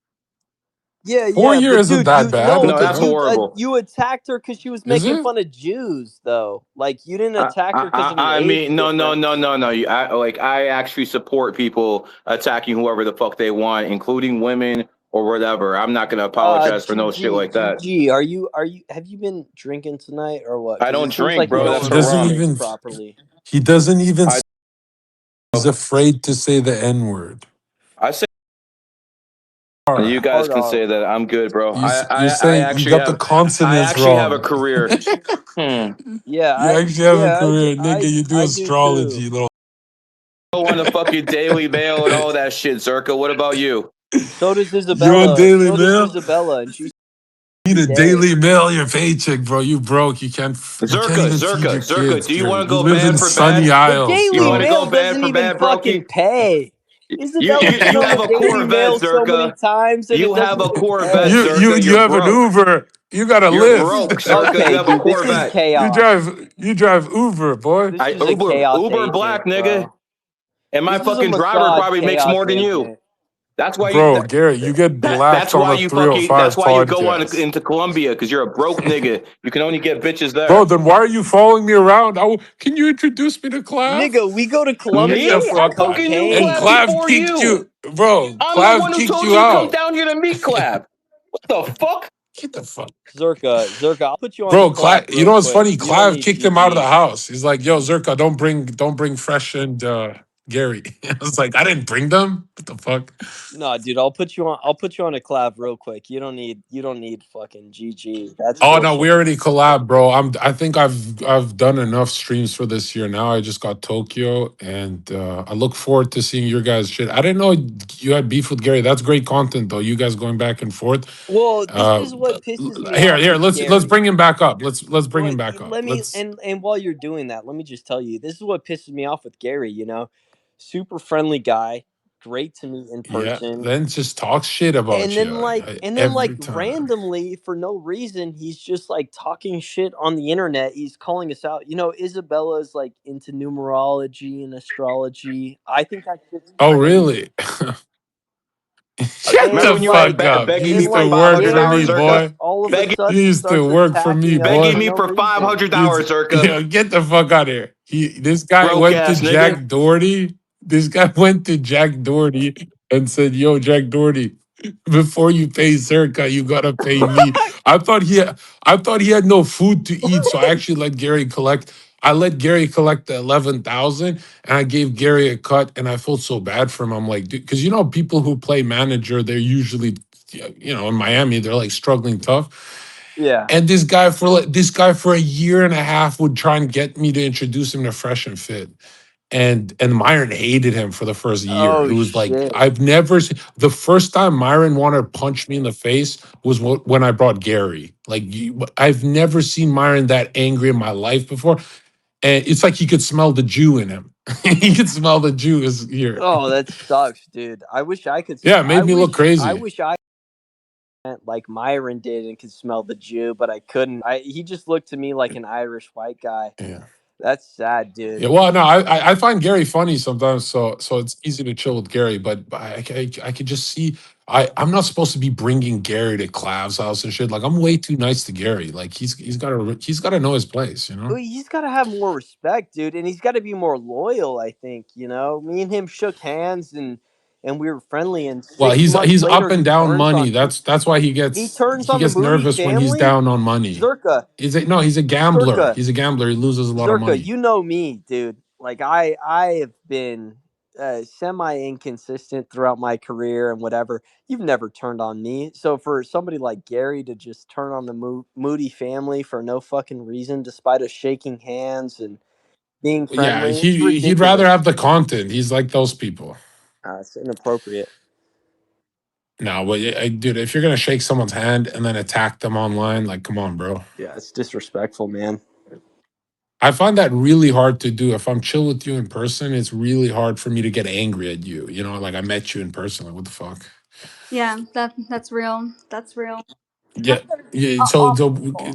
Yeah, 4 years isn't that bad. No, that's horrible. You attacked her because she was making fun of Jews, though. Like, you didn't attack her because of an age difference. No. I actually support people attacking whoever the fuck they want, including women or whatever. I'm not gonna apologize for no shit like that. Have you been drinking tonight or what? I don't drink, bro. That's properly. He doesn't even. He's afraid to say the N-word. I say. You guys can say that. I'm good, bro. You're saying you got the consonants wrong. I actually have a career. Yeah, you actually have a career, nigga. You do astrology, little. On the fucking Daily Mail and all that shit, Zherka. What about you? So does Isabella. You're on Daily Mail? Isabella, and she's. You need a Daily Mail your paycheck, bro. You broke. You can't. Zherka. Do you want to go bad for Sunny Isles? You want to go bad for bad, fucking pay. You have a Corvette, Zherka. You have a Corvette, Zherka. You have an Uber. You got a Lyft. Broke, Zherka. You have a Corvette. You drive Uber, boy. Uber black, nigga. And my fucking driver probably makes more than you. That's why Gary, you get blacked on the 305 That's why you go into Colombia, because you're a broke nigga. You can only get bitches there. Bro, then why are you following me around? Can you introduce me to Clav? Nigga, we go to Colombia. And Clav kicked you. Bro, Clav kicked you out. Come down here to meet Clav. What the fuck? Get the fuck. Zherka, I'll put you on. Bro, you know what's funny? Clav kicked him out of the house. He's like, yo, Zherka, don't bring fresh and Gary. I was like, I didn't bring them. What the fuck? No, dude, I'll put you on. I'll put you on a collab real quick. You don't need. You don't need fucking GG. That's Oh no, we bullshit. already collab, bro. I think I've done enough streams for this year. Now I just got Tokyo, and I look forward to seeing your guys' shit. I didn't know you had beef with Gary. That's great content, though. You guys going back and forth. Well, this Uh, is what pisses me here, off here. with Let's Gary. bring him back up. Let's bring Well, him back up. let me Let's. and while you're doing that, let me just tell you, this is what pisses me off with Gary. You know, super friendly guy, great to meet in Yeah. person, Then just talk shit about and you then like every time. randomly for no reason, he's just like talking shit on the internet. He's calling us out. You know, Isabella's like into numerology and astrology. I think that shit's Oh crazy. really? Shut Remember the when And you were like fuck up. He begging me and used for to like work for $500, me, Gary Zherka? boy. all of a Begging, He sudden used to starts work for me, attacking us boy. begging for me no for reason. $500, Zherka. Get the fuck out of here. This guy Broke went to ass nigga. Jack Doherty. This guy went to Jack Doherty and said, "Yo, Jack Doherty, before you pay Zerka, you gotta pay me." I thought he had no food to eat, so I actually let Gary collect. I let Gary collect the 11,000, and I gave Gary a cut, and I felt so bad for him. I'm like, dude, because people who play manager, they're usually, in Miami, they're like struggling tough. Yeah. And this guy for a year and a half would try and get me to introduce him to Fresh and Fit. And Myron hated him for the first year. It Oh was like shit. I've never seen the first time Myron wanted to punch me in the face was when I brought Gary. Like I've never seen Myron that angry in my life before. And it's like he could smell the Jew in him. He could smell the Jew is here. Oh, that sucks, dude. I wish I could. Yeah, it made me look I crazy. wish I like Myron did and could smell the Jew, but I couldn't. He just looked to me like an Irish white guy. Yeah. That's sad, dude. Yeah, well, no, I find Gary funny sometimes, so it's easy to chill with Gary. But I could just see I'm not supposed to be bringing Gary to Clav's house and shit. Like I'm way too nice to Gary. Like he's got to know his place, you Well, know. he's got to have more respect, dude, and he's got to be more loyal. I think me and him shook hands and we were friendly. And Well, 6 months he's up later, and he down turns money. on That's why he turns he on the gets Moody nervous when he's family. down on money. Zerka, No, he's a gambler. Zerka, He's a gambler. He loses a lot of Zerka, money. you know me, dude. Like I have been semi inconsistent throughout my career and whatever. You've never turned on me. So for somebody like Gary to just turn on the Moody family for no fucking reason, despite us shaking hands and being Yeah, friendly, it's he'd rather ridiculous. have the content. He's like those people. It's inappropriate. No, but dude, if you're gonna shake someone's hand and then attack them online, like, come on, bro. Yeah, it's disrespectful, man. I find that really hard to do. If I'm chill with you in person, it's really hard for me to get angry at you. Like I met you in person. Like, what the fuck? Yeah, that's real. That's real. Yeah. Yeah. Awful people.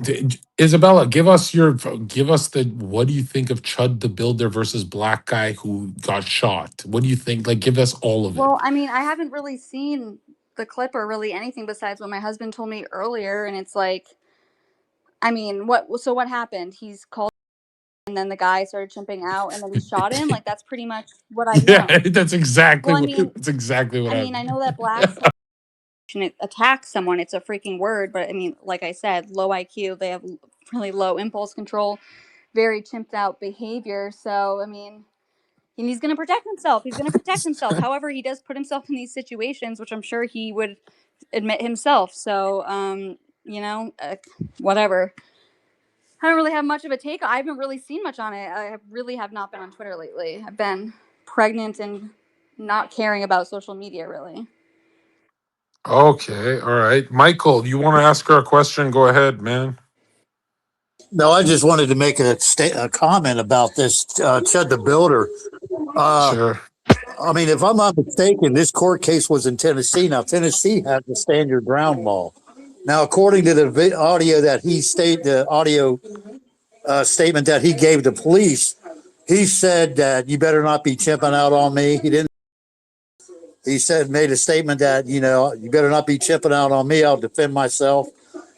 Isabella, give us the what do you think of Chud the Builder versus Black Guy who got shot? What do you think? Like, give us all of it. Well, I mean, I haven't really seen the clip or really anything besides what my husband told me earlier, and it's like, I mean, what? So what happened? He's called, and then the guy started chimping out, and then he shot him. Like that's pretty much what I Yeah, know. Well, that's exactly what I mean, I happened. know that blacks shouldn't attack someone. It's a freaking word, but I mean, like I said, low IQ. They have really low impulse control, very chimped out behavior. So I mean, and he's going to protect himself. He's going to protect himself. However, he does put himself in these situations, which I'm sure he would admit himself. So, whatever. I don't really have much of a take. I haven't really seen much on it. I really have not been on Twitter lately. I've been pregnant and not caring about social media, really. Okay, all right. Michael, you want to ask her a question? Go ahead, man. No, I just wanted to make a comment about this Chud the Builder. Uh, Sure. I mean, if I'm not mistaken, this court case was in Tennessee. Now, Tennessee has the stand your ground law. Now, according to the audio that the audio statement that he gave the police, he said that you better not be chimping out on me. He didn't. He made a statement that you better not be chimping out on me. I'll defend myself.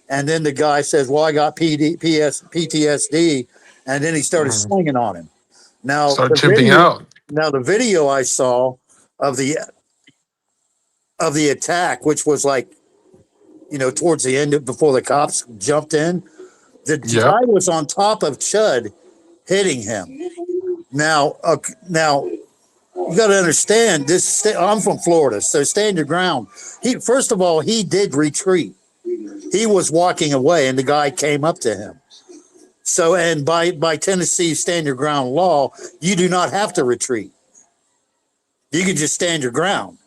And then the guy says, "Well, I got PTSD," and then he started Mhm. swinging on him. Now Start the chimping video, out. the video I saw of the attack, which was like towards the end before the cops jumped in, the Yep. guy was on top of Chud hitting him. Now, You got to understand this. I'm from Florida, so stand your ground. First of all, he did retreat. He was walking away, and the guy came up to him. So, and by Tennessee stand your ground law, you do not have to retreat. You can just stand your ground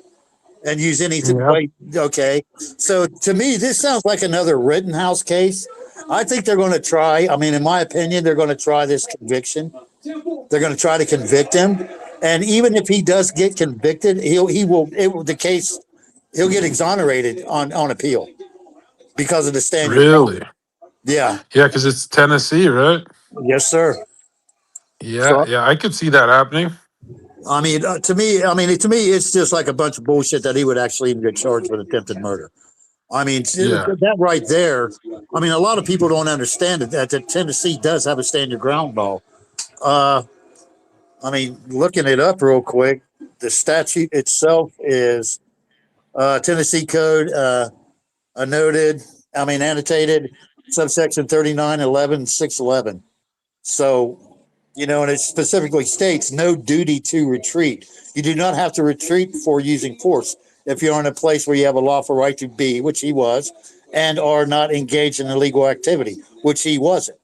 and use anything. Yeah. Wait, okay. So to me, this sounds like another Rittenhouse case. I think they're going to try. I mean, in my opinion, they're going to try this conviction. They're going to try to convict him, and even if he does get convicted, the case he'll get exonerated on appeal because of the stand your ground. Really? Yeah. Yeah, because it's Tennessee, right? Yes, sir. Yeah, So yeah, I could see that happening. I mean, to me, it's just like a bunch of bullshit that he would actually even get charged with attempted murder. I mean, Yeah. that right there. I mean, a lot of people don't understand that Tennessee does have a stand your ground law. Uh, I mean, looking it up real quick, the statute itself is Tennessee Code annotated subsection 3911 611. So, and it specifically states no duty to retreat. You do not have to retreat for using force if you're in a place where you have a lawful right to be, which he was, and are not engaged in illegal activity, which he wasn't.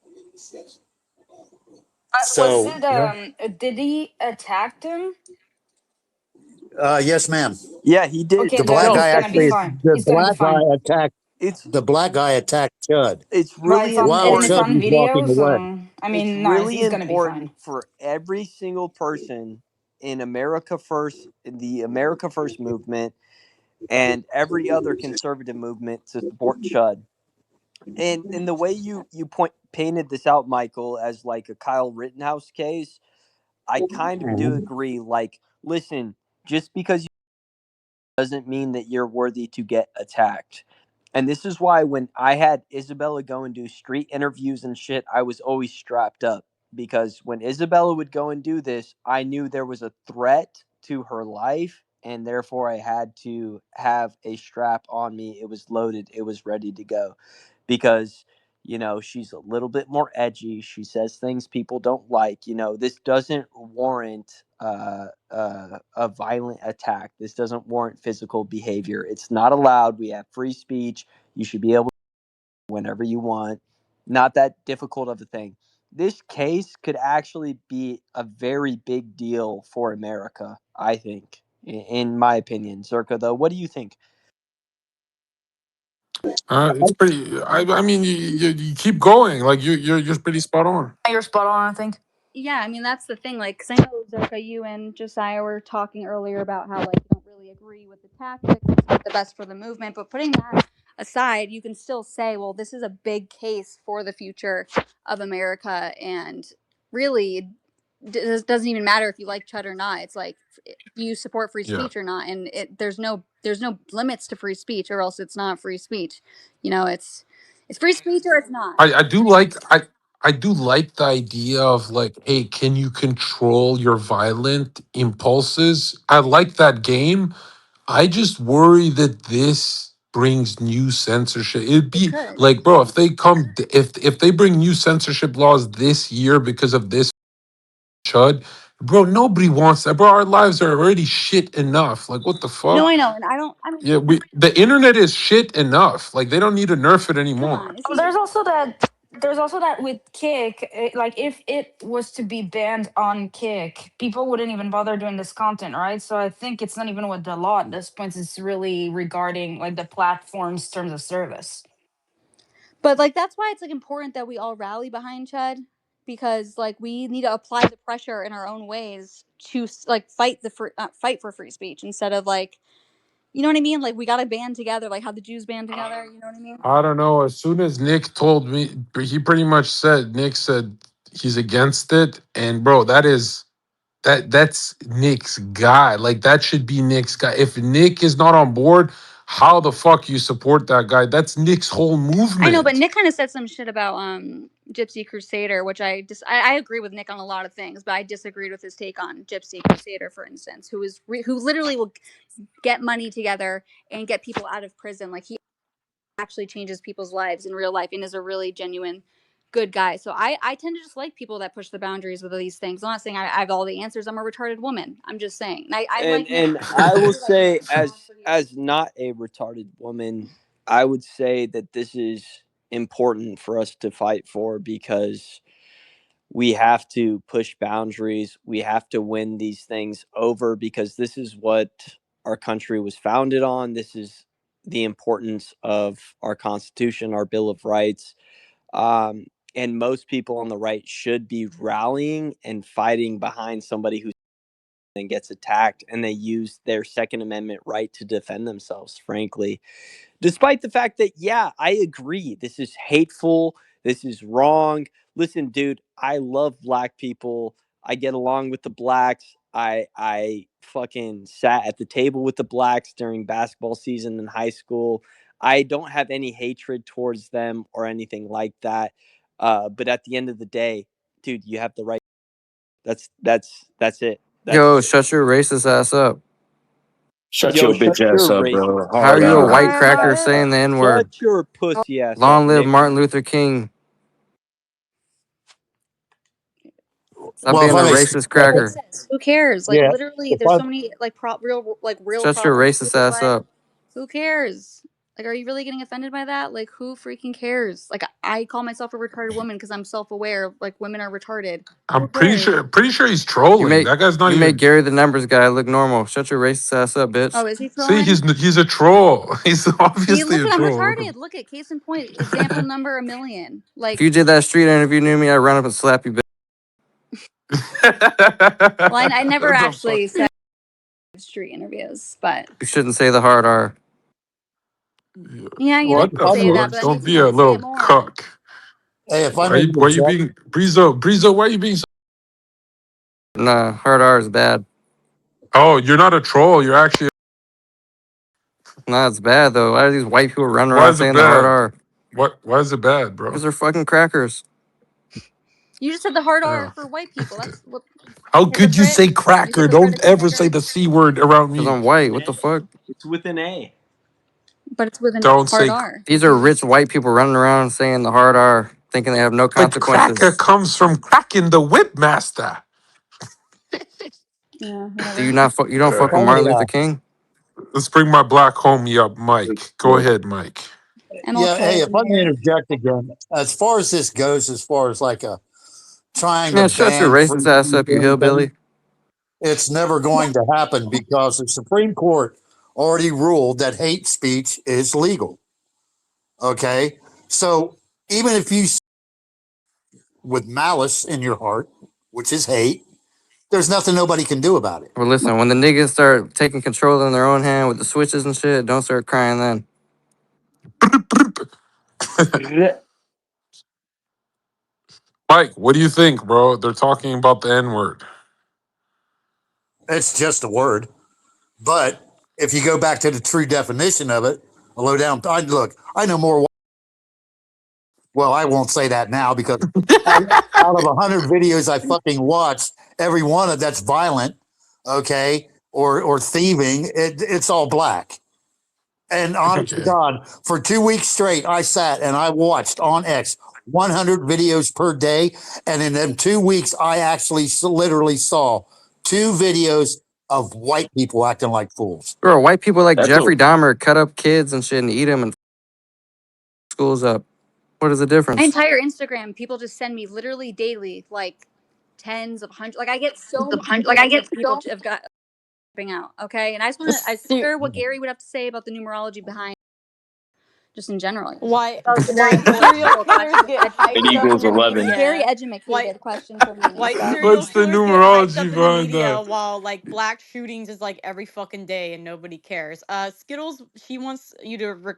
Was So, it did he attack him? yes, ma'am. Yeah, he did. Okay, The then black So he's guy gonna be actually, fine. the He's gonna be black guy fine. attacked, it's the black guy attacked Chud it's But really while it's Chud important. on was video, walking away. so I It's mean, no, really he's gonna be fine. important for every single person in America First, in the America First movement, and every other conservative movement to support Chud. And the way you painted this out, Michael, as like a Kyle Rittenhouse case, I kind of do Mhm. agree. Like, listen, just because you doesn't mean that you're worthy to get attacked. And this is why when I had Isabella go and do street interviews and shit, I was always strapped up because when Isabella would go and do this, I knew there was a threat to her life, and therefore I had to have a strap on me. It was loaded, it was ready to go because she's a little bit more edgy. She says things people don't like. This doesn't warrant a violent attack. This doesn't warrant physical behavior. It's not allowed. We have free speech. You should be able to whenever you want. Not that difficult of a thing. This case could actually be a very big deal for America, I think, in my opinion. Zherka, though, what do you think? It's pretty. I mean, you keep going. Like you're pretty spot on. You're spot on, I think. Yeah, I mean that's the thing. Like, because I know Zherka, you and Josiah were talking earlier about how like you don't really agree with the tactics, it's not the best for the movement. But putting that aside, you can still say, well, this is a big case for the future of America, and really, doesn't even matter if you like Chud or not. It's like, do you support free Yeah. speech or not? And there's no limits to free speech, or else it's not free speech. It's free speech or it's not. I do like I do like the idea of like, hey, can you control your violent impulses? I like that game. I just worry that this brings new censorship. It'd It be could. like, bro, if they bring new censorship laws this year because of this chud, bro, nobody wants that. Bro, our lives are already shit enough. Like, what the No, fuck? I know, and I don't. Yeah, the internet is shit enough. Like, they don't need to nerf it Come anymore. on, is he? There's also that with Kick, like if it was to be banned on Kick, people wouldn't even bother doing this content, right? So I think it's not even with the law at this point, it's really regarding like the platform's terms of service. But like that's why it's like important that we all rally behind Chud, because like we need to apply the pressure in our own ways to like fight for free speech instead of like, you know what I mean? Like we got to band together, like how the Jews band together. You know what I mean? I don't know. As soon as Nick told me, he pretty much said, Nick said he's against it. And bro, that's Nick's guy. Like that should be Nick's guy. If Nick is not on board, how the fuck you support that guy? That's Nick's whole I know, but movement. Nick kind of said some shit about Gypsy Crusader, which I agree with Nick on a lot of things, but I disagreed with his take on Gypsy Crusader, for instance, who literally will get money together and get people out of prison. Like he actually changes people's lives in real life and is a really genuine good guy. So I tend to just like people that push the boundaries with these things. I'm not saying I have all the answers. I'm a retarded woman. I'm just saying. I like and I will say, as not a retarded woman, I would say that this is important for us to fight for, because we have to push boundaries. We have to win these things over, because this is what our country was founded on. This is the importance of our Constitution, our Bill of Rights. And most people on the right should be rallying and fighting behind somebody who then gets attacked, and they use their Second Amendment right to defend themselves, frankly. Despite the fact that, yeah, I agree, this is hateful, this is wrong. Listen, dude, I love black people. I get along with the blacks. I fucking sat at the table with the blacks during basketball season in high school. I don't have any hatred towards them or anything like that. But at the end of the day, dude, you have the right. That's it. Yo, shut your racist ass up. Shut Yo, your shut bitch ass your up, racist. bro. How are Hard you a on. white Alright, cracker bye. saying the N-word? Shut your pussy ass up, Long live nigger. Martin Luther King. Stop Well, if being a I may, racist cracker. who cares? Like yeah, literally, if there's I, so many like real Shut your problems. racist ass up. Who cares? Like, are you really getting offended by that? Like, who freaking cares? Like, I call myself a retarded woman because I'm self-aware. Like, women are retarded. I'm Who cares? pretty sure he's You trolling. make That guy's not you make even. Gary the numbers guy look normal. Shut your racist ass up, bitch. Oh, is he See, trolling? he's a troll. He's See, obviously look a at I'm troll. Look retarded. Look at case in point. Example number 1,000,000. If Like, you did that street interview near me, I'd run up and slap you, bitch. well, I never What the actually fuck? said street interviews, but You shouldn't say the hard R. yeah, you well, don't if have I to say may, that, but that Don't makes me be a want to say it little more. cuck. hey, if I Why may why you interject, being Brizo? Why are you being so? Nah, hard R is bad. Oh, you're not a troll. You're actually. Nah, it's bad though. Why are these white people running Why around is it saying the hard bad? R? Why is it bad, bro? Because they're fucking crackers. You just said the hard R Yeah. for white people. That's what How could you hypocrite. say You said cracker? the Don't predicate ever say nigger, the C word around Because me. I'm white. What the fuck? It's with an A. but it's with a Don't hard say R. These are rich white people running around saying the hard R, thinking they have no the cracker consequences. comes from cracking the whip master. Yeah, Do you whatever. not? You don't if fuck I with may, Martin Luther King? Let's bring my black homie up, Mike. Go ahead, Mike. yeah, hey, MLK, if the I may mayor. interject again, as far as this goes, as far as like a trying to Man, shut your ban racist free ass speech up, or you anything, hillbilly. it's never going to happen because the Supreme Court already ruled that hate speech is legal. Okay, so even if you with malice in your heart, which is hate, there's nothing nobody can do about it. Well, listen, when the niggas start taking control in their own hand with the switches and shit, don't start crying then. Mike, what do you think, bro? They're talking about the N word. It's just a word. But if you go back to the true definition of it, a low down, look, I know more. Well, I won't say that now because out of 100 videos I fucking watched, every one of that's violent, okay, or thieving, it's all black. And honest to Okay. God, for 2 weeks straight, I sat and I watched on X 100 videos per day. And in them 2 weeks, I actually literally saw 2 videos of white people acting like fools. Bro, white people like That's a Jeffrey Dahmer cut up kids and shit and eat them and schools up. What is the My difference? entire Instagram, people just send me literally daily, like tens of hundreds. Like I get so many videos of people have got out. Okay, and I just want to. I wonder what Gary would have to say about the numerology behind, just in general. Why Very serial philosophical killers question. get it hyped up equals in the 11. Very media? educated question for me. Why So. serial What's the killers get hyped numerology up in the behind media that? while like black shootings is like every fucking day and nobody cares? Skittles, she wants you to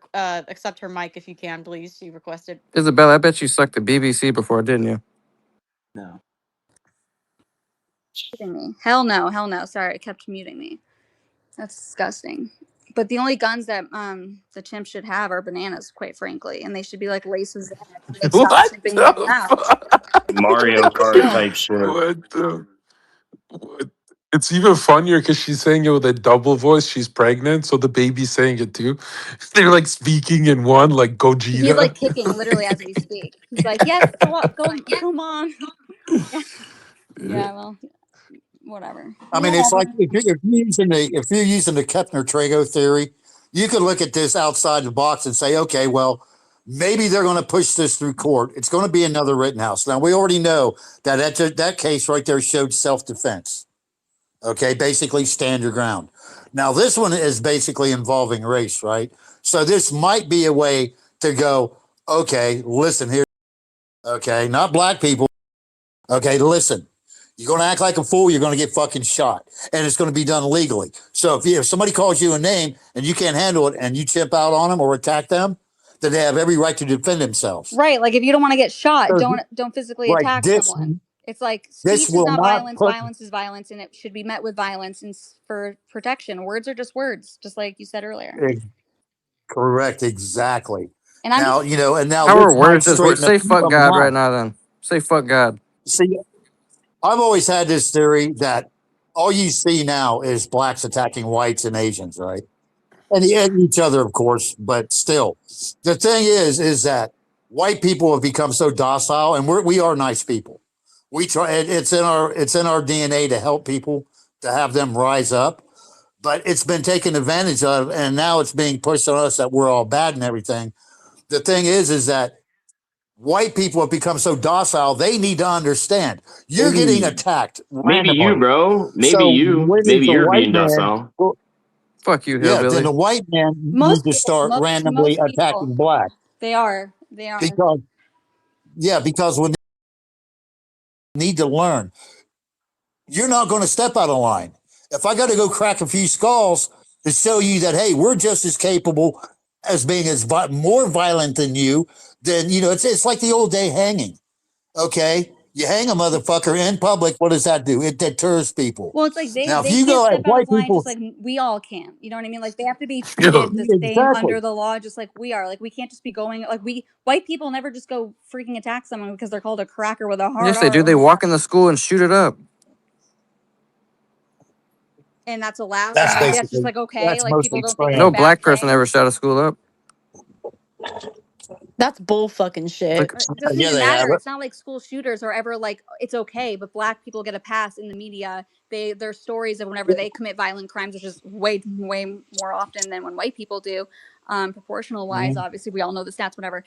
accept her mic if you can, please. She requested. Isabel, I bet you sucked the BBC before, didn't you? No. Muting me. Hell no, hell no. Sorry, it kept muting me. That's disgusting. But the only guns that the chimps should have are bananas, quite frankly, and they should be like laces and like stop What chimping them the out. fuck? Mario Kart Still, type shit. What the what? It's even funnier because she's saying it with a double voice. She's pregnant, so the baby's saying it too. They're like speaking in one, like He's like Gogeta. kicking literally as we speak. He's like, "Yes, go, mom." Yeah, well, whatever. I mean, it's like if you're using the Kepner-Trago theory, you could look at this outside the box and say, okay, well, maybe they're going to push this through court. It's going to be another Rittenhouse. Now we already know that case right there showed self-defense. Okay, basically stand your ground. Now this one is basically involving race, right? So this might be a way to go. Okay, listen here. Okay, not black people. Okay, listen. You're going to act like a fool, you're going to get fucking shot. And it's going to be done legally. So if somebody calls you a name and you can't handle it and you chip out on them or attack them, then they have every right to defend themselves. Right, like if you don't want to get shot, So, don't physically right. attack someone. It's like This speech is will not not violence, put violence is violence, and it should be met with violence and for protection. Words are just words, just like you said earlier. correct. Exactly. And I'm Now, just and now How this are might words just words? straighten up Say fuck some God right line. now. Then say fuck God. See, I've always had this theory that all you see now is blacks attacking whites and Asians, right? And each other, of course, but still, the thing is that white people have become so docile, and we are nice people. We try. It's in our DNA to help people, to have them rise up, but it's been taken advantage of, and now it's being pushed on us that we're all bad and everything. The thing is that white people have become so docile, they need to understand you're getting Ooh, attacked maybe you, randomly. bro. Maybe So you. when is Maybe the you're white being man? docile. Well, Fuck you, yeah, then hillbilly. the white man needs most to people, start randomly most people, attacking black they are. because because we need to learn. You're not going to step out of line. If I got to go crack a few skulls to show you that, hey, we're just as capable as being more violent than you, then it's like the old day hanging. Okay, you hang a motherfucker in public. What does that do? It deters people. Well, it's like Now, if they you can't go step at out of white line people, just like we all can. You know what I mean? Like they have to be Yo, treated the same exactly. under the law, just like we are. Like we can't just be going like we white people never just go freaking attack someone because they're called a cracker with a hard Yes, they R do. on They the walk front, in the school and shoot it up. and that's allowed. And That's like that's just basically like okay. that's Like people mostly don't think extreme. it's a No bad black person thing. ever shot a school up. That's bull fucking shit. Look, It doesn't Yeah, even they have matter. it. It's not like school shooters are ever like it's okay, but black people get a pass in the media. Their stories of whenever they commit violent crimes, which is way more often than when white people do. Proportional wise, Mhm. obviously, we all know the stats. Whatever,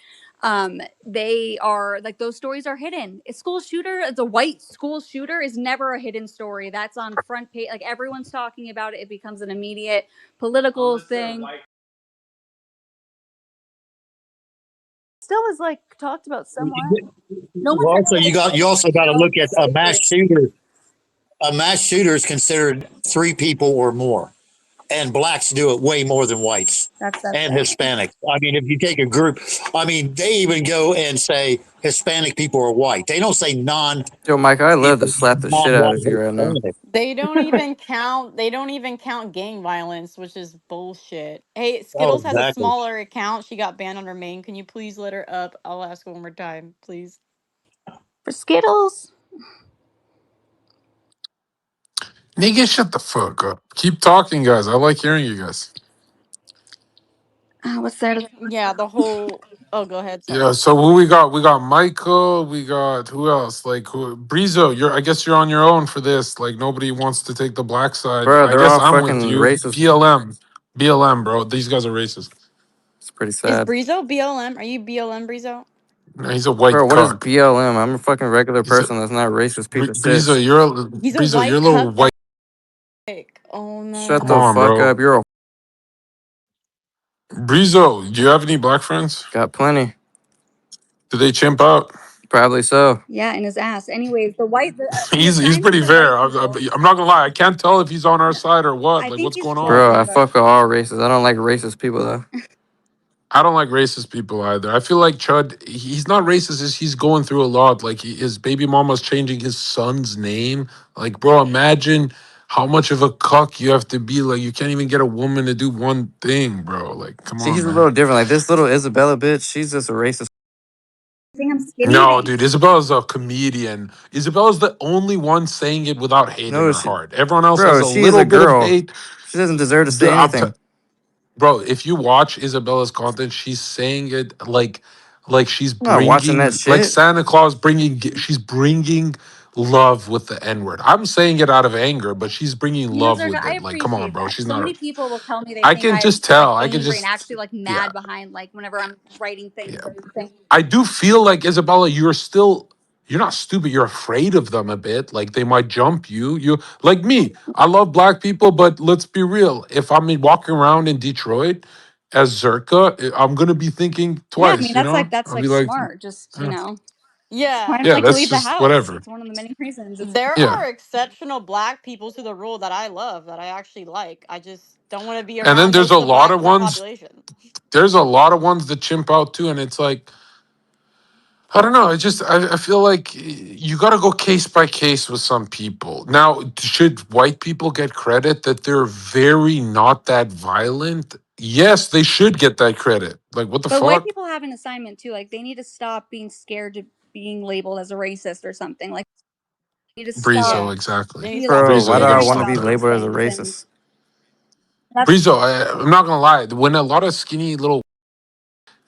they are like those stories are hidden. A school shooter, the white school shooter, is never a hidden story. That's on front page. Like everyone's talking about it. It becomes an immediate political thing. Still is like talked about somewhat. No one's ever Also, like you also got to oh, look it's at a secret. a mass shooter is considered three people or more, and blacks do it way more than whites That's and definitely. Hispanics. I mean, if you take a group, I mean, they even go and say Hispanic people are white. They don't say yo, Mike, I love to slap the shit out non-white of you right now. Hispanic. They don't even count. They don't even count gang violence, which is bullshit. Hey, Oh, Skittles has a exactly. smaller account. She got banned on her main. Can you please let her up? I'll ask one more time, please. For Skittles. nigga, shut the fuck up. Keep talking, guys. I like hearing you guys. What's there? Yeah, the whole. Oh, go ahead. Yeah, Sorry. so who we got? We got Michael. We got who else? Like who? Brizo. I guess you're on your own for this. Like nobody wants to take the black side. Bro, I they're guess all I'm with fucking you. racist. BLM, bro. These guys are racist. It's pretty Is sad. Brizo BLM? Are you BLM, Brizo? No, he's a white Bro, what is cuck. BLM? I'm a fucking regular He's a person that's not racist piece of shit. Brizo. He's a Brizo. You're a white little cuck. white. Oh Shut Come the no. on, fuck bro. up. You're a Brizo. Do you have any black friends? got plenty. Do they chimp out? Probably so. Yeah, in his ass. Anyways, the He's crimes of pretty the fair. white people. I'm not gonna lie. I can't tell if he's on our No, side or what. I Like, think what's he's going on? Bro, I trolling, but fuck with all races. I don't like racist people though. I don't like racist people either. I feel like Chud, he's not racist. He's going through a lot. Like his baby mama's changing his son's name. Like, bro, imagine how much of a cuck you have to be. Like, you can't even get a woman to do one thing, bro. Like, come See, on, he's a man. little different. Like this little Isabella bitch, she's just a racist. I think skinny No, dude, thanks. Isabella's a comedian. Isabella's the only one saying it without hate in No, her heart. Everyone else has bro, a she is little a bit of girl. hate. She doesn't deserve to say I'm anything. bro, if you watch Isabella's content, she's saying it like she's I'm not watching bringing that like shit. Santa Claus she's bringing love with the N word. I'm saying it out of anger, but she's bringing You know, love Zerka, with I it. Like, come on, appreciate bro. that. She's So not. many people will tell me they I think can I'm just like tell. I can angry and just actually like yeah. mad behind like whenever I'm writing things Yeah. or saying. I do feel like Isabella, you're not stupid. You're afraid of them a bit. Like they might jump you. You like me. I love black people, but let's be real. If I'm walking around in Detroit as Zherka, I'm gonna be thinking Yeah, I twice. mean You know, that's I'll be like like, smart. Just "Eh, Yeah. trying to yeah, like that's leave the just house. whatever. It's one of the many reasons. It's There Yeah, are exceptional black people to the rule that I love, that I actually like. I just don't want to be and then around there's most a of the lot black of ones. population. There's a lot of ones that chimp out too, and it's like I don't know. I feel like you got to go case by case with some people. Now, should white people get credit that they're very not that violent? Yes, they should get that credit. Like, what the but white fuck? people have an assignment too. Like they need to stop being scared to being labeled as a racist or something. Like they need to stop Brizo, Yeah. exactly. They need to be stop like Bro, why do Brizo, you I got to pandering want to to stop be fearing that. these labeled as a things, and racist? that's Brizo, I'm not gonna lie. When a lot of skinny little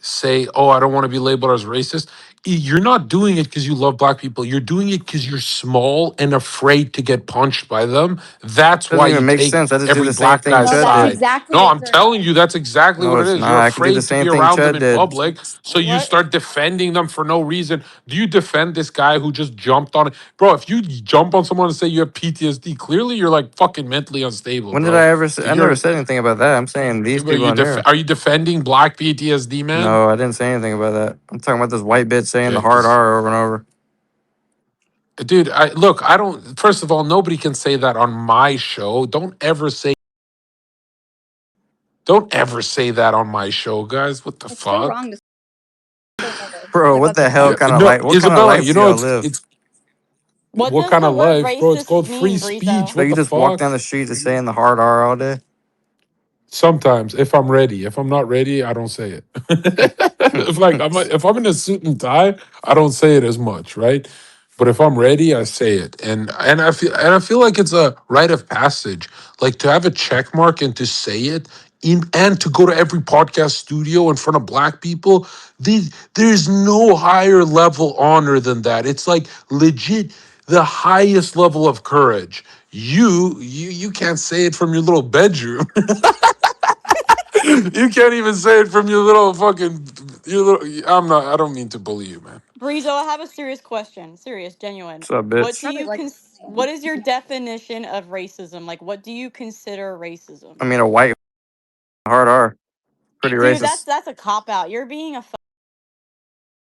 say, "Oh, I don't want to be labeled as racist," you're not doing it because you love black people. You're doing it because you're small and afraid to get punched by them. That's Doesn't why you even make take sense. I just did every the same black thing guy's no, Chud that's did. side. exactly No, it, I'm telling Zerka. you, that's exactly No, what it it's is. You're not. I can do the afraid to be same thing around them Chud in did. public, so you what start defending them for no reason. Do you defend this guy who just jumped on it? Bro, if you jump on someone and say you have PTSD, clearly you're like fucking mentally unstable, When did bro. I ever say? Like I never you're said anything about that. I'm saying these but people you in here. are you defending black PTSD, man? No, I didn't say anything about that. I'm talking about this white bitch saying the Okay, hard because R over and over. dude, I don't. First of all, nobody can say that on my show. Don't ever say that on my show, guys. What the It's so fuck? wrong to so negative. Bro, Like what let's the be hell Yeah, honest. kind of no, life? What kind of Isabella, lives you do know y'all live? it's what what does kind the of word life, bro? It's racist called free mean, speech. Brizo? So What you the just walk fuck? down the street just saying the hard R all day? Sometimes, if I'm ready. If I'm not ready, I don't say it. If I'm in a suit and tie, I don't say it as much, right? But if I'm ready, I say it, and I feel like it's a rite of passage, like to have a check mark and to say it, and to go to every podcast studio in front of black people. There's no higher level honor than that. It's like legit the highest level of courage. You can't say it from your little bedroom. You can't even say it from your little fucking your little. I don't mean to bully you, man. Brizo, I have a serious question. Serious, genuine. What's up, What do bitch? Probably you like what is your definition of racism? Like what do you consider racism? I mean, a white hard R. Pretty Dude, racist. that's a cop out. You're being a